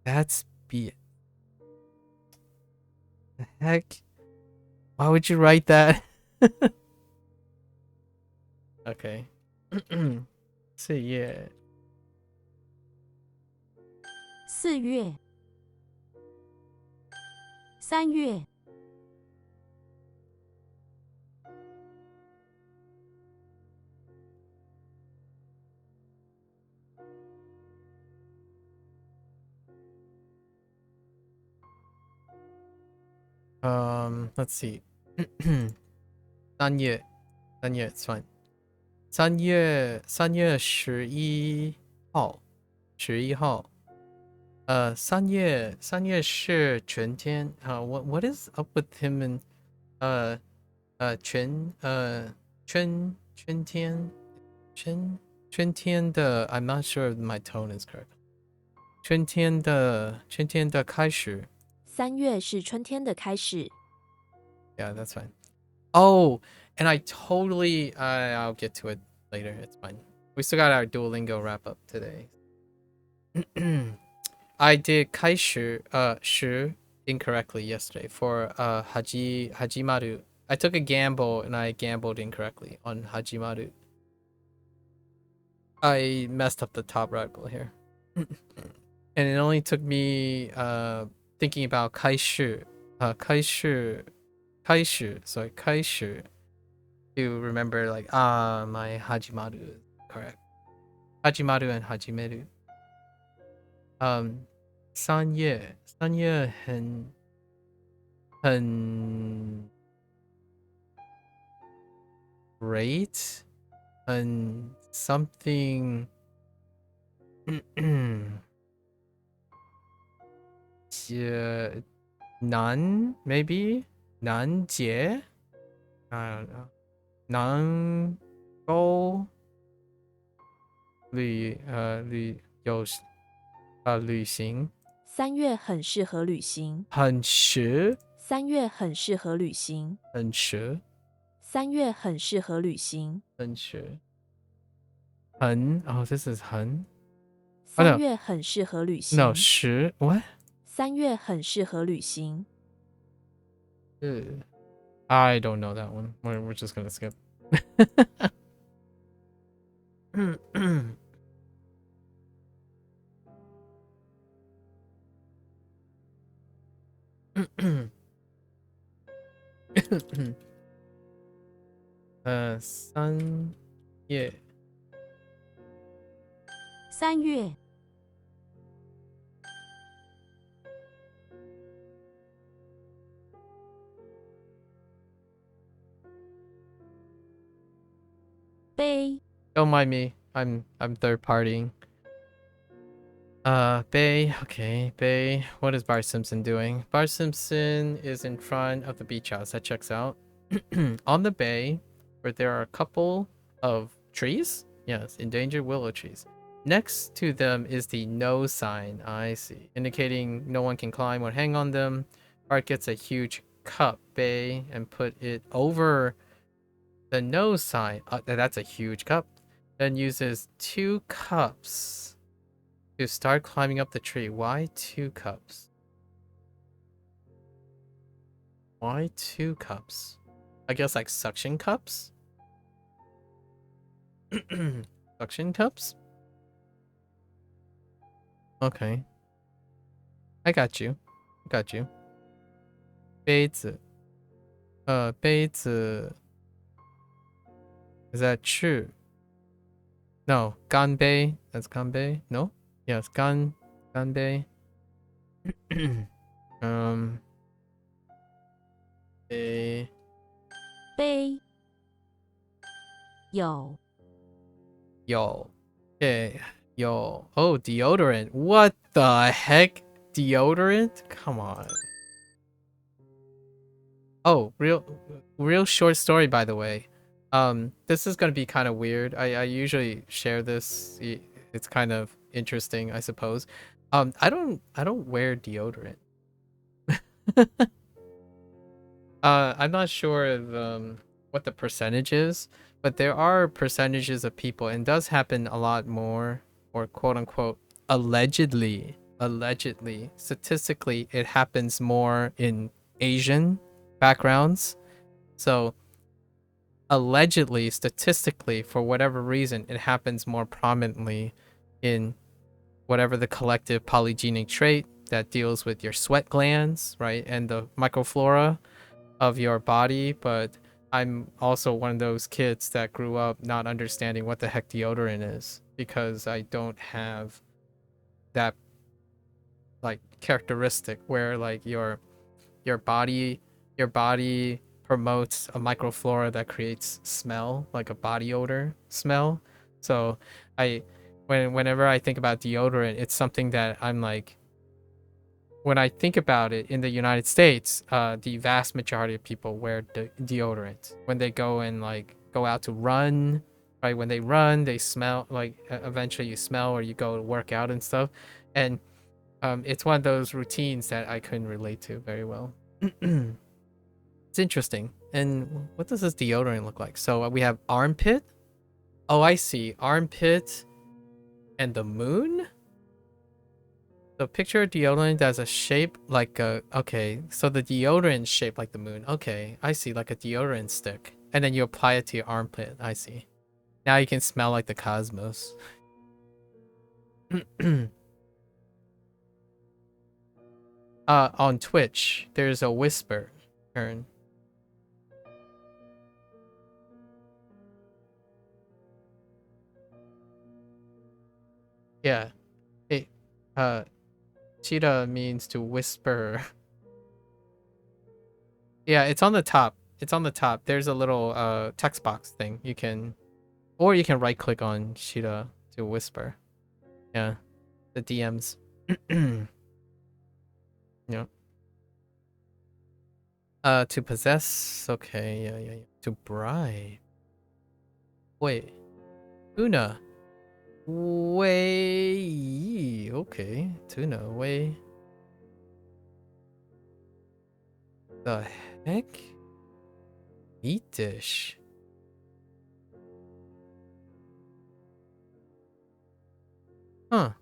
That's 变。The heck? Why would you write that? Okay. 4月。4月。3月。Let's see. 3月 it's fine. 3月11号3月是全天what is up with him and 全天的 I'm not sure if my tone is correct. 全天的开始。3月是春天的开始。Yeah, that's fine. Oh, and I totally I'll get to it later. It's fine. We still got our Duolingo wrap up today. I did 开始时 incorrectly yesterday for Hajimaru. I took a gamble and I gambled incorrectly on Hajimaru. I messed up the top radical here. And it only took me thinking about 开始 sorry 开始 to remember like my Hajimaru is correct. Hajimaru and Hajimeru. 3月很 great and something 难 maybe 难解 I don't know 能够旅行3月很适合旅行。很适3月很适合旅行。很适3月很适合旅行。很适很 oh this is 很3月很适合旅行。No 时 what 3月很适合旅行。I don't know that one. We're just gonna skip. 3月3月杯 Don't mind me. I'm third partying. Bay. Okay, Bay. What is Bart Simpson doing? Bart Simpson is in front of the beach house. That checks out. On the bay, where there are a couple of trees. Yes, endangered willow trees. Next to them is the no sign. I see. Indicating no one can climb or hang on them. Bart gets a huge cup, Bay, and put it over the no sign. That's a huge cup. Then uses 2 cups to start climbing up the tree. Why 2 cups? Why 2 cups? I guess like suction cups? Suction cups? Okay. I got you. I got you. 杯子. 杯子. Is that true? No. Ganbei. That's ganbei? No? Yes, ganbei. A 杯有 yo. Okay. Yo. Oh, deodorant. What the heck? Deodorant? Come on. Oh, real short story, by the way. This is gonna be kind of weird. I usually share this. It's kind of interesting, I suppose. I don't wear deodorant. I'm not sure of what the percentage is, but there are percentages of people, and it does happen a lot more, or quote unquote, allegedly, statistically, it happens more in Asian backgrounds. So allegedly, statistically, for whatever reason, it happens more prominently in whatever the collective polygenic trait that deals with your sweat glands, right, and the microflora of your body. But I'm also one of those kids that grew up not understanding what the heck deodorant is, because I don't have that like characteristic where like your body promotes a microflora that creates smell, like a body odor smell. So I whenever I think about deodorant, it's something that I'm like, when I think about it, in the United States, the vast majority of people wear deodorant when they go and like go out to run, right? When they run, they smell like eventually you smell, or you go to work out and stuff. And it's one of those routines that I couldn't relate to very well. It's interesting. And what does this deodorant look like? So we have armpit. Oh, I see. Armpit and the moon? So picture a deodorant that's a shape like a... Okay, so the deodorant is shaped like the moon. Okay, I see. Like a deodorant stick. And then you apply it to your armpit. I see. Now you can smell like the cosmos. On Twitch, there's a whisper turn. Yeah. Hey, cheetah means to whisper. Yeah, it's on the top. It's on the top. There's a little text box thing. You can, or you can right click on cheetah to whisper. Yeah. The DMs. Yeah. To possess. Okay, yeah. To bribe. Wait. Tuna. Way. Okay. Tuna. Way. The heck? Meat dish. Huh.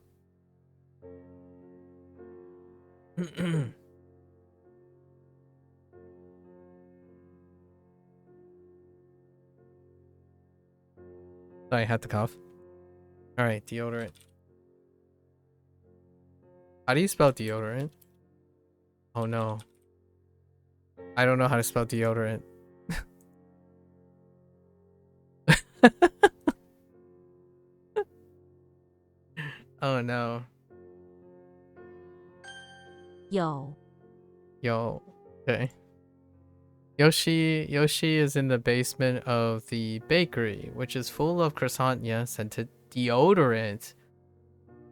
I had to cough. Alright, deodorant. How do you spell deodorant? Oh no. I don't know how to spell deodorant. Oh no. 有 Yo. Okay. Yoshi is in the basement of the bakery, which is full of croissant, yes, and deodorant.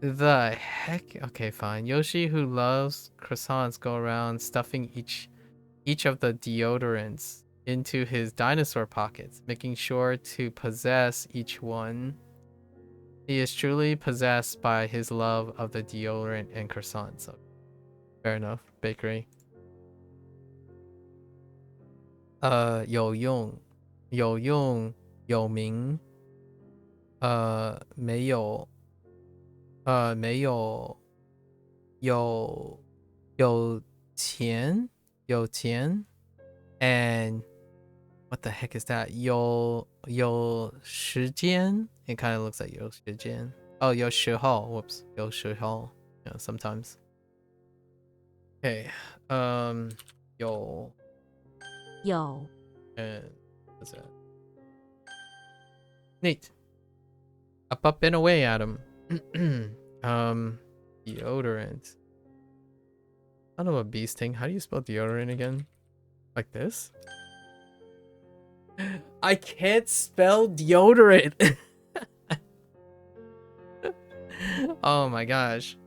The heck? Okay, fine. Yoshi, who loves croissants, go around stuffing each of the deodorants into his dinosaur pockets, making sure to possess each one. He is truly possessed by his love of the deodorant and croissants. So, fair enough. Bakery. 有用，有用，有名，没有，没有，有钱，有钱，and what the heck is that? 有时间. It kind of looks like 有时间. Oh, 有时候. Whoops. 有时候. Yeah, sometimes. Okay. 有有 and what's that? Neat. Up and away, Adam. Deodorant. I don't know a beast thing. How do you spell deodorant again? Like this? I can't spell deodorant. Oh my gosh.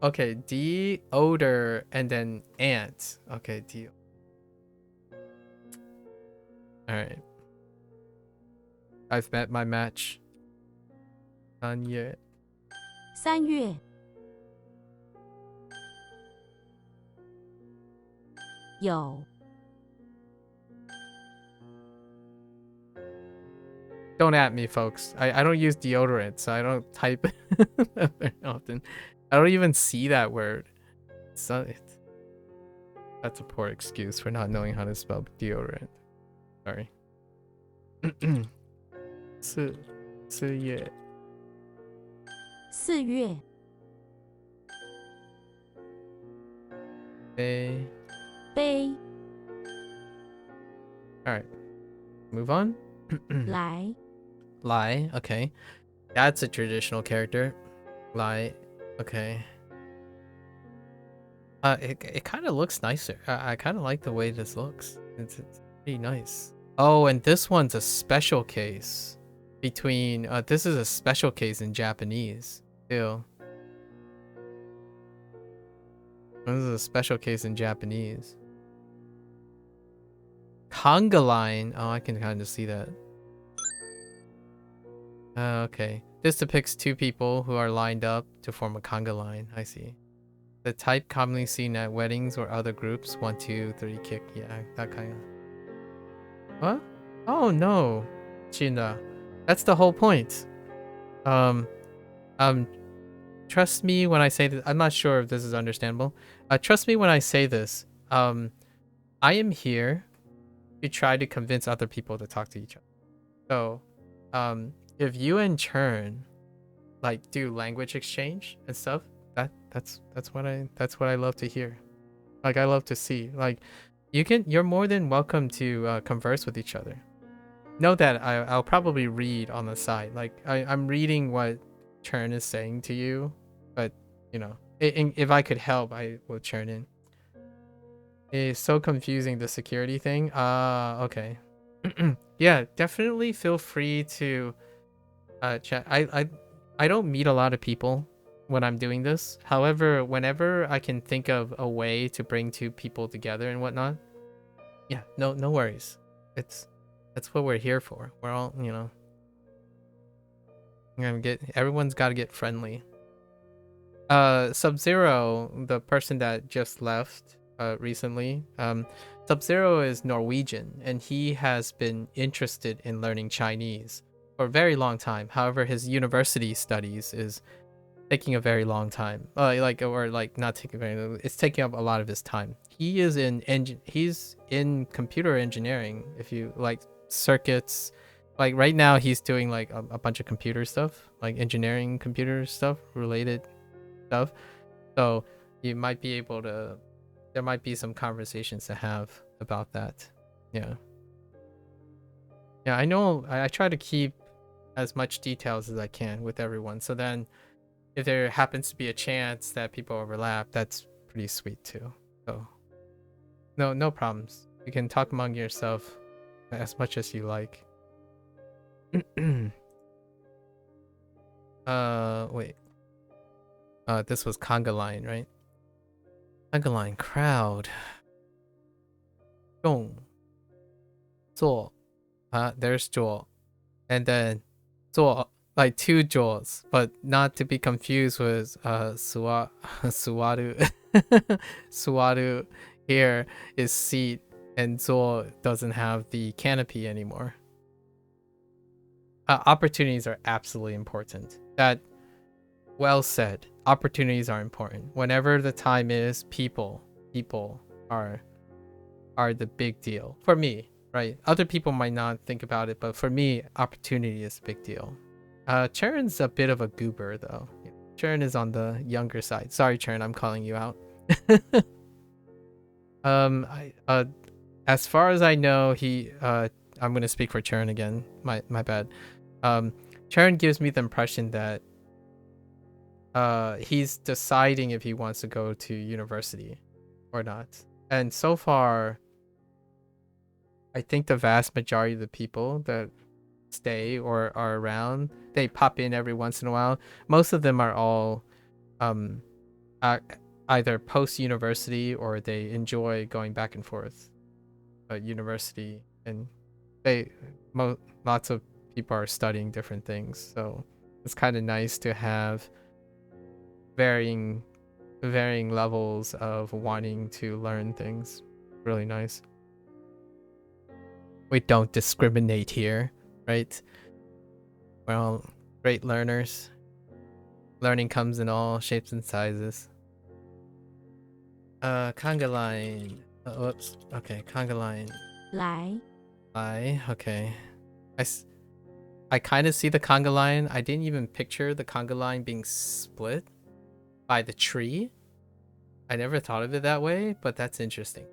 Okay, deodor and then ant. Okay, Alright. I've met my match. Done yet. 3月有 Don't at me, folks. I don't use deodorant, so I don't type very often. I don't even see that word. That's a poor excuse for not knowing how to spell deodorant. Sorry. 4月4月杯杯 Alright. Move on. 来 Lai. Okay. That's a traditional character. Lai. Okay. It kind of looks nicer. I kind of like the way this looks. It's pretty nice. Oh, and this one's a special case between this is a special case in Japanese too. This is a special case in Japanese. Conga line. Oh, I can kind of see that. Okay. This depicts two people who are lined up to form a conga line. I see. The type commonly seen at weddings or other groups. 1, 2, 3, kick. Yeah, that kind of. What? Oh no, China. That's the whole point. Trust me when I say this. I'm not sure if this is understandable. Trust me when I say this. I am here to try to convince other people to talk to each other. So, if you in turn, like, do language exchange and stuff, that's what I love to hear. Like, I love to see. Like, you're more than welcome to converse with each other. Know that I'll probably read on the side. Like, I'm reading what Churn is saying to you, but you know, if I could help, I will churn in. It's so confusing, the security thing. Okay. Yeah, definitely feel free to chat. I don't meet a lot of people when I'm doing this. However, whenever I can think of a way to bring two people together and whatnot, yeah, no worries. That's what we're here for. We're all, you know, everyone's got to get friendly. Sub-Zero, the person that just left recently, Sub-Zero is Norwegian, and he has been interested in learning Chinese for a very long time. However, his university studies is taking a very long time. Not taking very. It's taking up a lot of his time. He is he's in computer engineering. If you like circuits, like right now he's doing like a bunch of computer stuff, like engineering computer stuff related stuff. So you might be able to there might be some conversations to have about that. Yeah. Yeah, I know I try to keep as much details as I can with everyone. So then if there happens to be a chance that people overlap, that's pretty sweet too. So no problems. You can talk among yourself as much as you like. Wait. This was Conga Line, right? Conga Line crowd. Zhong. Zuo. There's Zhuo. And then Zuo, like two Zhuos, but not to be confused with Suwaru. Suwaru here is seat, and Zuo doesn't have the canopy anymore. Opportunities are absolutely important. That, well said. Opportunities are important. Whenever the time is, people are the big deal for me, right? Other people might not think about it, but for me, opportunity is a big deal. Charon's a bit of a goober though. Charon is on the younger side. Sorry, Charon, I'm calling you out. As far as I know, I'm gonna speak for Charon again. My bad. Charon gives me the impression that he's deciding if he wants to go to university or not. And so far, I think the vast majority of the people that stay or are around, they pop in every once in a while. Most of them are all either post-university or they enjoy going back and forth university, and lots of people are studying different things, so it's kind of nice to have varying levels of wanting to learn things. Really nice. We don't discriminate here, right? We're all great learners. Learning comes in all shapes and sizes. Conga line. Whoops. Okay, conga line. 来 Okay. I kind of see the conga line. I didn't even picture the conga line being split by the tree. I never thought of it that way, but that's interesting.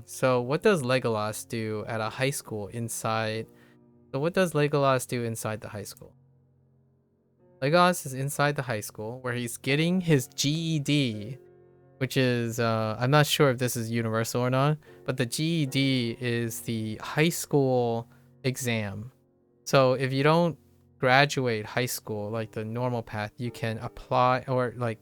So what does Legolas do at a high school inside? So what does Legolas do inside the high school? Legolas is inside the high school where he's getting his GED, which is, I'm not sure if this is universal or not, but the GED is the high school exam. So if you don't graduate high school, like the normal path, you can apply, or like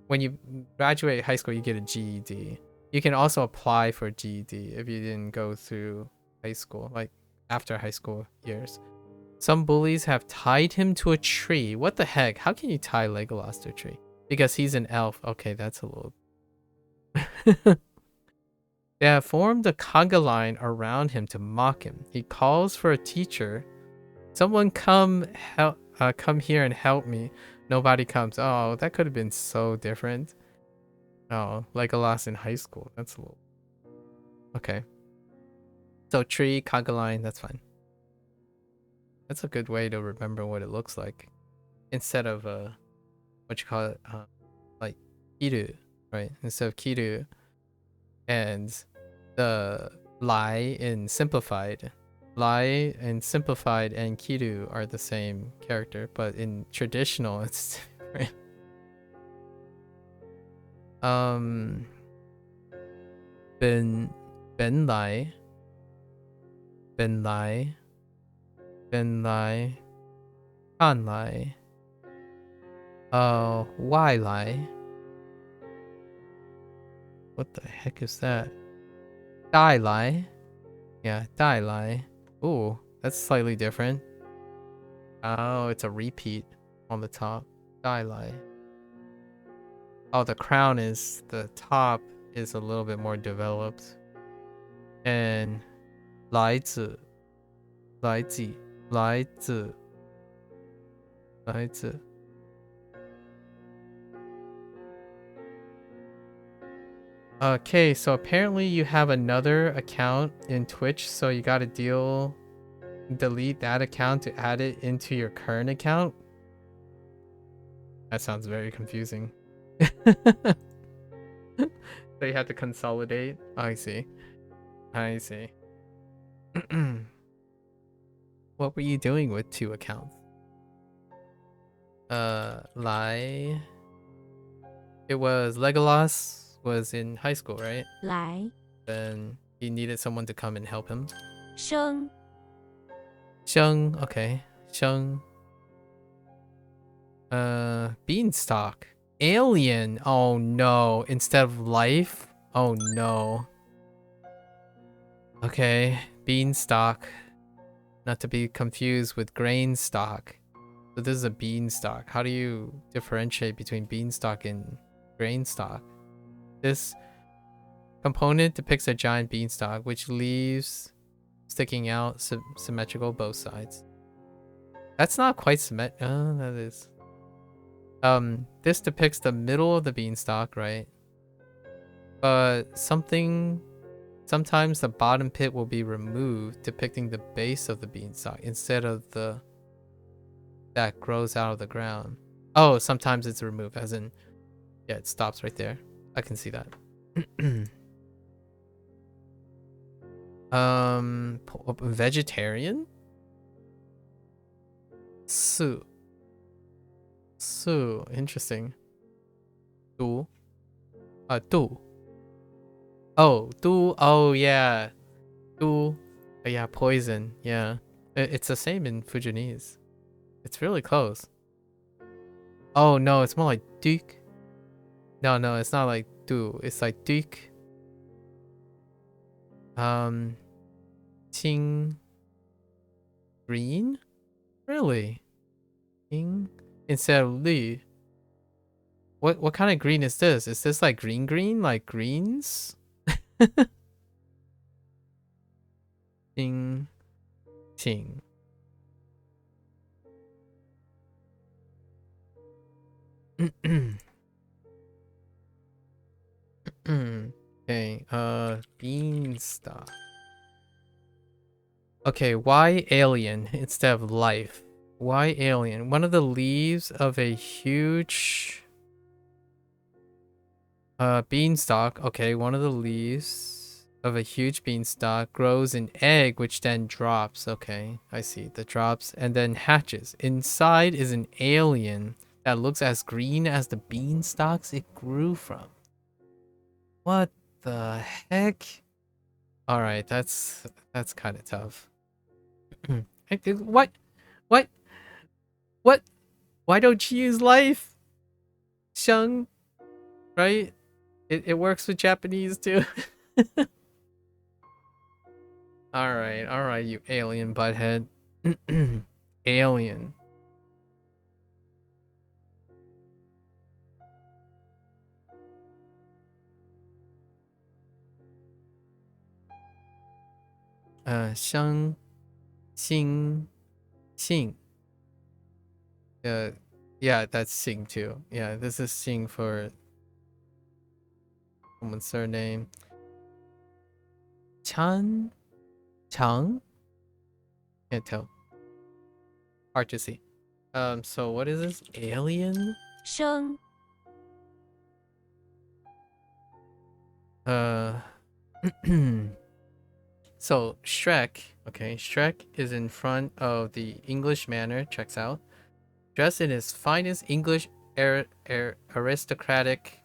when you graduate high school, you get a GED. You can also apply for a GED if you didn't go through high school, like after high school years. Some bullies have tied him to a tree. What the heck? How can you tie Legolas to a tree? Because he's an elf. Okay, that's a little... They have formed a conga line around him to mock him. He calls for a teacher. Someone come here and help me. Nobody comes. Oh, that could have been so different. Oh, Legolas in high school. That's a little... Okay. So tree, conga line, that's fine. That's a good way to remember what it looks like. Instead of, what you call it, like, kiru, right? Instead of kiru, and the lai in simplified. Lai in simplified and kiru are the same character, but in traditional, it's different. Ben Lai, Ben Lai, Ben Lai, Han Lai, Y Lai. What the heck is that? Dai Lai. Yeah, Dai Lai. Ooh, that's slightly different. Oh, it's a repeat on the top. Dai Lai. Oh, the crown is, the top is a little bit more developed. And Lai Zi. Lai Zi. Lai Zi. Lai Zi. Okay, so apparently you have another account in Twitch, so you gotta delete that account to add it into your current account. That sounds very confusing. They had to consolidate. I see. I see. What were you doing with 2 accounts? Lie. It was Legolas was in high school, right? 来 Then he needed someone to come and help him. 生 Sheng, okay. Sheng. Beanstalk. Alien. Oh no. Instead of life? Oh no. Okay. Beanstalk. Not to be confused with grain stock. So this is a beanstalk. How do you differentiate between beanstalk and grain stock? This component depicts a giant beanstalk, which leaves sticking out symmetrical both sides. That's not quite symmetrical. Oh, that is. This depicts the middle of the beanstalk, right? But sometimes the bottom pit will be removed, depicting the base of the beanstalk instead of the that grows out of the ground. Oh, sometimes it's removed, as in, yeah, it stops right there. I can see that. Vegetarian? Su. Interesting. Du. Du. Oh, du. Oh, yeah. Du. Oh, yeah, poison. Yeah. It's the same in Fujianese. It's really close. Oh, no, it's more like duk. No, it's not like du. It's like duk. Ting. Green? Really? Ting? Instead of li. What kind of green is this? Is this like green? Like greens? Ting. Ting. Okay, beanstalk. Okay, why alien instead of life? Why alien? One of the leaves of a huge beanstalk. Okay, one of the leaves of a huge beanstalk grows an egg which then drops. Okay, I see. The drops and then hatches. Inside is an alien that looks as green as the beanstalks it grew from. What the heck? All right, that's kind of tough. What? What? What? Why don't you use life? Sheng, right? It works with Japanese too. All right, you alien butthead. Alien. Sheng, Xing, Xing. Yeah, that's Xing too. Yeah, this is Xing for someone's surname. Chan, Chang. Can't tell. Hard to see. So what is this? Alien? 生 So Shrek, okay, Shrek is in front of the English manor, checks out, dressed in his finest English aristocratic,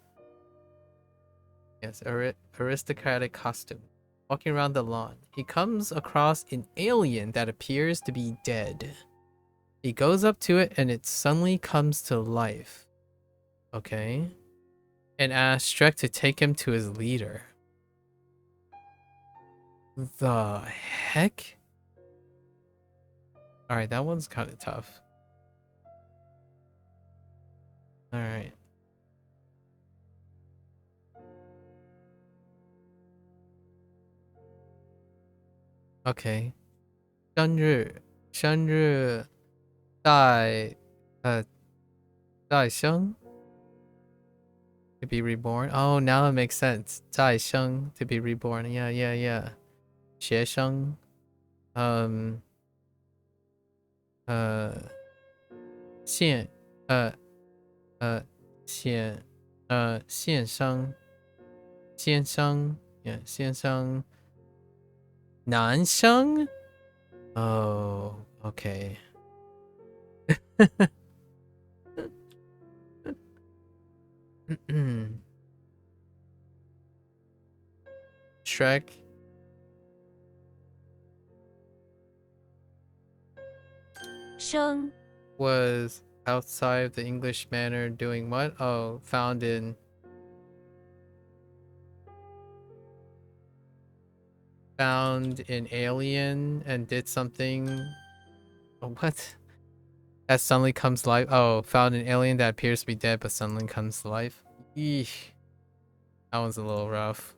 aristocratic costume, walking around the lawn. He comes across an alien that appears to be dead. He goes up to it and it suddenly comes to life. Okay. And asks Shrek to take him to his leader. The heck? Alright, that one's kind of tough. Alright. Okay. 生日再生 to be reborn. Oh, now it makes sense. 再生 to be reborn. Yeah. 学生 现现生线上 yeah 线上男生 oh okay Shrek 生 was outside of the English manor doing what? Oh, found in alien and did something. Oh, what? That suddenly comes to life. Oh, found an alien that appears to be dead but suddenly comes to life. Eesh. That one's a little rough.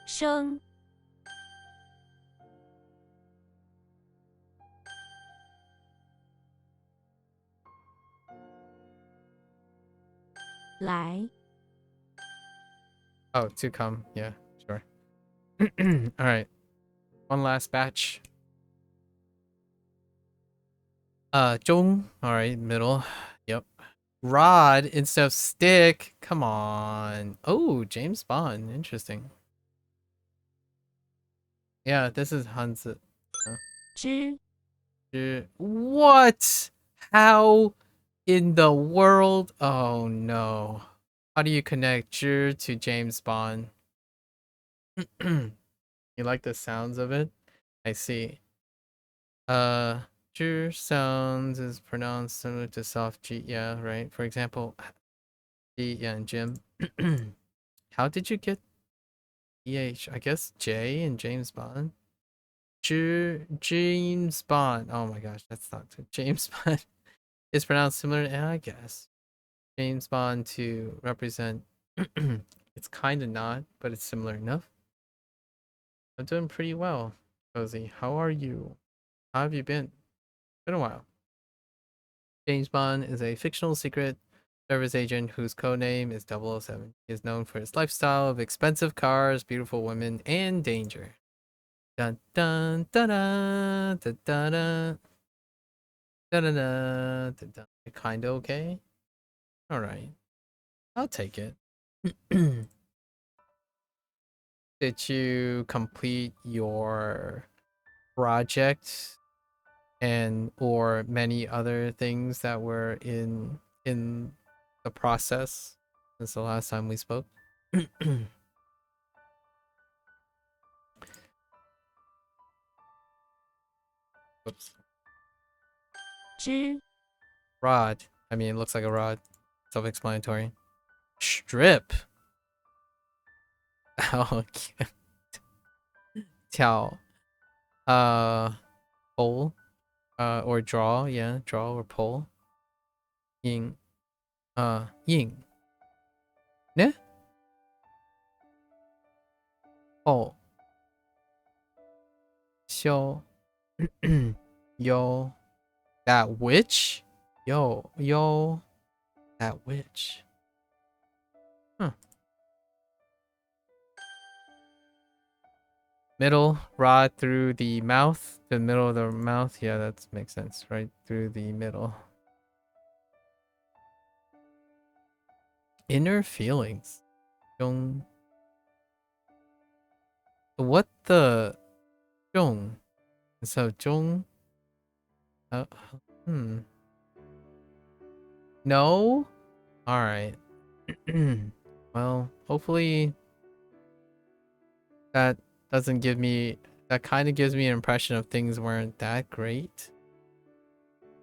生来 Oh, to come. Yeah, sure. All right. One last batch. Zhong. All right, middle. Yep. Rod instead of stick. Come on. Oh, James Bond. Interesting. Yeah, this is Hans. 之 What? How in the world? Oh no. How do you connect Zhi to James Bond? You like the sounds of it? I see. Zhi sounds is pronounced similar to soft G. Yeah, right. For example, G, yeah, and Jim. How did you get EH? I guess J and James Bond. James Bond. Oh my gosh, that's not good. James Bond is pronounced similar. Yeah, I guess. James Bond to represent. It's kind of not, but it's similar enough. I'm doing pretty well, Cozy. How are you? How have you been? Been a while. James Bond is a fictional secret service agent whose codename is 007. He is known for his lifestyle of expensive cars, beautiful women, and danger. Dun dun dun dun dun dun dun dun dun dun dun dun. Kinda okay. All right, I'll take it. Did you complete your project and or many other things that were in the process since the last time we spoke? Whoops. 之 Rod. I mean, it looks like a rod. Self-explanatory. Strip. Oh, cute. 跳. Pull. Or draw. Yeah, draw or pull. Ying. Ying. Ne? Oh. Xiao. Yo. That witch? Yo. That witch. Huh. Middle, rod through the mouth. The middle of the mouth. Yeah, that makes sense. Right through the middle. Inner feelings. Zhong. What the? Zhong. So Zhong. Uh, hmm. No? Alright. Well, hopefully that doesn't give me... That kind of gives me an impression of things weren't that great.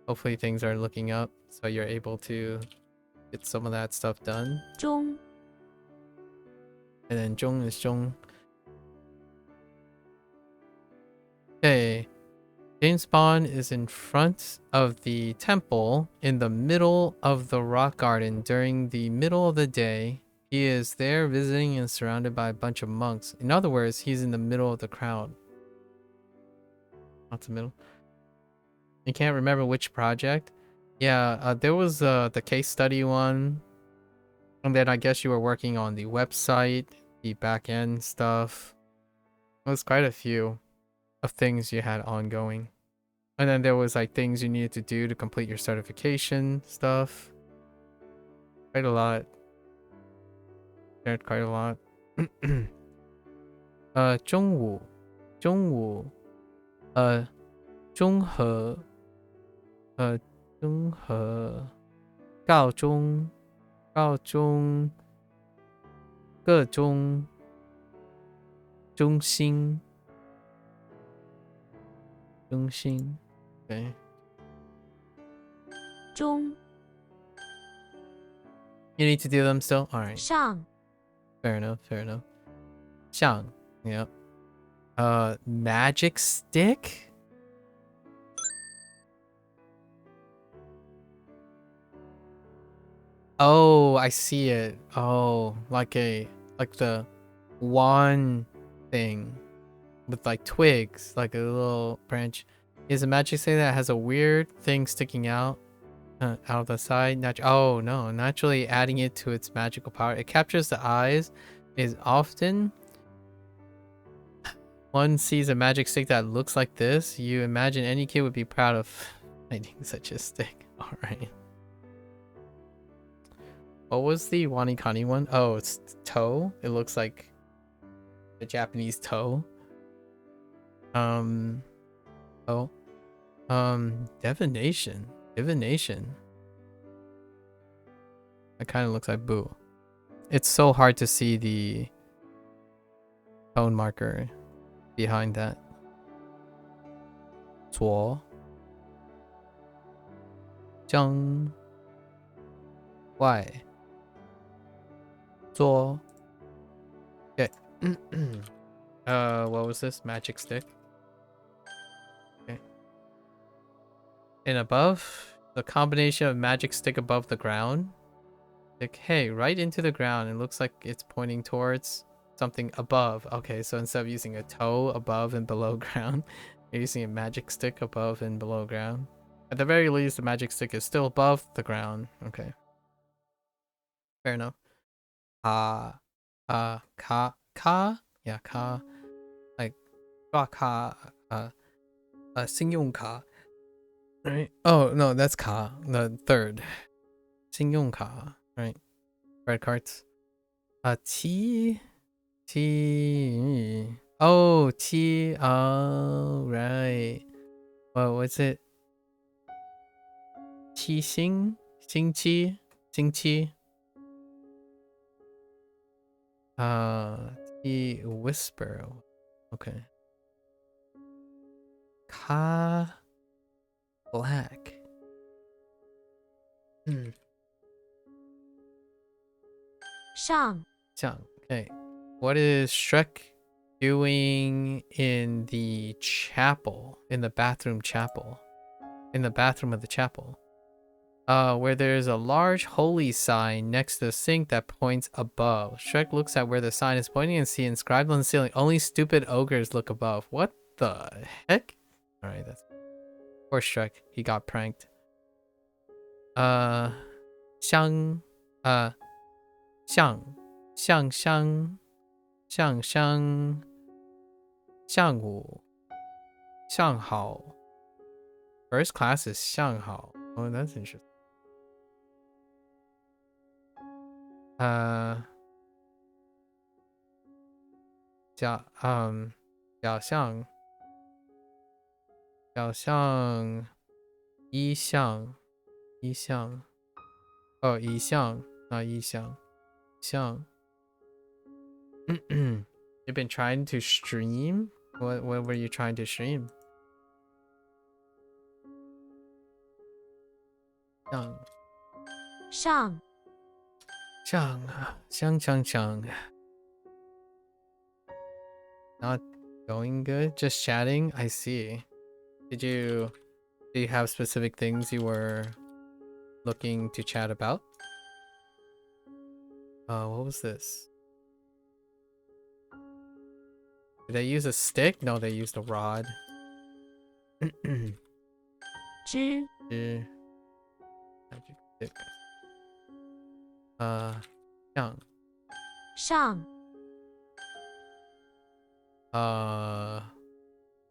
Hopefully things are looking up so you're able to get some of that stuff done. 中 And then Zhong is Zhong. Okay. James Bond is in front of the temple in the middle of the rock garden during the middle of the day. He is there visiting and surrounded by a bunch of monks. In other words, he's in the middle of the crowd. Not the middle. You can't remember which project? Yeah, there was the case study one. And then I guess you were working on the website, the back end stuff. It was quite a few. of things you had ongoing. And then there was like things you needed to do to complete your certification stuff. Quite a lot. Shared quite a lot. 中午综合告中个中心 okay. 中 You need to do them still? Alright. 上 Fair enough. 像 yep. Magic stick? Oh, I see it. Oh, like the wand thing with like twigs, like a little branch. Is a magic stick that has a weird thing sticking out of the side. Oh no, naturally adding it to its magical power. It captures the eyes. Is often one sees a magic stick that looks like this. You imagine any kid would be proud of finding such a stick. All right. What was the Wanikani one? Oh, it's toe. It looks like the Japanese toe. Divination. It kind of looks like boo. It's so hard to see the tone marker behind that. 左将外 左 okay. What was this? Magic stick. Okay. And above, the combination of magic stick above the ground. Like, hey, right into the ground. It looks like it's pointing towards something above. Okay, so instead of using a toe above and below ground, you're using a magic stick above and below ground. At the very least, the magic stick is still above the ground. Okay. Fair enough. Ka. Yeah, ka. Like, ka. 信用卡. Right? Oh, no, that's ka. The third. 信用卡. Right? Credit cards. T. Oh, T. Oh, right. What was it? 七星期 T whisper. Okay. Ka black. Hmm. 上 Okay. What is Shrek doing in the chapel? In the bathroom chapel? In the bathroom of the chapel? Where there's a large holy sign next to the sink that points above. Shrek looks at where the sign is pointing and see inscribed on the ceiling. Only stupid ogres look above. What the heck? Alright, that's... Poor Shrek. He got pranked. 向午 向好 First class is 向好 Oh, that's interesting. 小象一项 Oh, 一项 not 一项 You've been trying to stream? What were you trying to stream? 上 Xiang. Not going good? Just chatting? I see. Do you have specific things you were looking to chat about? What was this? Did they use a stick? No, they used a rod. 之 Magic stick. 像上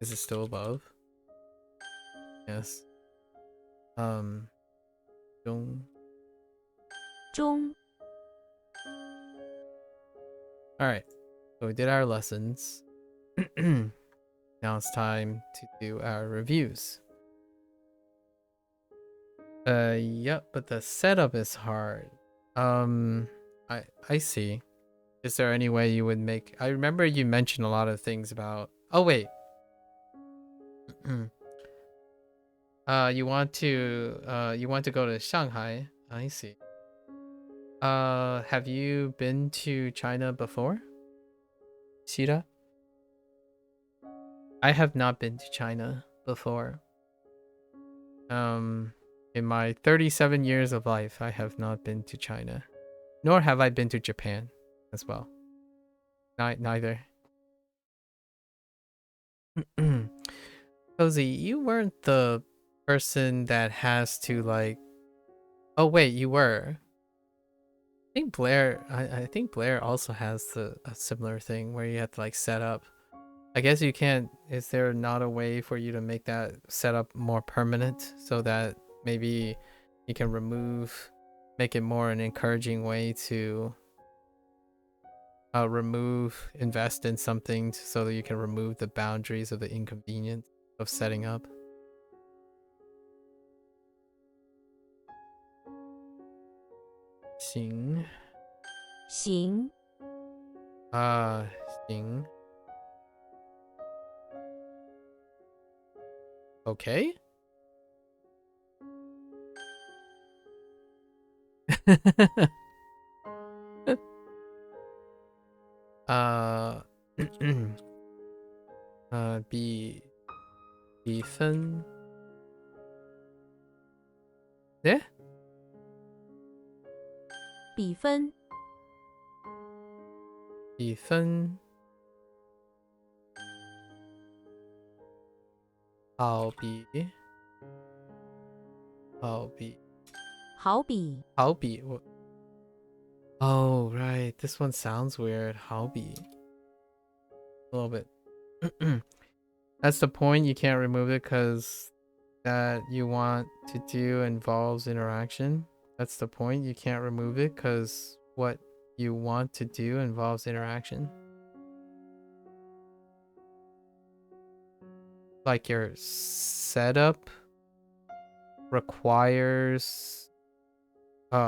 Is it still above? Yes. 中. 中 Alright. So we did our lessons. Now it's time to do our reviews. Yep, but the setup is hard. I see. Is there any way you would make... I remember you mentioned a lot of things about... Oh, wait. You want to go to Shanghai. I see. Have you been to China before? Shira? I have not been to China before. In my 37 years of life, I have not been to China. Nor have I been to Japan as well. Neither. Cozy, you weren't the person that has to like... Oh wait, you were. I think Blair. I think Blair also has a similar thing where you have to like set up. I guess you can't. Is there not a way for you to make that setup more permanent so that maybe you can make it more an encouraging way to invest in something so that you can remove the boundaries of the inconvenience of setting up? 行 行 行 Okay.比分 네? 比分比分好比好比 Oh, right. This one sounds weird. 好比 a little bit. That's the point. You can't remove it because that you want to do involves interaction. That's the point. You can't remove it because what you want to do involves interaction. Like your setup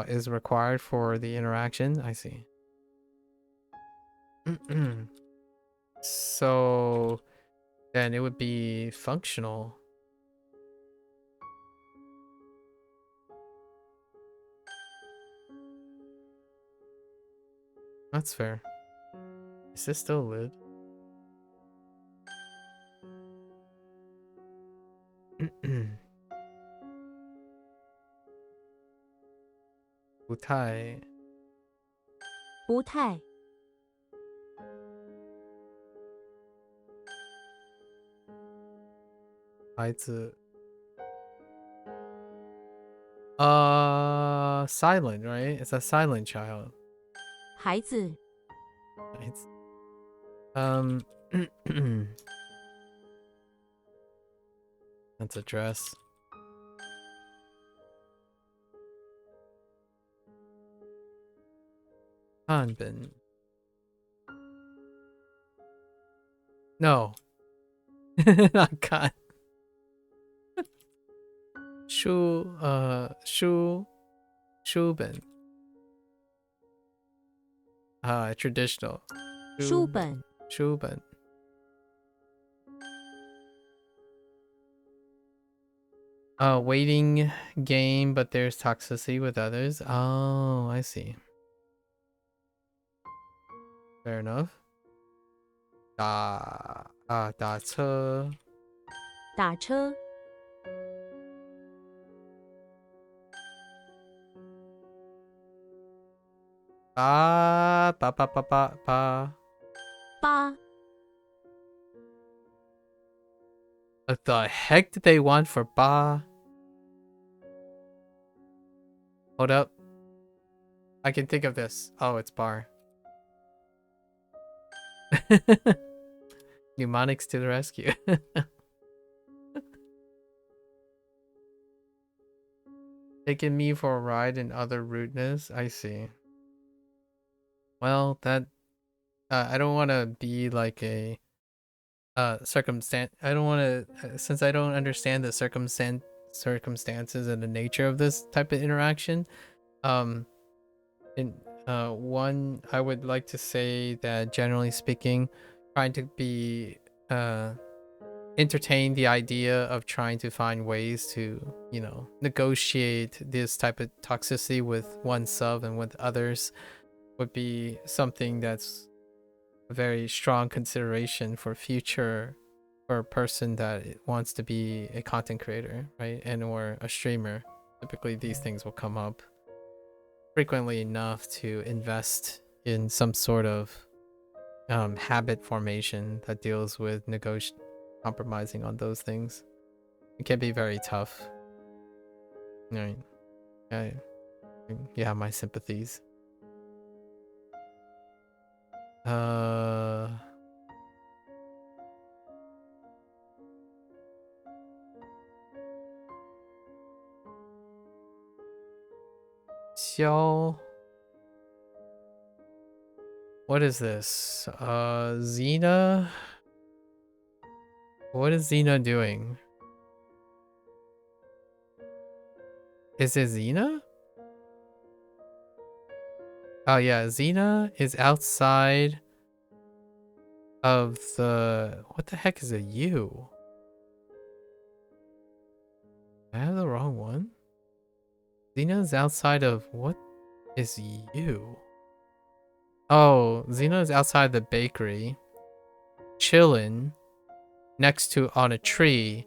is required for the interaction. I see. So then it would be functional. That's fair. Is this still a lid?不太不太孩子 silent, right? It's a silent child. 孩子 It's that's a dress. Hanbin. No. Not kan. Shuben. Traditional. 书本 Shuben. Waiting game, but there's toxicity with others. Oh, I see. Fair enough. 打车打车八 八 What the heck did they want for ba? Hold up. I can think of this. Oh, it's bar. Mnemonics to the rescue. Taking me for a ride in other rudeness. I see. Well, that I don't want to be like a circumstance. I don't want to since I don't understand the circumstances and the nature of this type of interaction. Um, in one, I would like to say that generally speaking, trying to be entertain the idea of trying to find ways to, you know, negotiate this type of toxicity with oneself and with others would be something that's a very strong consideration for future for a person that wants to be a content creator, right? And or a streamer. Typically these things will come up frequently enough to invest in some sort of habit formation that deals with compromising on those things. It can be very tough. Right. You have my sympathies. Xiao. What is this? Xena? What is Xena doing? Is it Xena? Oh yeah, Xena is outside of the... What the heck is a U? I have the wrong one? Xena is outside of... What is U? Oh, Xena is outside the bakery, chilling next to on a tree,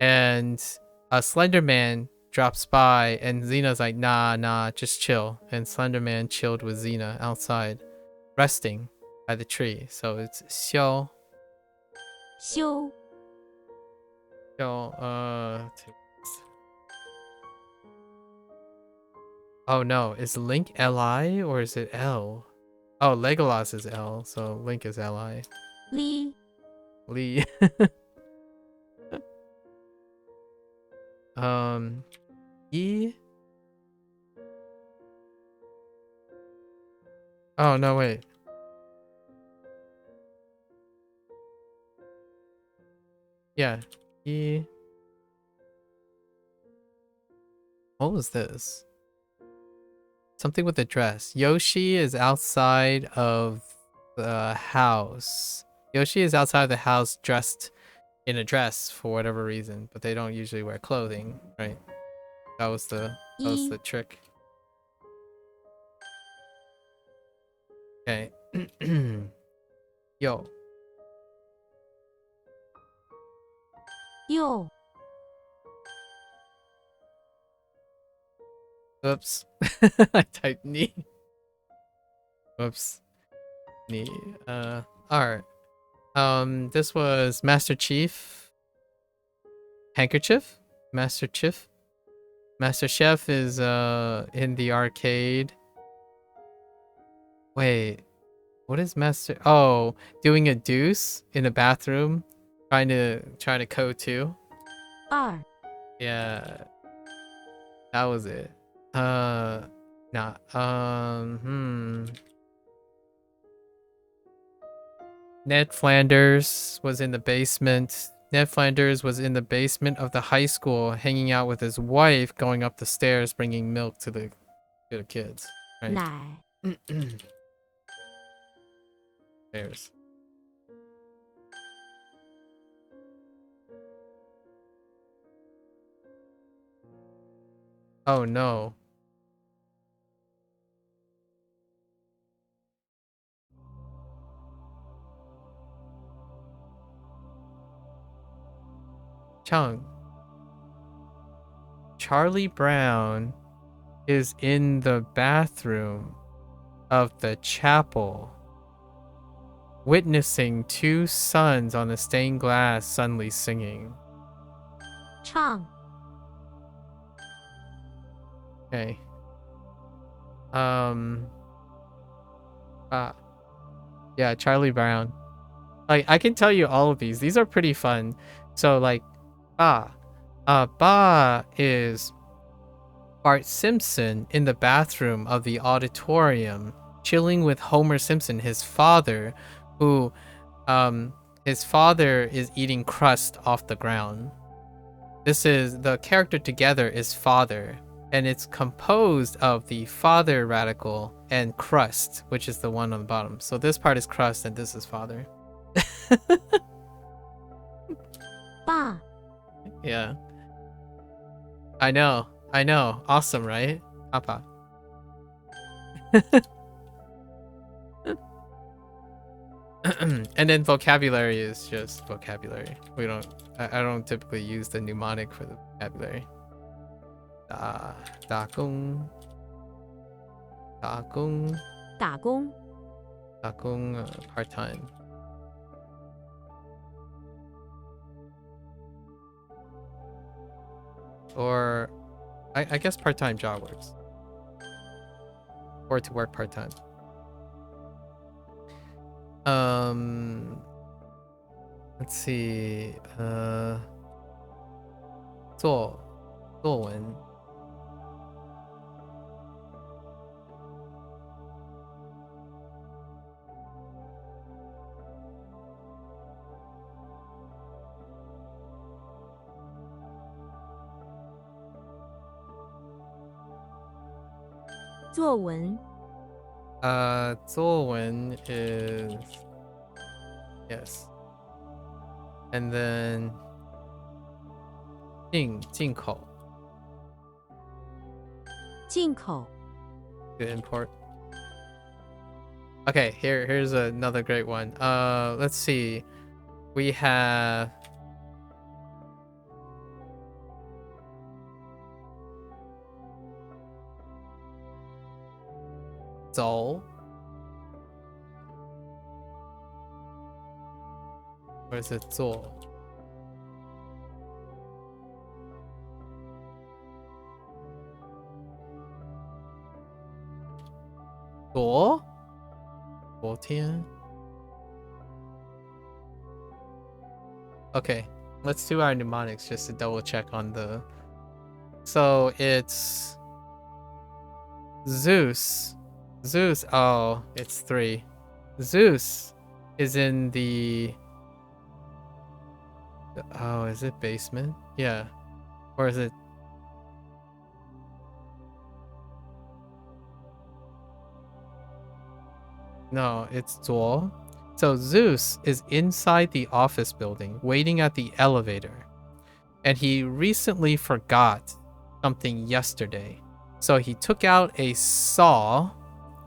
and a Slender Man drops by, and Xena's like, nah, just chill. And Slender Man chilled with Xena outside, resting by the tree. So it's Xiao. 修 Xiao, oh no, is Link Li or is it L? Oh, Legolas is L, so Link is Li. 哩 Lee. E. Oh no, wait. Yeah. E. What was this? Something with a dress. Yoshi is outside of the house. Yoshi is outside of the house dressed in a dress for whatever reason, but they don't usually wear clothing, right? That was the 一 trick. Okay. Yo. 右 Oops. I typed knee. Oops. Knee. Alright. This was Master Chief. Handkerchief? Master Chief? Master Chef is in the arcade. Wait. What is Master? Oh, doing a deuce in a bathroom. Trying to code too. 二 Yeah. That was it. Nah. Ned Flanders was in the basement. Ned Flanders was in the basement of the high school, hanging out with his wife, going up the stairs, bringing milk to the kids. Right? 奶 Stairs. Oh no. Chung. Charlie Brown is in the bathroom of the chapel, witnessing two sons on the stained glass suddenly singing. 唱 Okay. Yeah, Charlie Brown. Like, I can tell you all of these. These are pretty fun. So, like, Ba. Ba is Bart Simpson in the bathroom of the auditorium, chilling with Homer Simpson, his father, who, his father is eating crust off the ground. This is, the character together is father, and it's composed of the father radical and crust, which is the one on the bottom. So this part is crust and this is father. Ba. Yeah. I know. Awesome, right? Papa. And then vocabulary is just vocabulary. I don't typically use the mnemonic for the vocabulary. Da gong.打工 part-time. Or I guess part-time job works. Or to work part-time. Let's see. 作文 作文 作文 is yes. And then 进口 进口 to import. Okay, here's another great one. Let's see. We have走 or is it 做 昨天 Okay, let's do our mnemonics just to double check on the. So it's Zeus. Oh, it's 3. Zeus is in the. Oh, is it basement? Yeah. Or is it? No, it's 左. So Zeus is inside the office building, waiting at the elevator. And he recently forgot something yesterday. So he took out a saw,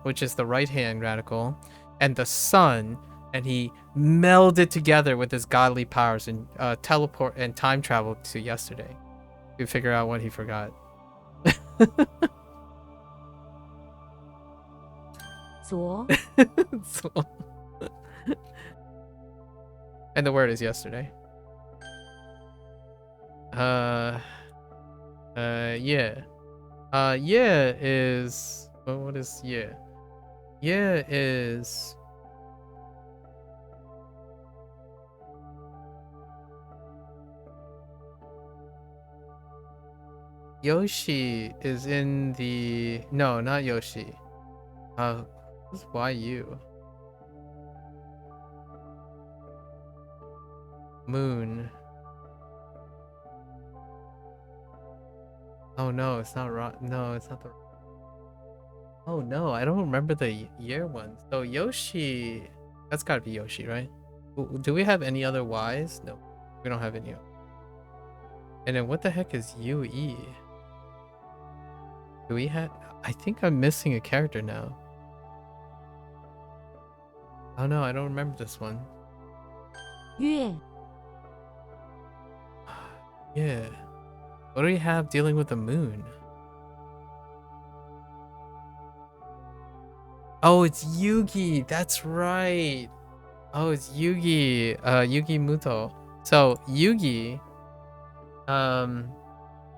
which is the right-hand radical, and the sun, and he melded together with his godly powers and teleport and time travel to yesterday to figure out what he forgot. 昨 And the word is yesterday. Yeah. Yeah is what is yeah? Yeah is Yoshi is in the no, not Yoshi. Who's YU? Moon. Oh no, it's not wrong. No, it's not the. Oh no, I don't remember the year one. So Yoshi, that's gotta be Yoshi, right? Do we have any other Ys? No, we don't have any. And then what the heck is UE? Do we have? I think I'm missing a character now. Oh no, I don't remember this one. 月 Yeah. What do we have dealing with the moon? Oh, it's Yugi. That's right. Oh, it's Yugi. Yugi Muto. So Yugi.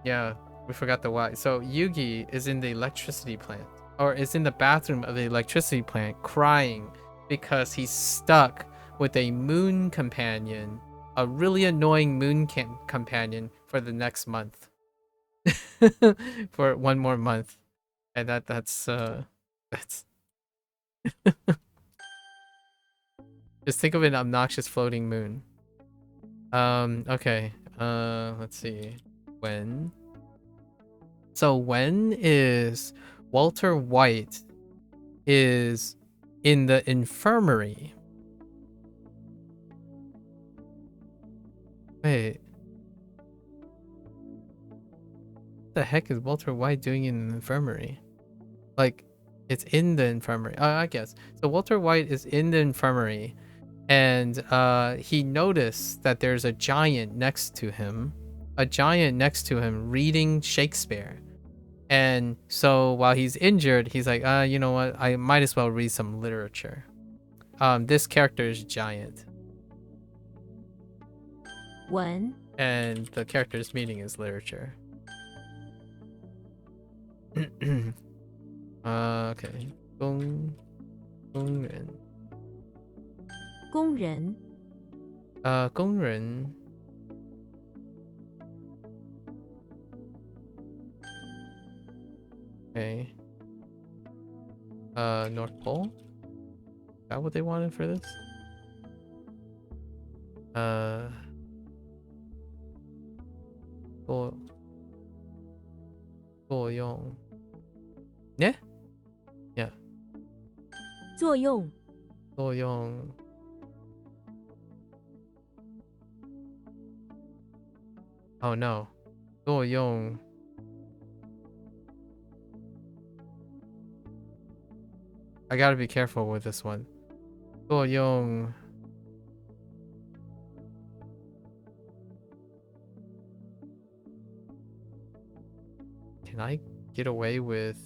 Yeah, we forgot the Y. So Yugi is in the electricity plant, or is in the bathroom of the electricity plant, crying because he's stuck with a moon companion, a really annoying moon companion for the next month. For one more month. And that's just think of an obnoxious floating moon. Okay. Let's see. When? So when is Walter White is in the infirmary? Wait. What the heck is Walter White doing in the infirmary? Like, it's in the infirmary. I guess. So Walter White is in the infirmary, and he noticed that there's a giant next to him. A giant next to him reading Shakespeare. And so while he's injured, he's like, you know what? I might as well read some literature. This character is giant. 文 And the character's meaning is literature. Okay. 工人工人工人 Okay. North Pole? Is that what they wanted for this? Go. 作用 Yeah? Yeah. 作用作用 Oh no. 作用 I gotta be careful with this one. 作用 Can I get away with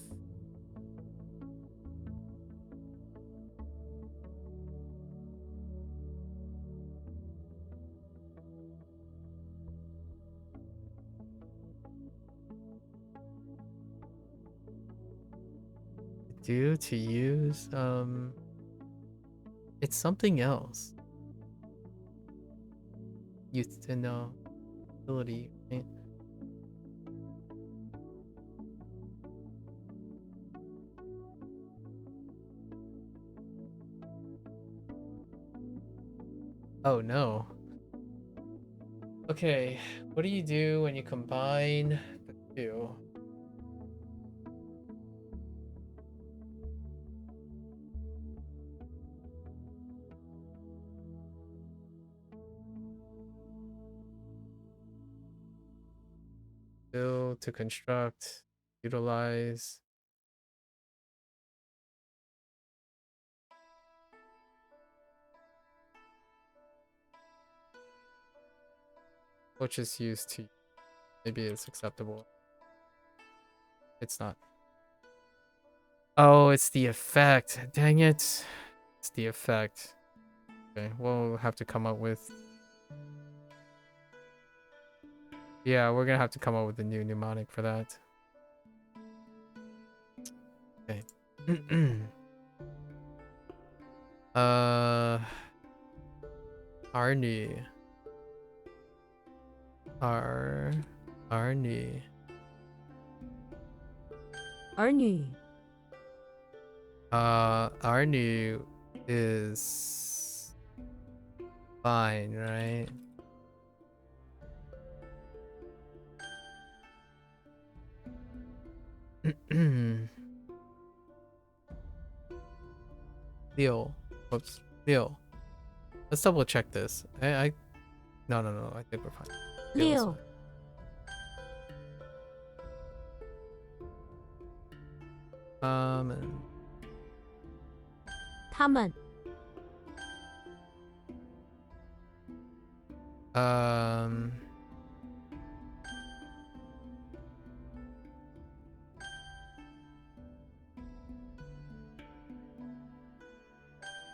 do to use? It's something else. Youth to know ability, right? Oh no. Okay, what do you do when you combine the two? Build to construct, utilize. Which is used to, maybe it's acceptable. It's not. Oh, it's the effect. Dang it. It's the effect. Okay, we'll have to come up with. Yeah, we're gonna have to come up with a new mnemonic for that. Okay. Arnie. Arnie. 儿女 Arnie is fine, right? Leo. Whoops. Leo. Let's double check this. No, I think we're fine. Leo is 六 fine. 他们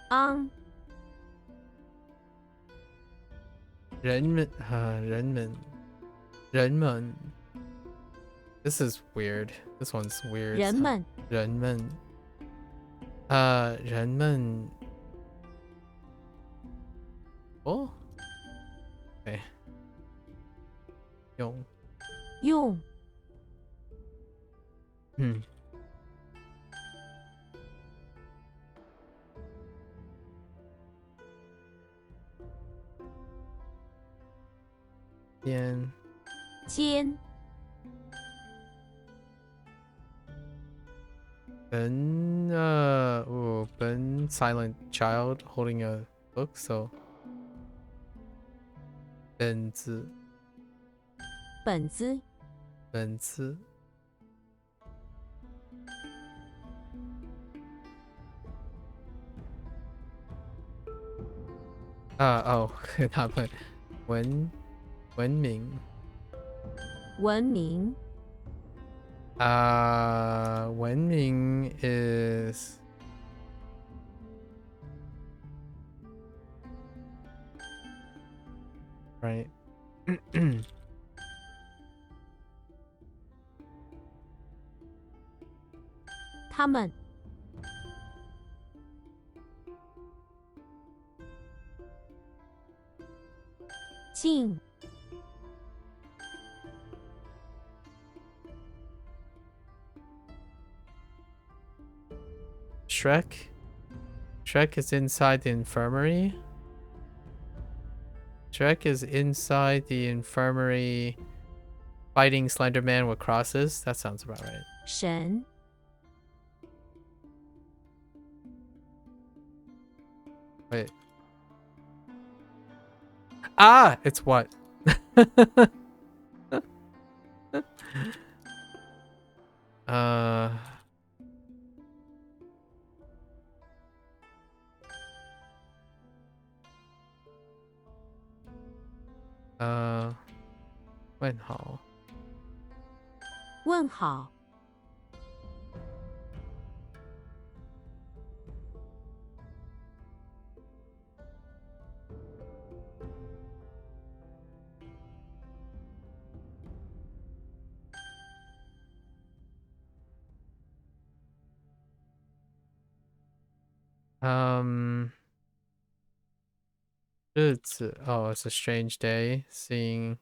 on 人们 This is weird. This one's weird. 人们人们 Oh. Okay. 用。用。嗯。间。间。Ben silent child holding a book, so 本子。本子。本子。哦，他们文明。文明。文明 is right. 他们。进。Shrek. Shrek is inside the infirmary. Shrek is inside the infirmary fighting Slenderman with crosses. That sounds about right. 神。Wait. Ah! It's what? uh...问号。问号。日子. Oh, it's a strange day seeing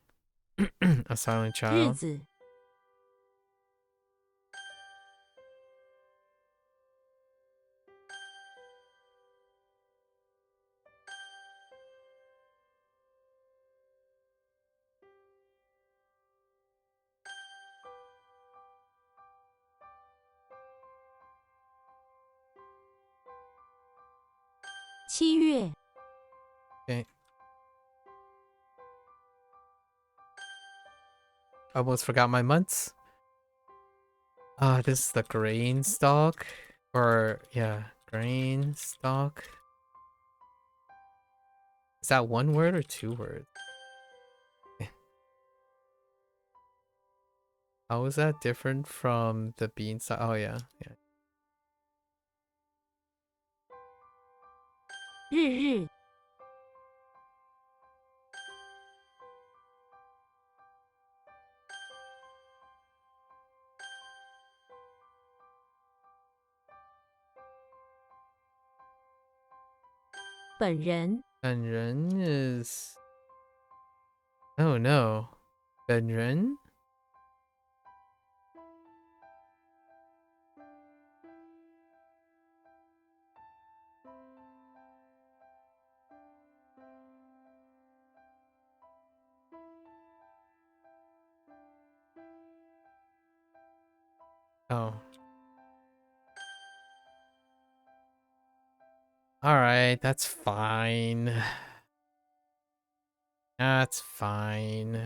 a silent 日 child. 子。7月。Okay. Almost forgot my months. This is the grain stock. Or, yeah, grain stock. Is that one word or two words? How is that different from the beanstalk? Oh, yeah. Yeah. 日日。本人。本人 is... Oh, no. 本人? Oh. Alright, that's fine. That's fine.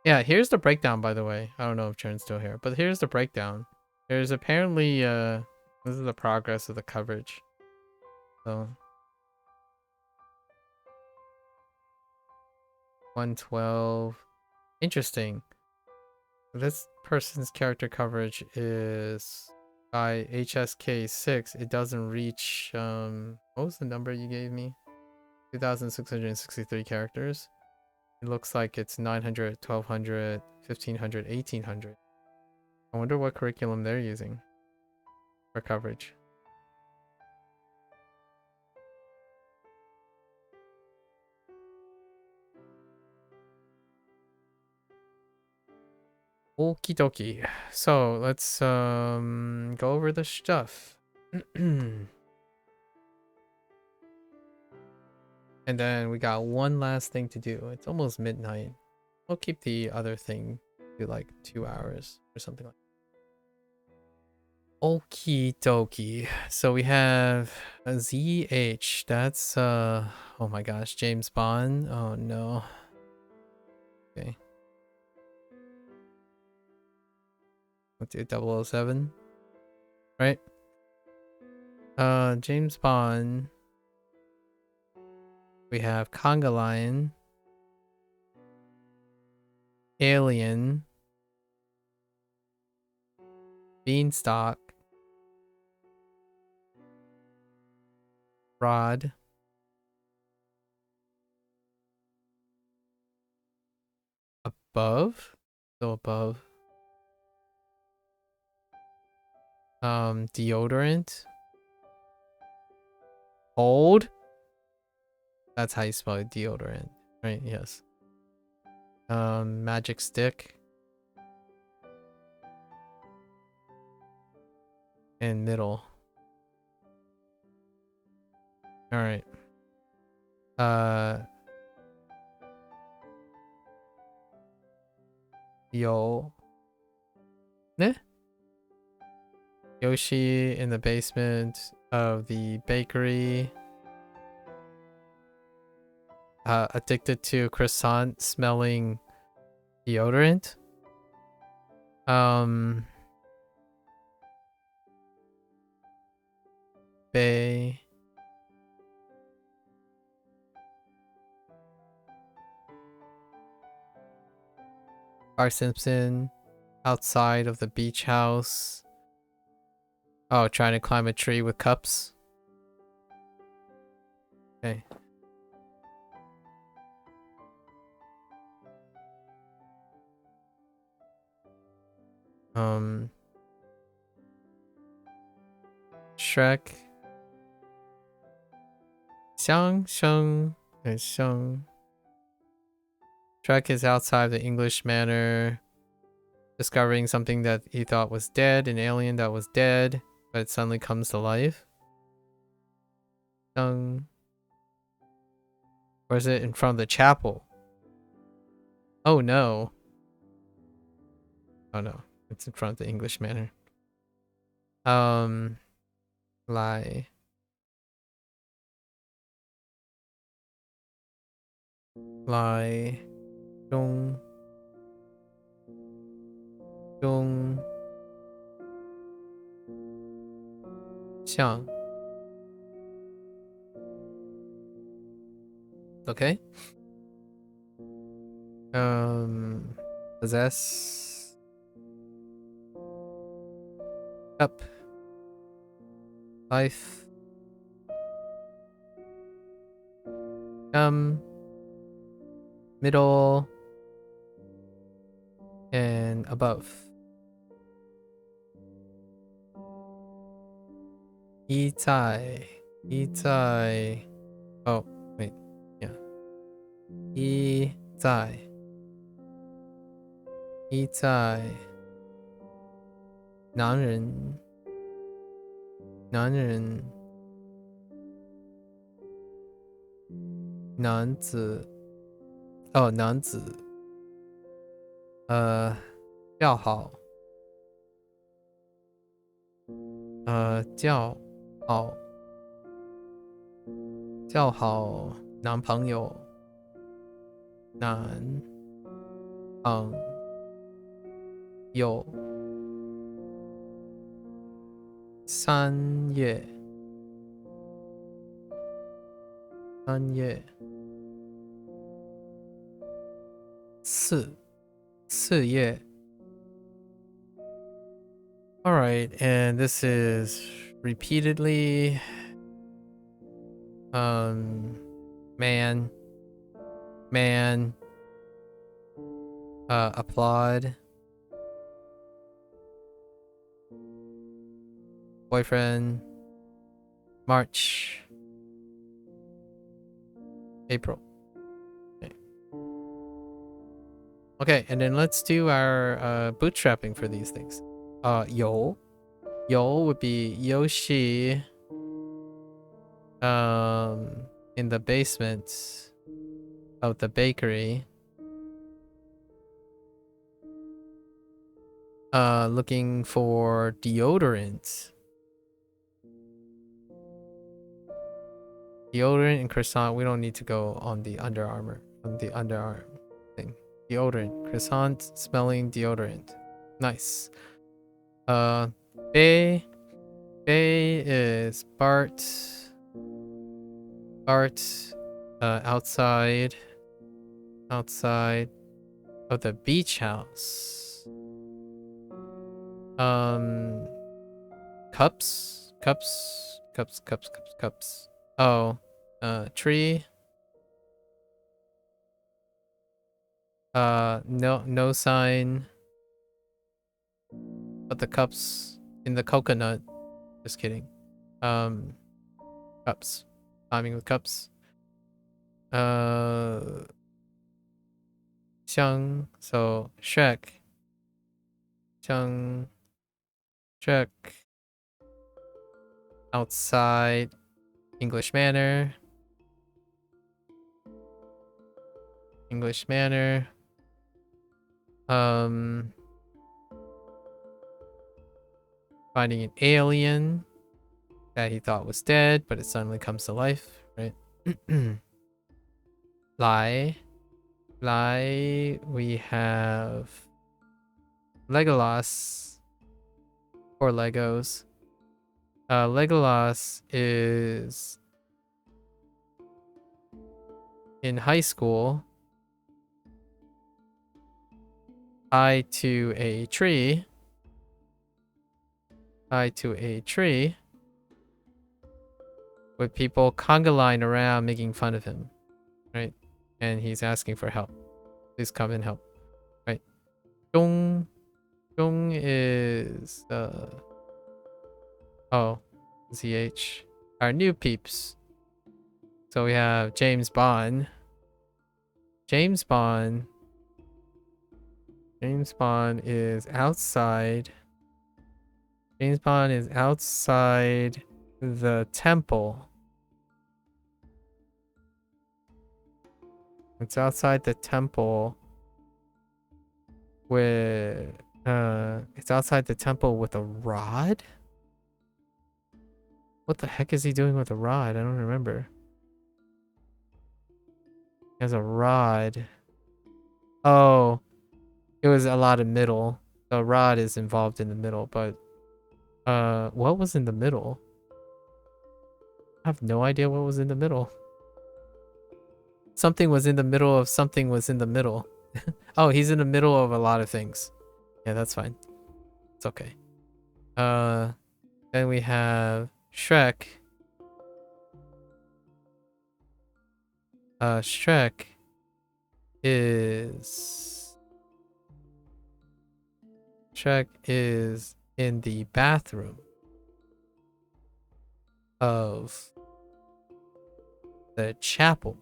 Yeah, here's the breakdown, by the way. I don't know if Chern's still here, but here's the breakdown. There's apparently, this is the progress of the coverage. So 112. Interesting. This person's character coverage is by HSK 6. It doesn't reach, what was the number you gave me? 2,663 characters. It looks like it's 900, 1200, 1500, 1800. I wonder what curriculum they're using for coverage. Okie dokie. So let's go over the stuff. And then we got one last thing to do. It's almost midnight. We'll keep the other thing to like 2 hours or something like that. Okie dokie. So we have a ZH. That's oh my gosh, James Bond. Oh no. Okay. Let's do 007. Right? James Bond. We have Conga Lion. Alien. Beanstalk. Rod. Above? Still above. Deodorant. Old? That's how you spell it, deodorant. Right, yes. Magic stick. And middle. Alright. Yo. Ne? Yoshi in the basement of the bakery. Addicted to croissant smelling deodorant. Bay. Bart Simpson outside of the beach house. Oh, trying to climb a tree with cups. Okay. Shrek. Xiang. Shrek is outside the English manor, discovering something that he thought was dead, an alien that was dead, but it suddenly comes to life. Or is it in front of the chapel? Oh no. Oh no. It's in front of the English manor. Lie. Lie. Dong. Xiang. Okay. Possess. Up. Life. Middle. And above. Itai. Oh, wait. Yeah. Itai. 男人 男子 哦男子叫好叫好男朋友男朋友3月4月 all right, and this is repeatedly man applaud boyfriend March April. Okay. Okay, and then let's do our bootstrapping for these things. Yo would be Yoshi in the basement of the bakery, looking for deodorant and croissant. We don't need to go on the Under Armour, on the underarm thing. Deodorant, croissant smelling deodorant. Nice. Bay is Bart outside of the beach house. Cups. Oh, tree. No sign of the cups in the coconut. Just kidding. Cups. Timing with cups. Xiang. So Shrek. Xiang. Shrek. Outside. English Manor. Finding an alien that he thought was dead, but it suddenly comes to life, right? Lie, we have Legolas or Legos. Legolas is in high school, tied to a tree, with people conga line around making fun of him, right? And he's asking for help. Please come and help, right? Dong is ZH. Our new peeps. So we have James Bond. James Bond is outside. James Bond is outside the temple. It's outside the temple with a rod? What the heck is he doing with a rod? I don't remember. He has a rod. Oh, it was a lot of middle. The rod is involved in the middle, but what was in the middle? I have no idea what was in the middle. Something was in the middle of something was in the middle. Oh, he's in the middle of a lot of things. Yeah, that's fine. It's okay. Then we have Shrek. Shrek is in the bathroom of the chapel.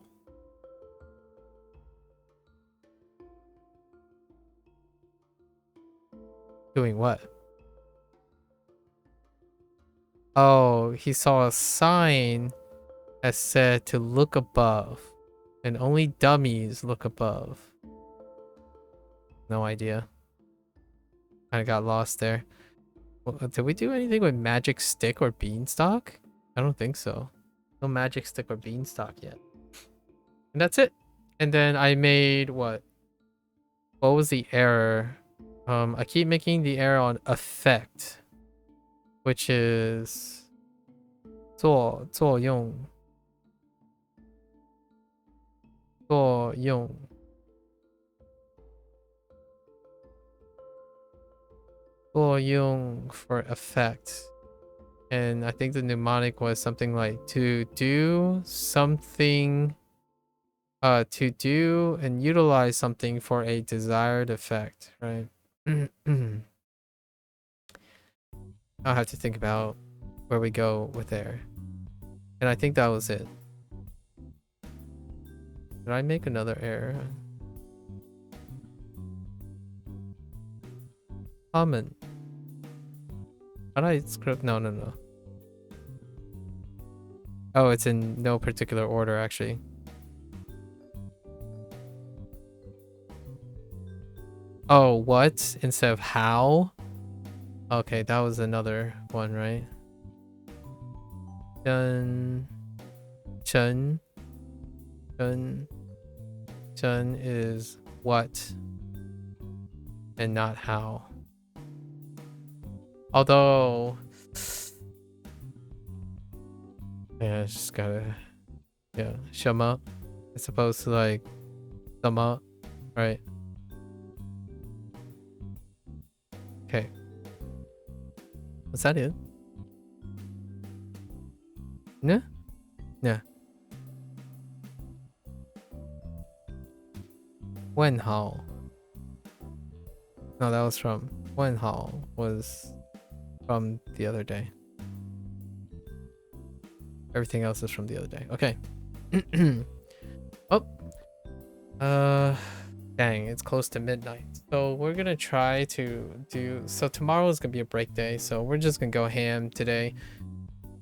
Doing what? Oh, he saw a sign that said to look above. And only dummies look above. No idea. Kind of got lost there. Well, did we do anything with magic stick or beanstalk? I don't think so. No magic stick or beanstalk yet. And that's it. And then I made what? What was the error? I keep making the error on effect, which is 作用 for effect. And I think the mnemonic was something like to do something, to do and utilize something for a desired effect, right? I'll have to think about where we go with there. And I think that was it. Did I make another error? Calmant. How do I script? No, no, no. Oh, it's in no particular order, actually. Oh, what? Instead of how? Okay, that was another one, right? Chen. Chen. Chen. Chen is what and not how. Although, yeah, it's just gotta, yeah, shama. It's supposed to like, sama, right? Okay. Was that it? No? Yeah. Wen hao. No, that was from Wen hao was from the other day. Everything else is from the other day. Okay. Oh. Dang, it's close to midnight. So we're gonna try to do. So tomorrow is gonna be a break day. So we're just gonna go ham today.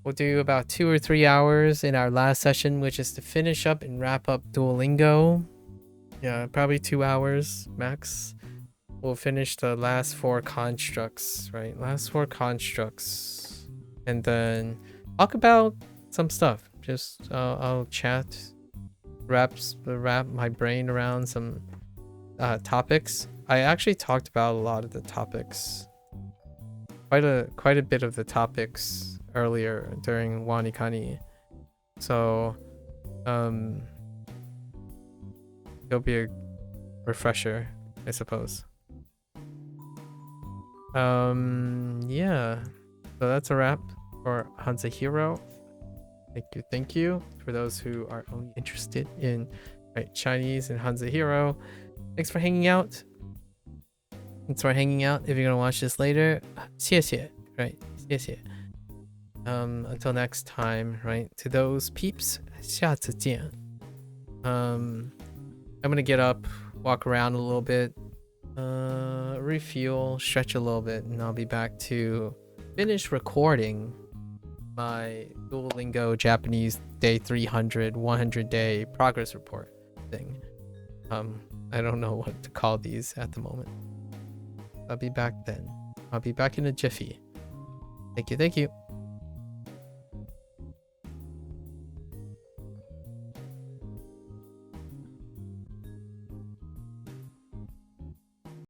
We'll do about 2 or 3 hours in our last session, which is to finish up and wrap up Duolingo. Yeah, probably 2 hours max. We'll finish the last 4 constructs, right? Last 4 constructs. And then talk about some stuff. Just I'll chat, wrap my brain around some topics. I actually talked about a lot of the topics. Quite a bit of the topics earlier during Wanikani. So it'll be a refresher, I suppose. Yeah. So that's a wrap for HanziHero. Thank you for those who are only interested in Chinese and HanziHero. Thanks for hanging out. Thanks for hanging out. If you're gonna watch this later, 谢谢, right? 谢谢. Until next time, right? To those peeps, 下次见. I'm gonna get up, walk around a little bit, refuel, stretch a little bit, and I'll be back to finish recording my Duolingo Japanese day 300 100 day progress report thing. I don't know what to call these at the moment. I'll be back then. I'll be back in a jiffy. Thank you.